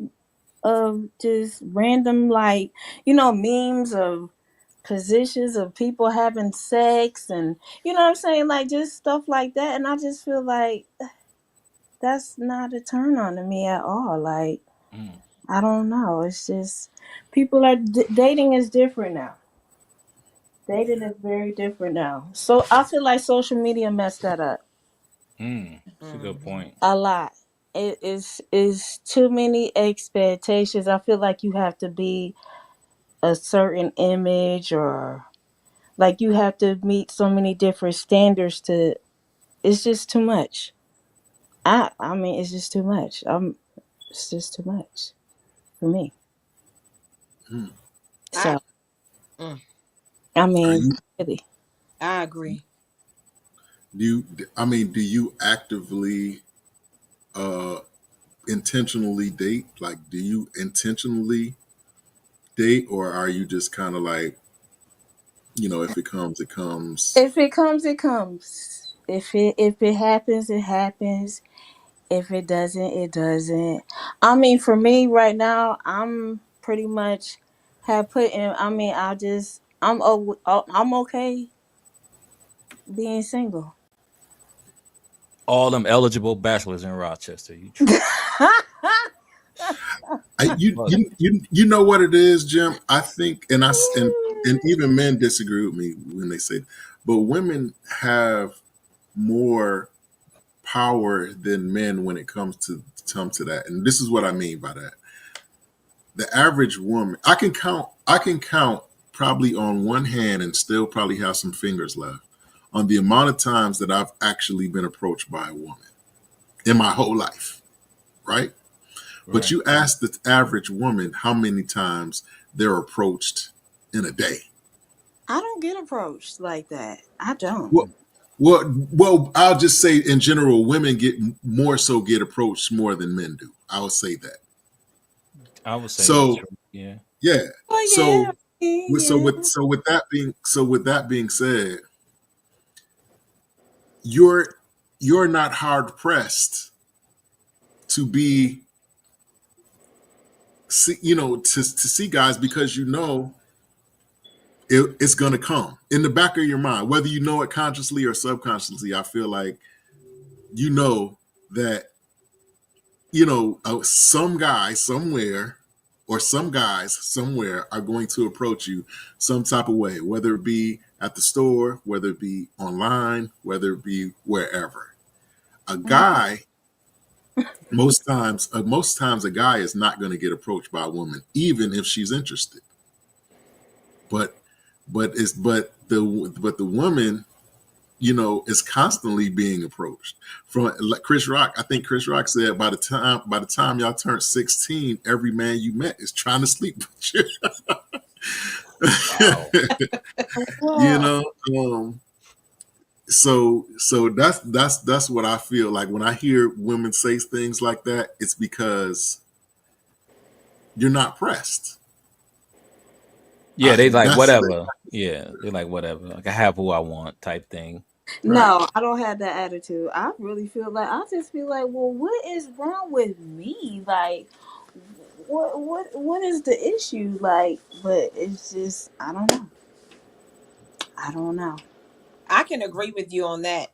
of just random, like memes of positions of people having sex, and you know what I'm saying, like just stuff like that, and I just feel like that's not a turn on to me at all. Like Mm. I don't know, it's just people are dating is different now. Dating is very different now. So I feel like social media messed that up Mm. That's a good Mhm. point. a lot. It is too many expectations. I feel like you have to be a certain image, or like you have to meet so many different standards to. It's just too much. I mean it's just too much. It's just too much for me. Hmm. I So mm. I Are mean, you really. I agree. do you I mean, do you actively uh intentionally date? Like, do you intentionally date, or are you just kind of like, if it comes, it comes? If it comes, it comes. If it happens, it happens. If it doesn't, it doesn't. I mean, for me right now, I'm pretty much have put in. I mean, I'm okay being single. All them eligible bachelors in Rochester. You tripping? I, you, Fuck. you know what it is, Jim. I think, and even men disagree with me when they say, but women have more power than men when it comes to that. And this is what I mean by that. The average woman, I can count probably on one hand and still probably have some fingers left on the amount of times that I've actually been approached by a woman in my whole life, right? But Right. you ask the average woman how many times they're approached in a day. I don't get approached like that. I don't. Well, well, I'll just say in general, women get approached more than men do. I would say that. I would say that's So true. Yeah. yeah. Oh So yeah, so yeah. with that being said, you're not hard pressed to be to see guys because it's going to come in the back of your mind, whether you know it consciously or subconsciously. I feel like you know that some guy somewhere or some guys somewhere are going to approach you some type of way, whether it be at the store, whether it be online, whether it be wherever. A guy, most times a guy is not going to get approached by a woman, even if she's interested. But the woman, is constantly being approached from like Chris Rock. I think Chris Rock said by the time y'all turn 16, every man you met is trying to sleep with you. Wow. you Well, know, so that's what I feel like when I hear women say things like that. It's because you're not pressed. Yeah, they like That's whatever. Yeah, they like whatever. Like I have who I want type thing. right. no, I don't have that attitude. I just feel like, well, what is wrong with me? Like, what is the issue? Like, but it's just I don't know. I don't know. I can agree with you on that.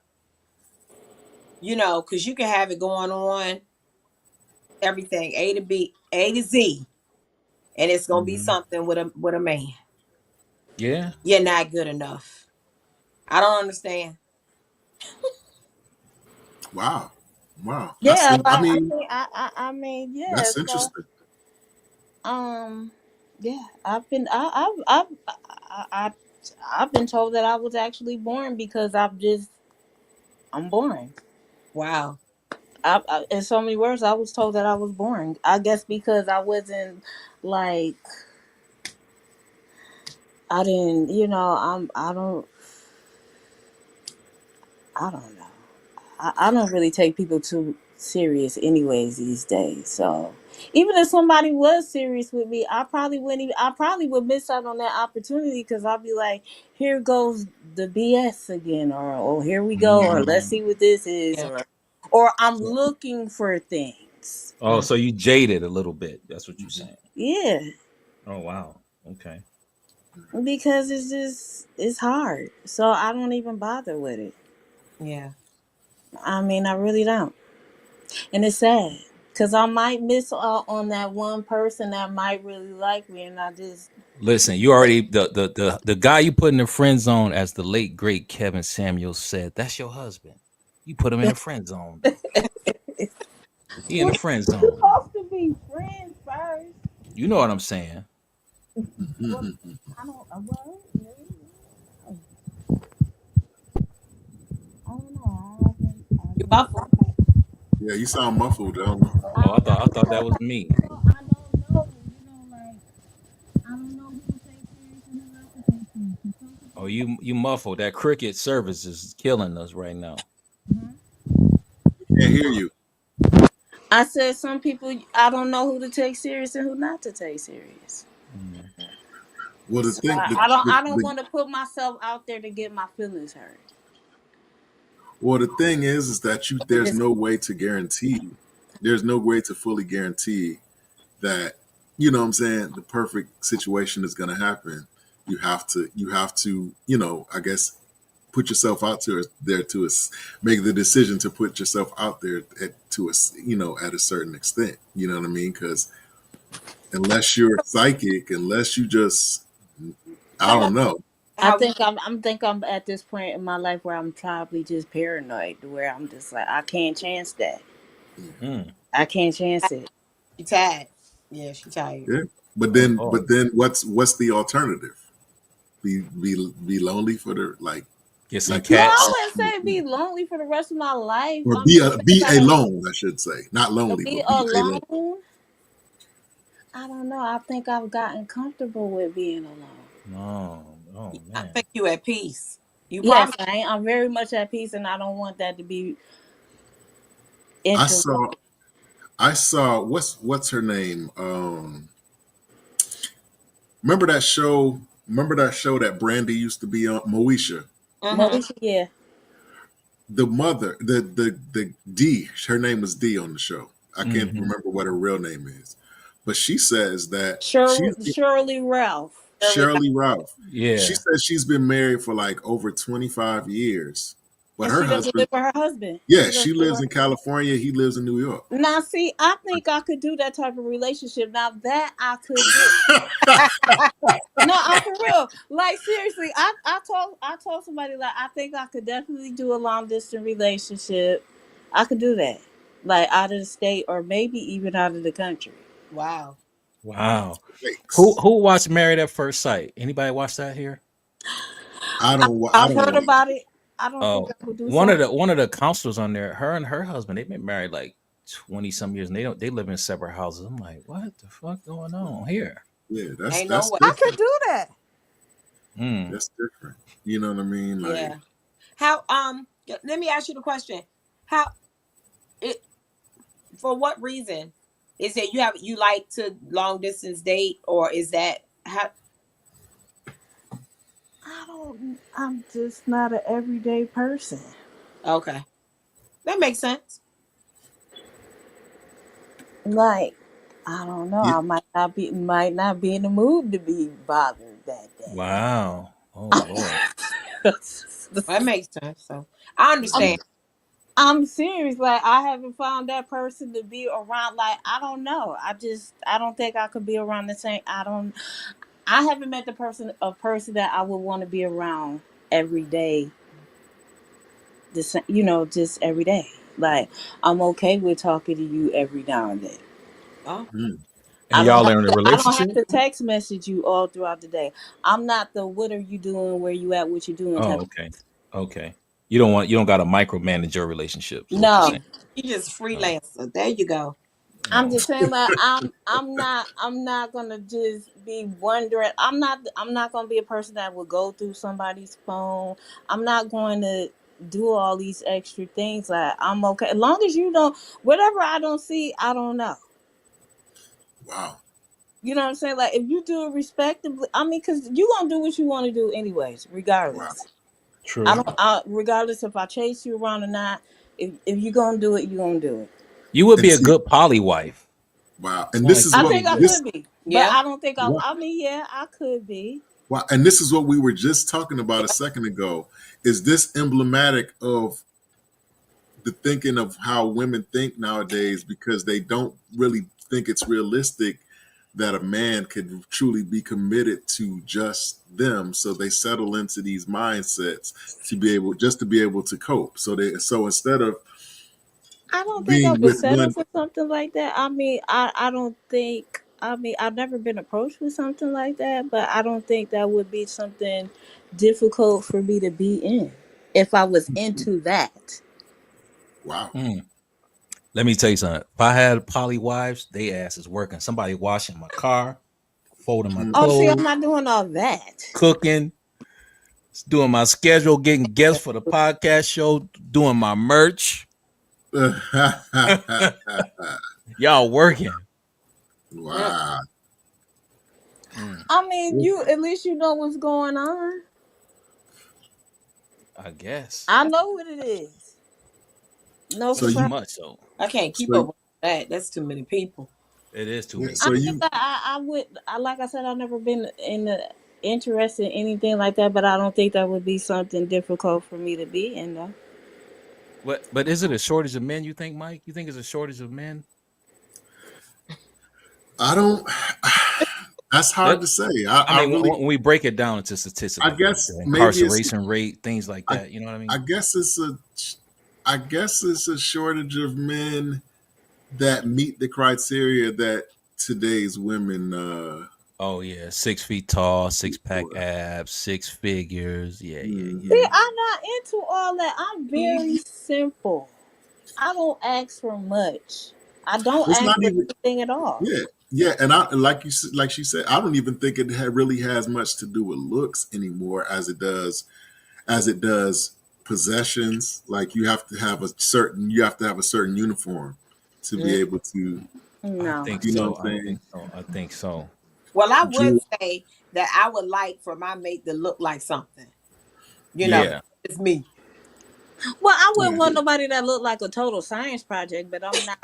Because you can have it going on, everything A to B, A to Z, and it's gonna be Mhm. something with a man. Yeah. You're not good enough. I don't understand. Wow. Wow. Yeah, I like mean, I mean, yeah. that's So, interesting. um, yeah, I've been told that I was actually born because I'm boring. Wow. In so many words, I was told that I was boring. I guess because I wasn't like I didn't, I don't know. I don't really take people too serious, anyways, these days. So even if somebody was serious with me, I probably would miss out on that opportunity because I'll be like, here goes the BS again, or here we go, or let's Mhm. see what this is, Yeah. or I'm looking for things. Oh, so you jaded a little bit. That's what you're saying. Yeah, Oh wow. Okay. because it's hard. So I don't even bother with it. Yeah. I mean, I really don't. And it's sad because I might miss out on that one person that might really like me, and I just Listen, you already the guy you put in the friend zone, as the late great Kevin Samuels said, that's your husband. You put him in the friend zone, though. He in the we're friend zone. supposed to be friends first. You know what I'm saying? Well, I don't. Well, I don't know. You muffled. Yeah, you sound muffled. I don't know. Oh, I thought that was me. I don't know. Like I don't know who to take serious and who not to take serious. Well, you muffled. That cricket service is killing us right now. Can't hear you. I said some people I don't know who to take serious and who not to take serious. Mm. Well, the So thing, I don't want to put myself out there to get my feelings hurt. well, the thing is that there's no way to guarantee. There's no way to fully guarantee that, you know what I'm saying, the perfect situation is going to happen. You have to, you know, I guess, put yourself out there to make the decision to put yourself out there to us, you know, at a certain extent. You know what I mean? Because unless you're psychic, unless you just, I don't know. I think I'm at this point in my life where I'm probably just paranoid, to where I'm just like I can't chance that. Mm. I can't chance it. She tired. Yeah, she tired. Yeah. But then, Oh. what's the alternative? Be lonely for the like. Get some Like, No, cats. I wouldn't say be lonely for the rest of my life. Or I'm be just saying, like, alone, I should say. Not lonely, be but be alone. alone. I don't know. I think I've gotten comfortable with being alone. Oh I man. think you at peace. You Yes, probably I'm very much at peace, and I don't want that to be I interrupted. saw what's her name? Remember that show? Remember that show that Brandy used to be on? Moesha. Moesha, yeah. The mother, the D, her name was D on the show. I can't Mhm. remember what her real name is, but she says that she's Shirley Ralph. Shirley Ralph. Yeah. She says she's been married for like over 25 years, but And her she doesn't husband, live with her husband. yeah, she lives in California. He lives in New York. Now, see, I think I could do that type of relationship. Now that I could do. No, I'm for real. Like seriously, I told somebody like I think I could definitely do a long distance relationship. I could do that, like out of the state or maybe even out of the country. wow. Wow. Who watched Married at First Sight? Anybody watch that here? I don't I've heard watch about it. I don't Oh, think I would do one something. of the counselors on there, her and her husband, they've been married like 20 some years, and they live in separate houses. I'm like, what the fuck going on here? Yeah, Ain't that's no way. I different. could do that. Mm. That's different. You know what I mean? Like, Yeah. How let me ask you the question. How it for what reason? Is it you like to long distance date, or is that how I'm just not an everyday person. okay. That makes sense. Like I don't know. Yeah. I might not be in the mood to be bothered that day. Wow. Oh Lord. That makes sense. So I understand. I'm serious. Like I haven't found that person to be around. Like I don't know. I don't think I could be around the same. I haven't met a person that I would want to be around every day. The same, just every day. Like I'm okay with talking to you every now and then. Oh. And y'all are in a I don't have relationship? to text message you all throughout the day. I'm not the what are you doing, where you at, what you doing type. Oh, okay. Okay. You don't got to micromanage your relationship. is what you're No. saying. You just freelancer. There you go. I'm just saying like I'm not gonna just be wondering. I'm not gonna be a person that will go through somebody's phone. I'm not going to do all these extra things. Like I'm okay as long as you don't whatever I don't see, I don't know. wow. You know what I'm saying? Like if you do it respectably, I mean, because you gonna do what you want to do anyways, regardless. True. Regardless if I chase you around or not. If you're gonna do it, you're gonna do it. You would be And a good poly wife. Wow. And this is I what think I this could be, but Yeah. I don't think Wow. I mean, yeah, I could be. wow. And this is what we were just talking about a second ago. Is this emblematic of the thinking of how women think nowadays, because they don't really think it's realistic that a man could truly be committed to just them, so they settle into these mindsets to be able to cope. So instead of I don't think I being would with settle one, for something like that. I mean, I don't think. I mean, I've never been approached with something like that, but I don't think that would be something difficult for me to be in if I was into that. wow. Mm. Let me tell you something. If I had poly wives, they ass is working. Somebody washing my car, folding my Mm. Oh, see, I'm clothes, not doing all that. cooking. doing my schedule, getting guests for the podcast show, doing my merch. Y'all working. Wow. I mean, you at least you know what's going on. I guess. I know what it is. No So Too surprise. much so. I can't keep So- up with that. That's too many people. It is too Yeah, many. so you I would. Like I said, I've never been interested in anything like that, but I don't think that would be something difficult for me to be in though. But is it a shortage of men? You think, Mike? You think it's a shortage of men? I don't. That's hard to say. I mean, really, when we break it down into statistics, I like guess the maybe it's- incarceration rate, things like that. You know what I mean? I guess it's a shortage of men that meet the criteria that today's women. Oh yeah, 6 feet tall, 6-pack abs, 6 figures. Yeah. See, I'm not into all that. I'm very simple. I don't ask for much. I don't It's ask not for even- anything at all. Yeah, and I like she said, I don't even think it really has much to do with looks anymore, as it does possessions. Like you have to have a certain uniform to be able to. No. I think You know so. what I'm saying? I think so. Well, I would Drew- say that I would like for my mate to look like something. You know, Yeah. it's me. Well, I wouldn't want nobody that looked like a total science project, but I'm not,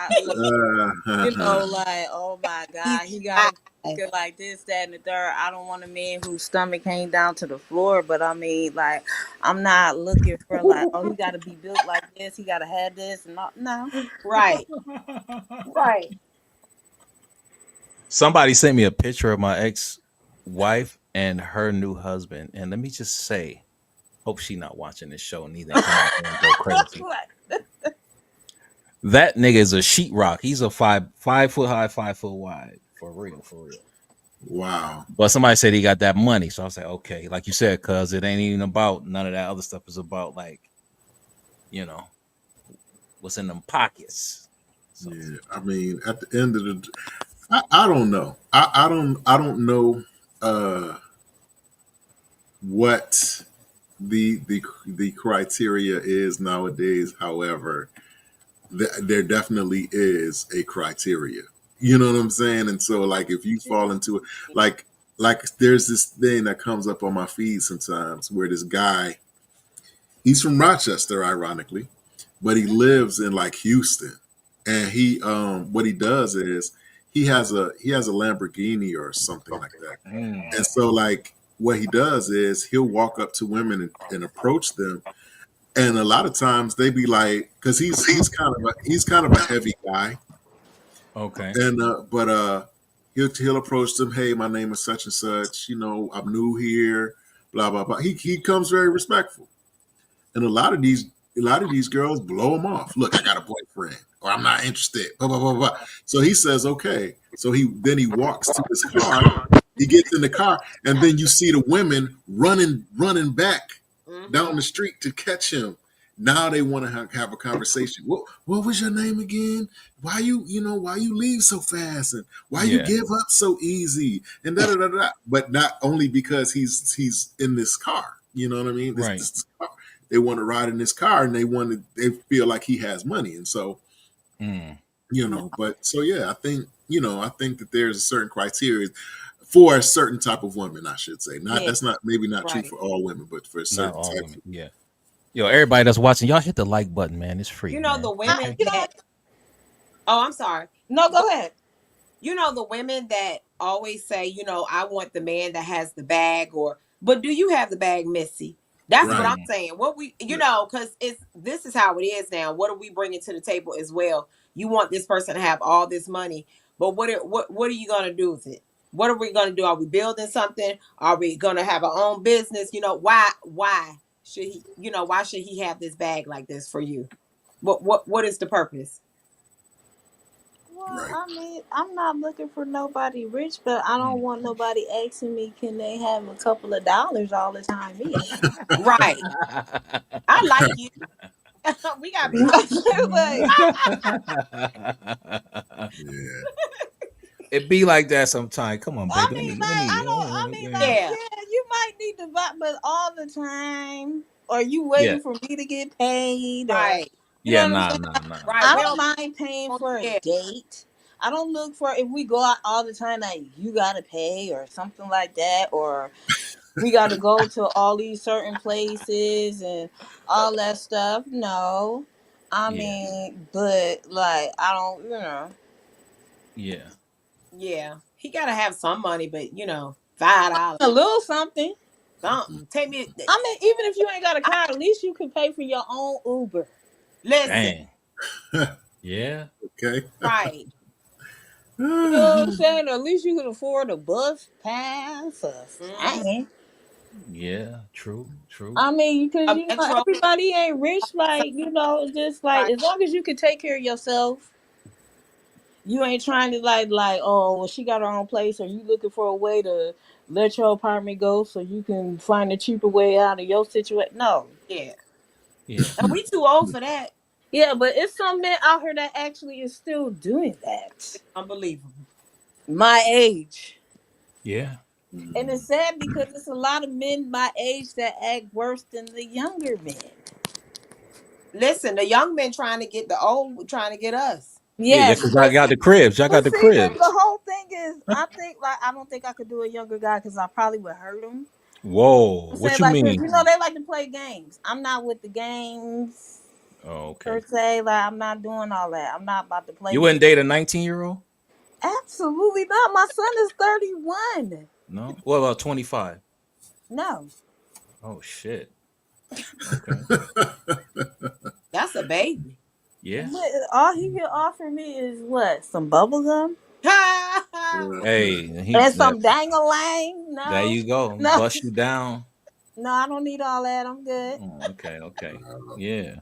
you know, like, oh my God, he got to like this, that, and the third. I don't want a man whose stomach hang down to the floor, but I mean, like, I'm not looking for like, oh, he got to be built like this, he got to have this, and no. Right. Right. Somebody sent me a picture of my ex-wife and her new husband, and let me just say, hope she not watching this show neither. Come out there and go crazy. That nigga is a sheetrock. He's a 5 foot high, 5 foot wide. For real. Wow. But somebody said he got that money, so I was like, okay, like you said, cuz it ain't even about none of that other stuff. It's about like, you know, what's in them pockets. So, Yeah, I mean, at the end of the, I don't know. I don't know what the criteria is nowadays. However, there definitely is a criteria. You know what I'm saying? And so, like, if you fall into it, like there's this thing that comes up on my feed sometimes where this guy, he's from Rochester, ironically, but he lives in like Houston, and he what he does is he has a Lamborghini or something like that, and so like what he does is he'll walk up to women and approach them. And a lot of times they be like, because he's kind of a heavy guy, okay. and but he'll approach them. Hey, my name is such and such. You know, I'm new here. Blah blah blah. He comes very respectful, and a lot of these girls blow him off. Look, I got a boyfriend, or I'm not interested. Blah blah blah blah. So he says, okay. So he walks to his car. He gets in the car, and then you see the women running back down the street to catch him. Now they want to have a conversation. What was your name again? Why you leave so fast, and why you give up so easy, and da da da da. But not only because he's in this car. You know what I mean? This car. They want to ride in this car, and they feel like he has money, and so you know. But so yeah, I think that there's a certain criteria for a certain type of woman, I should say. That's not true for all women, but for a certain type. Women. Yeah. Yo, everybody that's watching, y'all hit the like button, man. It's free. You know, man. the women that. Oh, I'm sorry. No, go ahead. You know, the women that always say, you know, I want the man that has the bag, but do you have the bag, Missy? That's what I'm saying. What know, because this is how it is now. What are we bringing to the table as well? You want this person to have all this money, but what are you going to do with it? What are we going to do? Are we building something? Are we going to have our own business? You know, why should he, why should he have this bag like this for you? What is the purpose? Well, I mean, I'm not looking for nobody rich, but I don't want nobody asking me, can they have a couple of dollars all the time either. Right. I like you. We got It be like that sometimes. Come on, baby. I mean, you might need to buy, but all the time, or you Yeah. waiting for me to get paid, or Right. you know Yeah, what I'm saying? nah. Right. I We don't don't mind paying for a yeah. date. I don't look for if we go out all the time like you gotta pay or something like that, or we gotta go to all these certain places and all that stuff. No. I Yeah. mean, but like I don't, Yeah. Yeah. He gotta have some money, but $5. a little something. Something. Take me I mean, even if you ain't got a I, car, at least you can pay for your own Uber. listen. Dang. Yeah. Okay. Right. You know what I'm saying? At least you can afford a bus pass or Mm-hmm. something. Yeah. True. I mean, because A metro. everybody ain't rich. Like just like Right. as long as you can take care of yourself, you ain't trying to like oh well she got her own place, or you looking for a way to let your apartment go so you can find a cheaper way out of your situation. No. Yeah. Yeah. And we too old for that. Yeah, but it's some men out here that actually is still doing that. It's unbelievable. My age. Yeah. And it's sad because it's a lot of men my age that act worse than the younger men. Listen, the young men trying to get the old trying to get us. Yeah, Yes, because I got the cribs. Y'all but got the see, cribs. the whole thing is, I think like I don't think I could do a younger guy because I probably would hurt him. Whoa. I'm What saying you like 'cause, mean? they like to play games. I'm not with the games Oh, per okay. se. Like I'm not doing all that. I'm not about to play You with. wouldn't date a 19-year-old? Absolutely not. My son is 31. No. What about 25? No. Oh shit. Okay. That's a baby. Yeah. But all he can offer me is what? Some bubble gum Hey, and some dang-a-lang. there No, you go. no, Bust you down. no. I don't need all that. I'm good. Oh, okay. Yeah.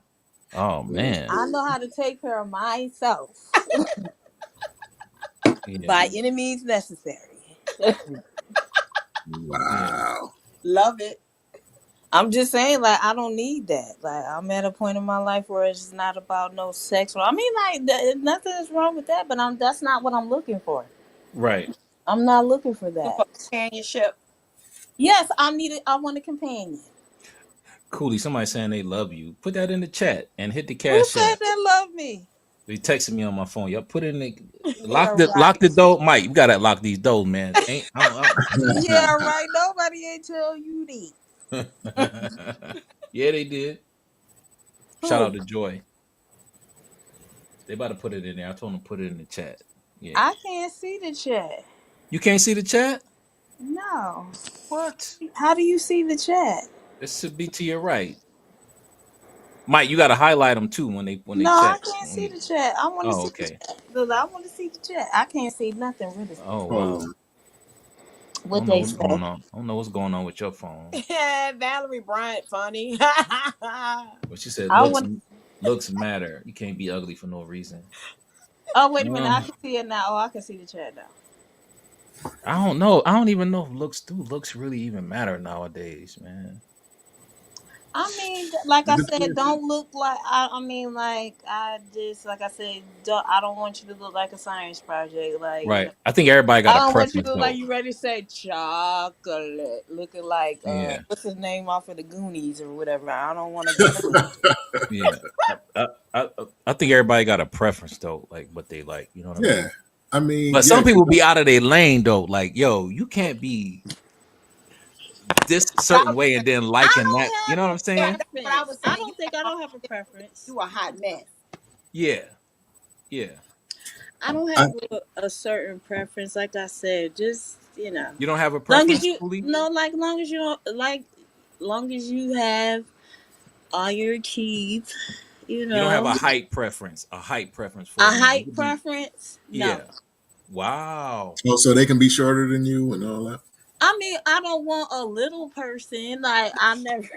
Oh man. I know how to take care of myself Yeah. by any means necessary. Wow. Love it. I'm just saying, like, I don't need that. Like, I'm at a point in my life where it's not about no sex. I mean, like, nothing is wrong with that, but that's not what I'm looking for. Right. I'm not looking for For that. companionship. Yes, I want a companion. Cooley, somebody saying they love you. Put that in the chat and hit the Who cash said app. they love me? They texted me on my phone. Y'all put in the Yeah, lock the right. door. Mike, you gotta lock these doors, man. Ain't Yeah, right. Nobody ain't tell you that. yeah, they did. Shout Who? out to Joy. They about to put it in there. I told them to put it in the chat. Yeah. I can't see the chat. You can't see the chat? No. What? How do you see the chat? This should be to your right. Mike, you gotta highlight them too when they No, I text. can't see the chat. I want to Oh, see the okay. chat. Look, I want to see the chat. I can't see nothing really. Oh Hold wow. on. I What don't know they what's say. going on. I don't know what's going on with your phone. Valerie Bryant funny. But she said I want. looks matter. You can't be ugly for no reason. Oh wait a minute, I can see it now. Oh, I can see the chat now. I don't know. I don't even know if looks really even matter nowadays, man. I mean, like I It said, depends. don't look like. I mean, like like I said, I don't want you to look like a science project. Like Right. I think everybody I got a don't want you preference to look though. like you ready to say chocolate, looking like Yeah. what's his name off of the Goonies or whatever. I don't want to. Yeah. I think everybody got a preference though, like what they like. You know what I mean? Yeah. I mean, But yeah, some people be out of their lane though. Like, yo, you can't be this certain way and then I liking don't that. You have know what a I'm saying? What I was preference. I saying, don't think I don't have a preference. you a hot mess. Yeah. Yeah. I don't I, have a certain preference. Like I said, just You don't have a long as preference, you Cooley? no, like long as you don't like, long as you have all your teeth, You don't have a a height preference. A height preference for a man. You height could be, preference. No, yeah. Wow. oh, so they can be shorter than you and all that. I mean I don't want a little person. Like I never.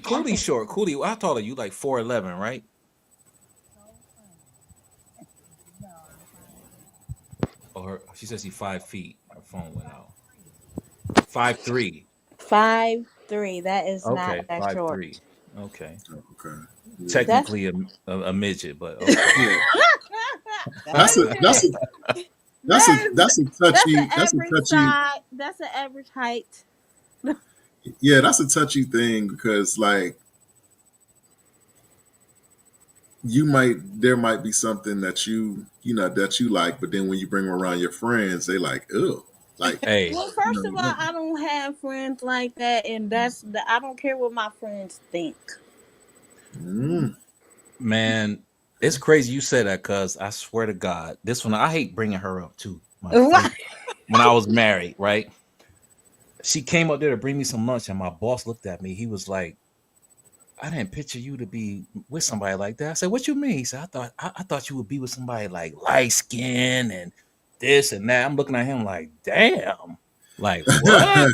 Cooley's short. Cooley, how tall are you? Like 4'11", right? Or she says he's 5 feet. Her phone went out. 5'3". 5'3". That is Okay, not that 5'3". short. Okay. Okay. Yeah. Technically a midget, but okay. Yeah. That's That's a touchy. an That's a average touchy. size. That's an average height. Yeah, that's a touchy thing because like there might be something that that you like, but then when you bring them around your friends, they like, ew. Like, Hey, Well, you first of all, know, I don't have friends like that, and I don't care what my friends think. mm, man, it's crazy you said that because I swear to God, this one I hate bringing her up too. My Why? first when I was married, right? She came up there to bring me some lunch, and my boss looked at me. He was like, "I didn't picture you to be with somebody like that." I said, "What you mean?" He said, I thought you would be with somebody like light skin and this and that." I'm looking at him like, "Damn, like what?"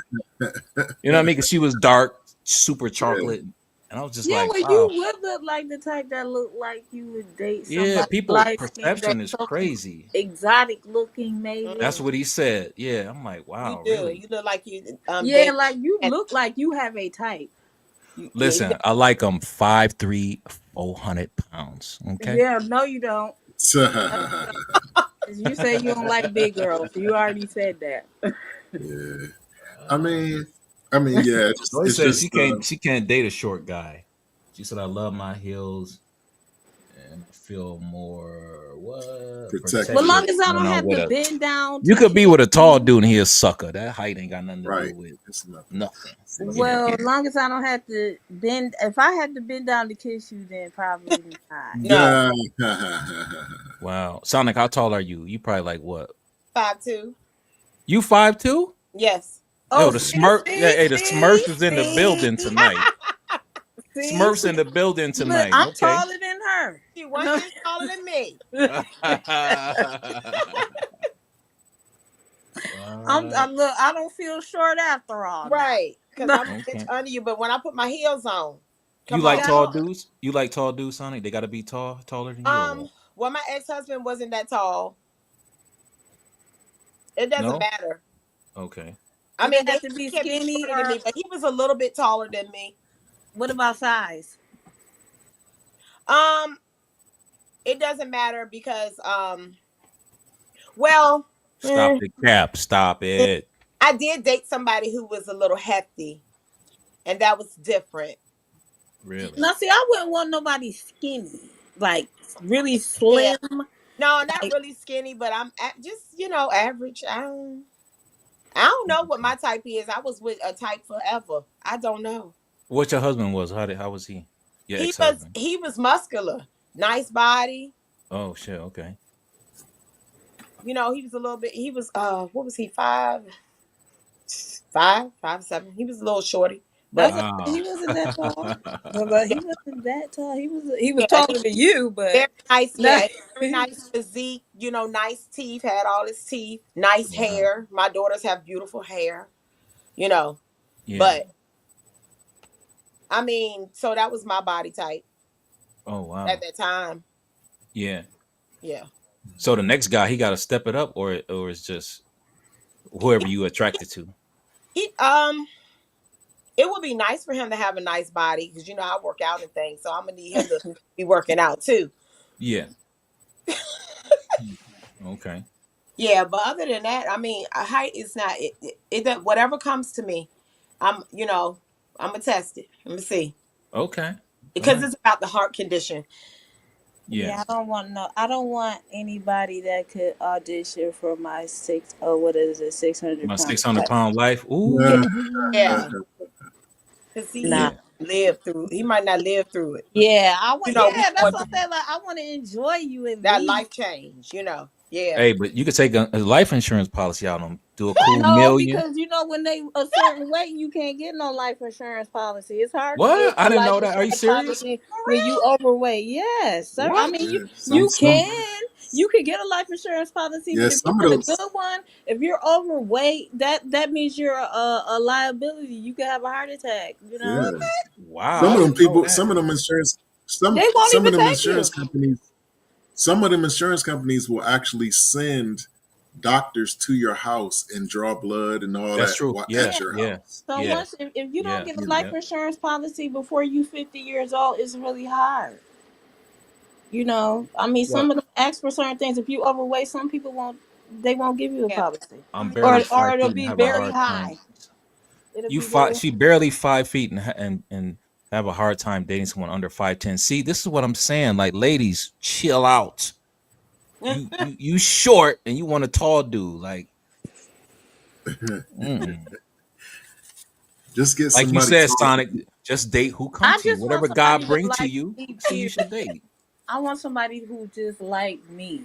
You know what I mean? Because she was dark, super yeah, chocolate, and I was just Yeah, like, well, "Wow, you would look like the type that look like you would date yeah." somebody People light skinned perception that's is so crazy. exotic looking, maybe. That's Mhm. what he said. Yeah, I'm like, You wow, do. really? You look like you Yeah, date. like you And look like you have a type. yeah, you Listen, I like them 5'3", 400 pounds. Okay. Yeah, no, you don't. No, you don't. 'Cause you say you don't like big girls. You already said that. yeah. I Uh, mean, yeah. Joy It's said just she can't date a short guy. She said I love my heels and I feel more what Well, protected, long protected as I when don't I'm have with to a. bend down You to could be kiss with a tall you. dude and he a sucker. That height ain't got nothing to do right? with It's nothing. nothing. It's nothing. Yeah. Well, as long as I don't have to bend, if I had to bend down to kiss you, then probably not. no Yeah. Wow. Sonic, how tall are you? You probably like what? 5'2". You 5'2"? Yes. Oh, Yo, the see, Smurf. Yeah, see, hey, the see, Smurfs is in the see, building tonight. see. Smurfs in the building Look, tonight. I'm Okay. taller than her. She 1 inch taller than me. What? Look. I don't feel short after all. Now. Right. Because No, I'm an inch Okay. under you. But when I put my heels on, You come like yeah, on. I tall don't. dudes? You like tall dudes, Sonic? They got to be taller than you, or what? Well, my ex-husband wasn't that tall. It doesn't No. matter. Okay. I Do they mean, have they to be can be skinny shorter than or me, but he was a little bit taller than me. what about size? Um, it doesn't matter because well, Stop eh, the cap. Stop it. I did date somebody who was a little hefty, and that was different. Really? Now, see, I wouldn't want nobody skinny, like really Yeah. slim. No, not Like, really skinny, but I'm just average. I don't know what my type is. I was with a type forever. I don't know. What your husband was? How was he? Your He ex was husband. he was muscular, nice body. Oh shit. Okay. He was a little bit. He was what was he 5'7". He was a little shorty, that's but what he Wow. wasn't that tall. But he wasn't that tall. He was yeah, taller than you, very but nice. no. Yeah, very nice physique. Nice teeth. Had all his teeth. Nice Wow. hair. My daughters have beautiful hair. You know, Yeah. but I mean, so that was my body type Oh at wow. that time. Yeah. Yeah. So the next guy, he got to step it up, or it's just whoever you attracted to. He it would be nice for him to have a nice body because I work out and things, so I'm gonna need him to be working out too. Yeah. Okay. Yeah, but other than that, I mean, a height is not that whatever comes to me, I'm gonna test it. I'm gonna see Okay. All because right. it's about the heart condition. Yeah. Yeah, I don't want anybody that could audition for my what is it, 600 My pounds. 600-pound life. Yeah, Ooh. yeah, because Nah. Yeah. he might not live through it. Yeah, We that's going what through I said. Like, I want to enjoy you at that least. life change. Yeah, Hey, but you could take a life insurance policy out on them. Do a cool No, million. because when they a certain weight, you can't get no life insurance policy. It's hard to get What? I a didn't life know that. Are you insurance serious? policy when you overweight. Yes, sir. I What? mean, Yeah. you Some can get a life insurance policy, yeah. but if you Some of want a those. good one, if you're overweight, that means you're a liability. You can have a heart attack. Yeah. Wow. Some I of them didn't know people. that. Some of them insurance. They won't Some of even them take insurance you. companies. Some of them insurance companies will actually send doctors to your house and draw blood and all That's that true. Yeah. at Yeah. your Yeah. house. So Yeah. once if you don't Yeah. get a You life Yeah. insurance policy before you 50 years old, it's really hard. I mean, Well, some of them ask for certain things. If you overweight, some people won't. They won't give you a yeah. policy, I'm I mean, barely or five it'll feet and be have a very hard time. high. It'll You be five. very. She barely 5 feet and have a hard time dating someone under 5'10". See, this is what I'm saying. Like, ladies, chill out. You short and you want a tall dude. Like, Just get like you somebody said, tall. Sonic. Just date who come I to you. just want Whatever somebody God to bring to like you, me. that's who you Period. should date. I want somebody who just like me,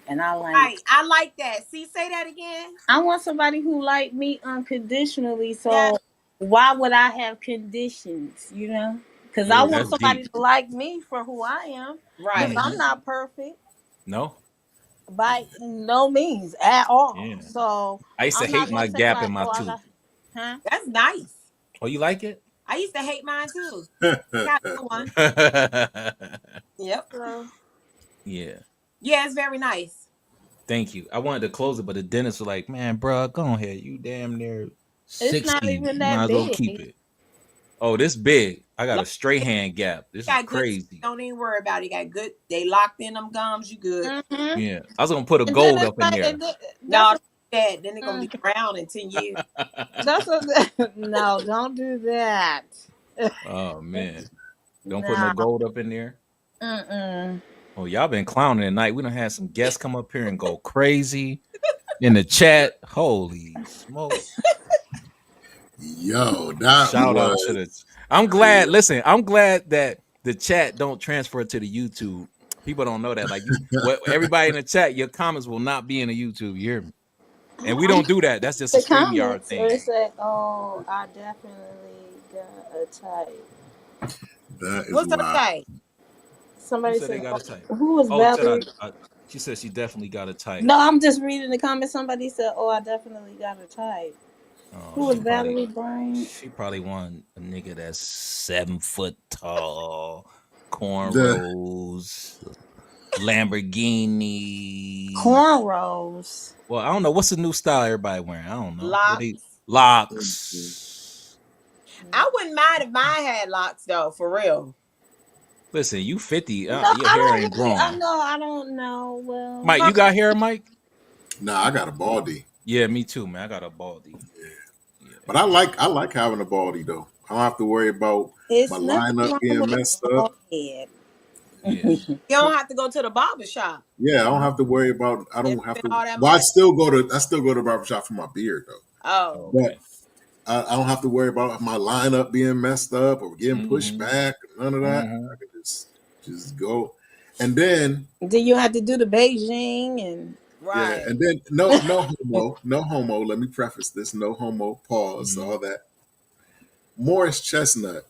and I like. Right. I like that. See, say that again. I want somebody who like me unconditionally. So Yeah. why would I have conditions? You know, because I Ooh, want that's somebody deep. to like me for who I am. Because Right. I'm not perfect No. by no means at all. Yeah. So I used to I'm not hate my gonna say gap like, in my oh, I tooth. got, huh? That's nice. Oh, you like it? I used to hate mine too. Got one. Yep. So Yeah. Yeah, it's very nice. Thank you. I wanted to close it, but the dentist was like, "Man, bro, go ahead. You damn near it's not 60. even You that might as well big. keep it." Oh, this big. I got Long a straight as hand gap. This you is got good teeth, crazy. don't even worry about it. You got good. They locked in them gums. You good. Mm-hmm. Yeah. I was gonna put a And then gold it's up in like, there. and then, No, that's that. Then they're gonna a, be brown in 10 years. that's a, no, don't do that. Oh man. Don't put Nah. no gold up in there. Mm-mm. Oh, y'all been clowning tonight. We done had some guests come up here and go crazy in the chat. Holy smoke. Yo, that Shout out was to the I'm glad, listen, I'm glad that the chat don't transfer to the YouTube. People don't know that. Like everybody in the chat, your comments will not be in the YouTube. You hear me? And we don't do that. That's just a The StreamYard comments thing. or say, "Oh, I definitely got a type." that is What's up, wild. type? Somebody Who said they said, got a type? "Who was Oh, said Valerie?" she said she definitely got a type. No, I'm just reading the comments. Somebody said, "Oh, I definitely got a type." Who was Valerie Bryant? She probably want a nigga that's 7 foot tall, The cornrows, Lamborghini. Cornrows. Well, I don't know what's the new style everybody wearing. I don't know. Locks. Locks. I wouldn't mind if mine had locks though, for real. Listen, you 50. No, Your I hair don't ain't really. grown. I don't know. Well, Mike, you got hair, Mike? nah, I got a baldy. Yeah, me too, man. I got a baldy. Yeah. But I like having a baldy though. I don't have to worry about it's my nothing lineup wrong being with messed a up. bald head. Yeah. You don't have to go to the barber shop. Yeah, I don't have to worry about. I don't have to. All that Well, I money. still go to the barbershop for my beard though. Oh, Okay. But I don't have to worry about my lineup being messed up or getting pushed Mhm. back. None of that. Mhm. I can just go, and then Do you have to do the Beijing and? right. yeah, and then no homo. Let me preface this: no homo. Pause. Mhm. All that. Morris Chestnut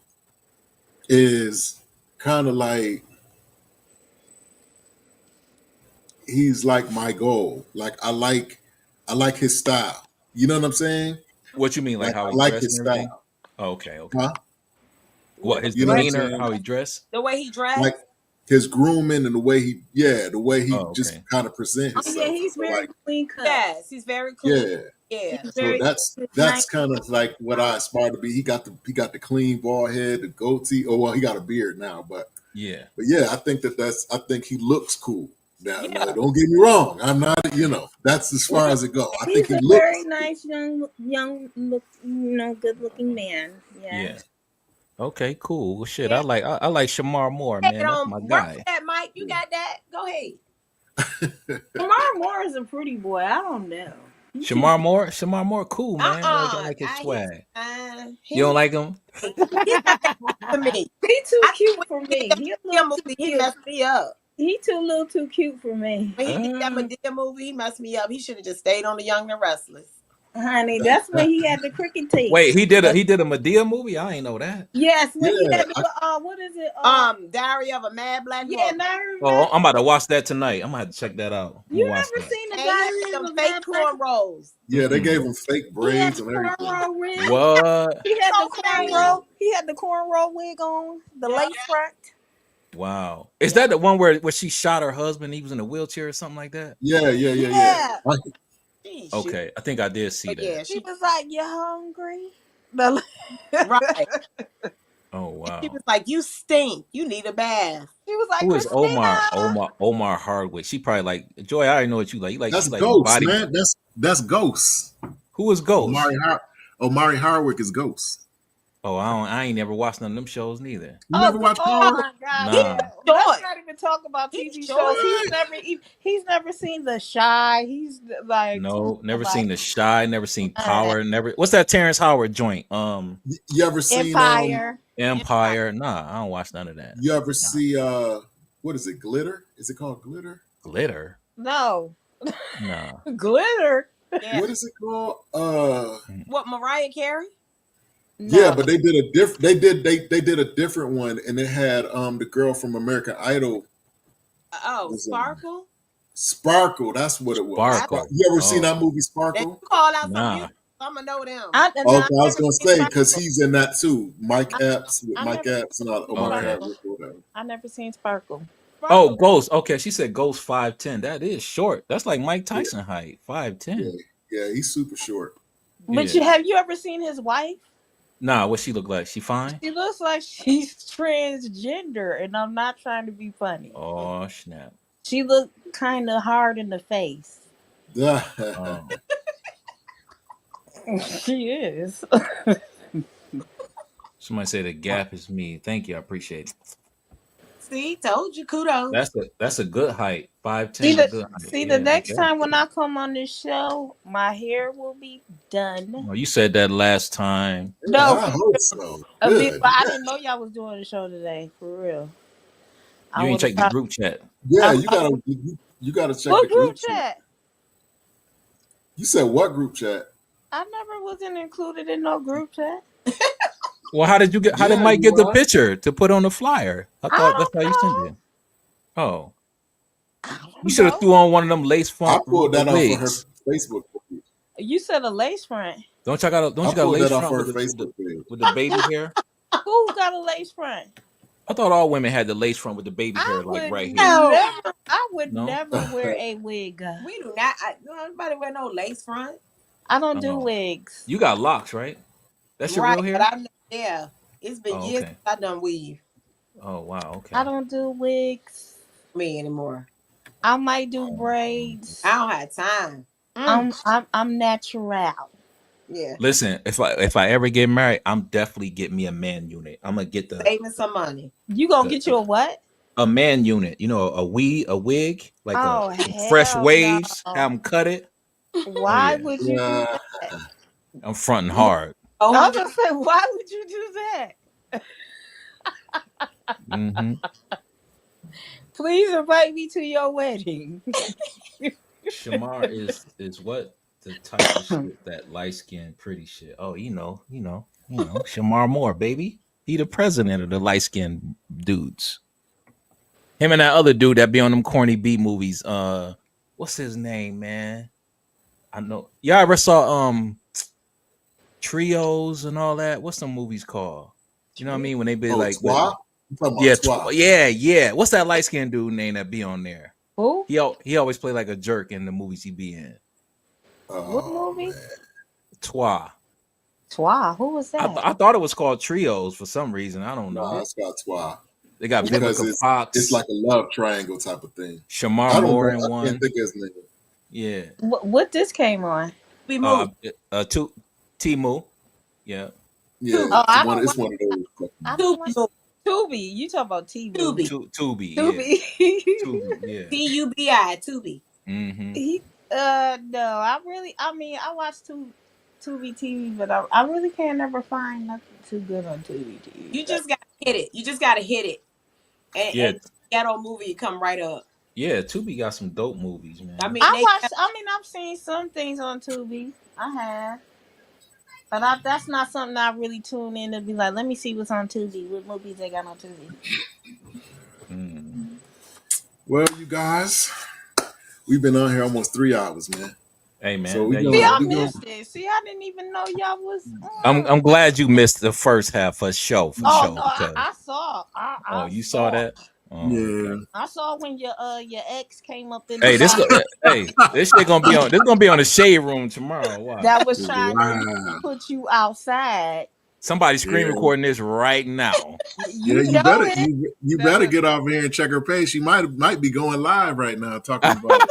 is kind of like he's like my goal. Like I like his style. You know what I'm saying? What you mean, like how I he like dressed his and everything? style. Oh, okay, okay. Huh? What, his You know what I'm demeanor, saying? how he dressed? The way he dressed. Like his grooming and the way he Oh, just okay. kind of present Oh himself. yeah, he's So, very like, clean cut. Yes, he's very clean. yeah. Yeah. He's So very that's nice. kind of like what I aspire to be. He got the clean bald head, the goatee. Oh well, he got a beard now, but Yeah. yeah, I think I think he looks cool. Now, Yeah. no, don't get me wrong. I'm not, that's as far as it goes. I think He's he a looks very nice young look, good looking man. Yeah. Yeah. Okay, cool. Well, shit, Yeah. I like Shamar Moore, Take man. it That's on. my Work guy. with that, Mike. You got that? Go ahead. Shamar Moore is a pretty boy. I don't know. Shamar Moore, cool, man. I like his I swag. he You don't like him? he not that cute for me. He too I cute think for when me. he did He a that Medea little too movie, he cute. messed me up. He too little too cute for me. When he did that Medea movie, he messed me up. He should have just stayed on The Young and Restless. Honey, that's when he had the cricket teeth. Wait, he did a Medea movie? I ain't know that. Yes, when he Yeah, had the what is it? Diary of a Mad Black yeah, Woman. Diary of Oh, I'm about to watch that tonight. I'm gonna have to check that out. I'm You gonna watch ever that. seen the And he Diary had of them a fake Mad Black? cornrows. yeah. They gave him fake He had braids the and everything. cornrow wig. What? He had So the funny. cornrow. He had the cornrow wig on, the Yeah. lace front. Wow. Is that the one where she shot her husband? He was in a wheelchair or something like that? Yeah. Yeah. Like, Jeez, Okay, I think I did see But that. yeah, He she was like, "You hungry?" right. Oh wow. She was like, "You stink. You need a bath." He was like, Who is "Christina." Omar Hardwick? She probably like Joy. I already know what you like. You like that's she like Ghost, body. man. That's Ghost. Who is Ghost? Omari Hart. Omari Hardwick is Ghost. Oh, I ain't never watched none of them shows neither. You never watched oh Power? my God! Nah. Yeah. Short. Let's not even talk about He's TV short. shows. He's never seen The Shy. He's like No, never like, seen The Shy, never seen Power, never. What's that Terrence Howard joint? You ever seen Empire. Empire. Nah, I don't watch none of that. You ever see what is it? Glitter? Is it called Glitter? Glitter? No. Nah. Glitter. Yeah. What is it called? What, Mariah Carey? No. Yeah, but they did a they did a different one, and it had the girl from American Idol. Oh, Was it- Sparkle? Sparkle, that's what it was. Sparkle. You ever seen Oh. that movie They Sparkle? call out some Nah. music. I'm gonna know them. Okay, I was gonna say because he's in that too. Mike I- Epps with I Mike never- Epps and Omar Okay. Hardwick or whatever. I never seen Sparkle. Oh, Ghost. Okay, she said Ghost 5'10". That is short. That's like Mike Tyson height. 5'10". Yeah, he's super short. But Yeah. have you ever seen his wife? Nah, what she look like? She fine? She looks like she's transgender, and I'm not trying to be funny. Oh snap. She looked kind of hard in the face. Oh. She is. Somebody say the gap is me. Thank you. I appreciate it. See, told you, kudos. That's a good height. 5'10". See, a good height. the Yeah, next okay. time when I come on this show, my hair will be done. Oh, you said that last time. No, I hope so. I mean, Good. but I didn't know y'all was doing the show today, for real. I You ain't would've check the thought- group chat. Yeah, you gotta check What the group chat? You said what group chat? I never wasn't included in no group chat. Well, how did you get? How did Yeah, Mike you get the are. picture to put on the flyer? I thought that's how you don't sent it. Oh, I you don't should have know. threw on one of them lace I front pulled that off of her wigs. Facebook page. You said a lace front. Don't you got a I lace pulled that off front her with the, Facebook page. with the baby hair? Who got a lace front? I thought all women had the lace front with the baby I hair, like would right here. No. never. I would No? never wear a wig. We do not. Nobody wear no lace front. I don't do Oh. wigs. You got locks, right? That's your Right, real hair. but I know, yeah. It's been Oh, years okay. since I done weave Oh wow, okay. I don't do wigs. me anymore. I might do braids. I don't have time. I'm natural. Yeah. Listen, if I ever get married, I'm definitely getting me a man unit. I'm gonna get Saving some money. You gonna get you a what? a man unit. You know, a wig, like Oh, a fresh hell waves. no. Have them cut it. Why yeah. would you do Yeah. that? I'm fronting hard. Oh, I was gonna say, why would you do that? hmm Please invite me to your wedding. Shamar is what the type of shit that light skinned pretty shit. Oh, you know, Shamar Moore, baby. He the president of the light skinned dudes. Him and that other dude that be on them corny B movies. What's his name, man? I know. Y'all ever saw Trios and all that? What's some movies called? You know what I mean? When they be Oh, like, Twa? You talking about yeah, Twa? yeah. What's that light skinned dude name that be on there? Who? He always play like a jerk in the movies he be in. What Oh, movie? man. Twa. Twa. Who was that? I thought it was called Trios for some reason. I don't know. No, it's got Twa. They got Because Vivica Fox, It's like a love triangle type of thing. I Shamar don't Moore know. in I one. can't think of his name. Yeah. What this came on? we move. Timu. Yeah. Yeah, Oh, I don't it's one of those. I don't Tubi. watch Tubi. You talk about TV. Tubi. Tubi. Yeah. Tubi. Tubi. Yeah. Tubi. Tubi. Mm-hmm. No, I watch Tubi TV, but I really can't never find nothing too good on Tubi TV. You just gotta hit it. You just gotta hit it. And, Yeah. and that old movie come right up. Yeah. Tubi got some dope movies, man. I mean, I've seen some things on Tubi. I have. But that's not something I really tune in to be like, let me see what's on Tubi. What movies they got on Tubi. Mm. Well, you guys, we've been on here almost 3 hours, man. Hey, man. So we there you gonna- See, go. I we gonna- missed it. See, I didn't even know y'all was. I'm glad you missed the first half of the show for Oh sure. no, because- I saw. oh, you saw that? Oh, Yeah. I saw when your ex came up in. Hey, the this shit gonna be on. This gonna be on the Shade Room tomorrow. Wow. that was trying Wow. to put you outside. Somebody screen Yeah. recording this right now. Yeah, you know better it. you better get off here and check her page. She might be going live right now talking about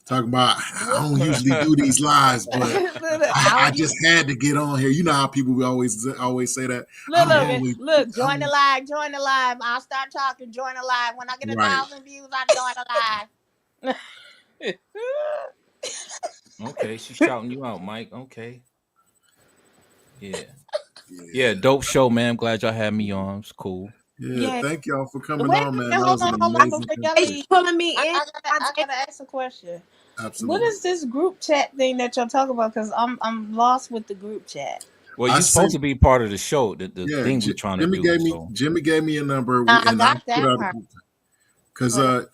Talking about I don't usually do these lives, but I just had to get on here. You know how people will always say that. Look, Join the live. Join the live. I'll start talking. Join the live. When I get 1,000 views, I join the live. Okay, she's shouting you out, Mike. Okay. Yeah, dope show, man. I'm glad y'all had me on. It's cool. Yeah, thank y'all for coming Wait a on, man. minute, That was an amazing Hey, pulling me in. I gotta ask a question. Absolutely. What is this group chat thing that y'all talking about? Because I'm lost with the group chat. Well, you're supposed to be part of the show. The thing we're trying to do. Jimmy gave me a number, I got that part. Because I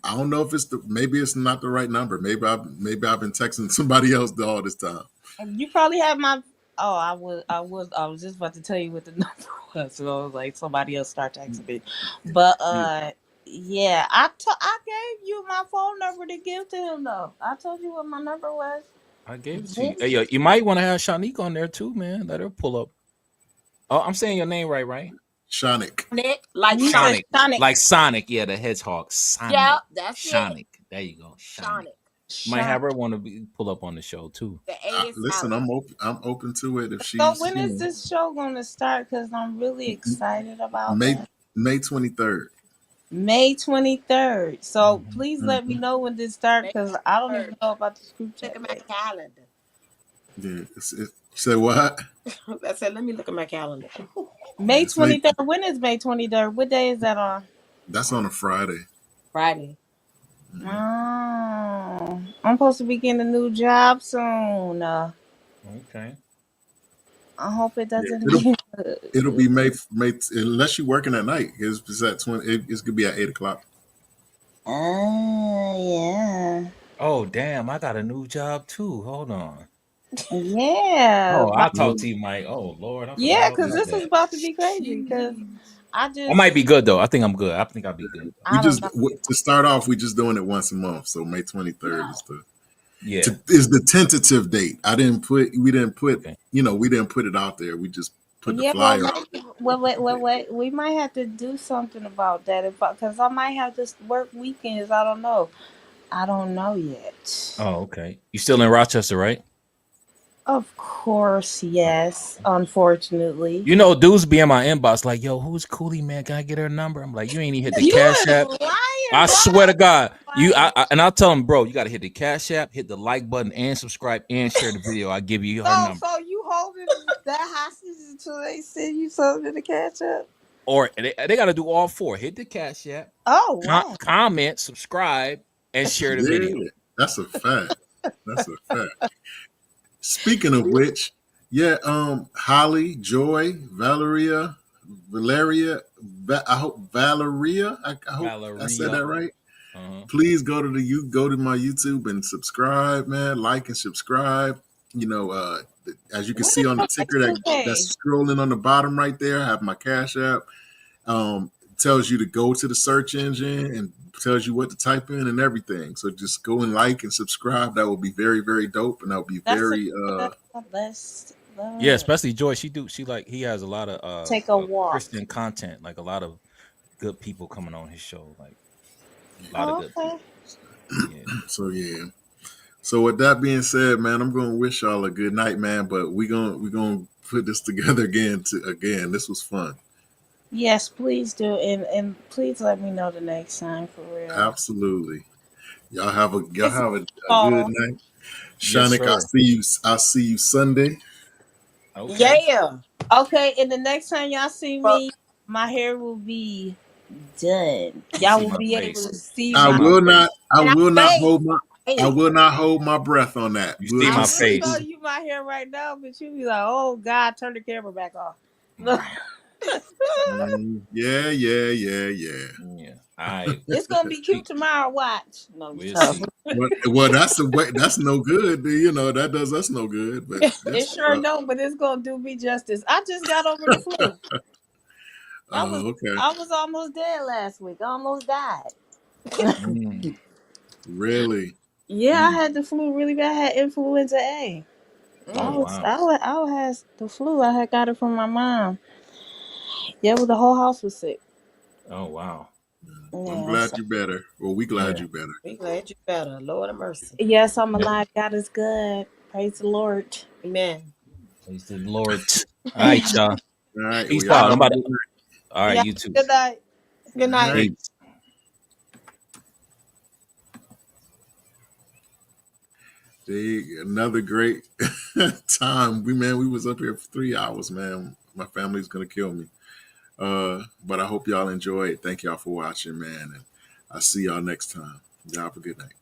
don't know if maybe it's not the right number. Maybe I've been texting somebody else all this time. You probably have my. Oh, I was just about to tell you what the number was. So I was like, somebody else start texting me. But yeah, I gave you my phone number to give to him though. I told you what my number was. I gave it to you. Hey, you might want to have Shanique on there too, man. Let her pull up. Oh, I'm saying your name right? Shonic. Like Sonic. Sonic. Like Sonic, yeah, the hedgehog. Sonic. Yeah, that's Sonic. it. There you go. Sonic. Might have her want to pull up on the show too. Listen, I'm open to it if she's. So when is this show going to start? Because I'm really excited about May 23rd. May 23rd. So please let me know when this starts because I don't even know about the group chat. Look at my calendar. Yeah. Say what? I said, let me look at my calendar. May 23rd. When is May 23rd? What day is that on? That's on a Friday. Friday. Oh, I'm supposed to be getting a new job soon. Okay. I hope it doesn't. It'll be May unless you're working at night. It's at 20. It's gonna be at 8:00. Yeah. Oh damn! I got a new job too. Hold on. Yeah. Oh, I'll talk to you, Mike. Oh Lord. Yeah, because this is about to be crazy. Because I might be good though. I think I'm good. I think I'll be good. To start off, we're just doing it once a month. So May 23rd is is the tentative date. We didn't put it out there. We just put the flyer out there. Wait. We might have to do something about that because I might have to work weekends. I don't know yet. Oh, okay. You still in Rochester, right? Of course, yes. Unfortunately, dudes be in my inbox like, "Yo, who's Cooley, man? Can I get her number?" I'm like, "You ain't even hit the Cash App." I swear to God, and I'll tell them, bro, you got to hit the Cash App, hit the like button, and subscribe, and share the video. I give you her number. So you holding that hostage until they send you something to the Cash App? Or they got to do all four. Hit the Cash App. Oh, wow. Comment, subscribe, and share the video. That's a fact. Speaking of which, Holly, Joy, Valeria. I hope Valeria. I hope I said that right. Please go to my YouTube and subscribe, man. Like and subscribe. As you can see on the ticker that's scrolling on the bottom right there, I have my Cash App. Tells you to go to the search engine and tells you what to type in and everything. So just go and like and subscribe. That will be very, very dope, and that will be yeah, especially Joy. He has a lot of take a walk Christian content, like a lot of good people coming on his show, like a lot of good people. Yeah. So with that being said, man, I'm gonna wish y'all a good night, man. But we're gonna put this together again. This was fun. Yes, please do, and please let me know the next time for real. Absolutely. Y'all have a good night. Shonic, yes, I'll see you Sunday. Okay. Yeah. Okay, and the next time y'all see me, my hair will be done. Y'all will be able to see. I will not hold my breath on that. You see my face. I'll show you my hair right now, but you'll be like, "Oh God, turn the camera back off." Yeah. All right. It's gonna be cute tomorrow. Watch. No, we'll see. Well, that's no good. That does us no good. But it sure don't. But it's gonna do me justice. I just got over the flu. I was almost dead last week. I almost died. Really? Yeah, I had the flu really bad. I had influenza A. I had the flu. I had got it from my mom. Yeah, the whole house was sick. Oh wow. I'm Yeah. glad you better. Well, we glad Yeah. you better. We glad you better. Lord of mercy. Yes, I'm Yeah. alive. God is good. Praise the Lord. Amen. Praise the Lord. All right, y'all. All right. Well, Peace y'all out. I'm have a about to. good night. All right, Yeah. you too. Good night. Good All night. right. Peace. Another great time. We was up here for 3 hours, man. My family's gonna kill me. But I hope y'all enjoyed. Thank y'all for watching, man. And I'll see y'all next time. Y'all have a good night.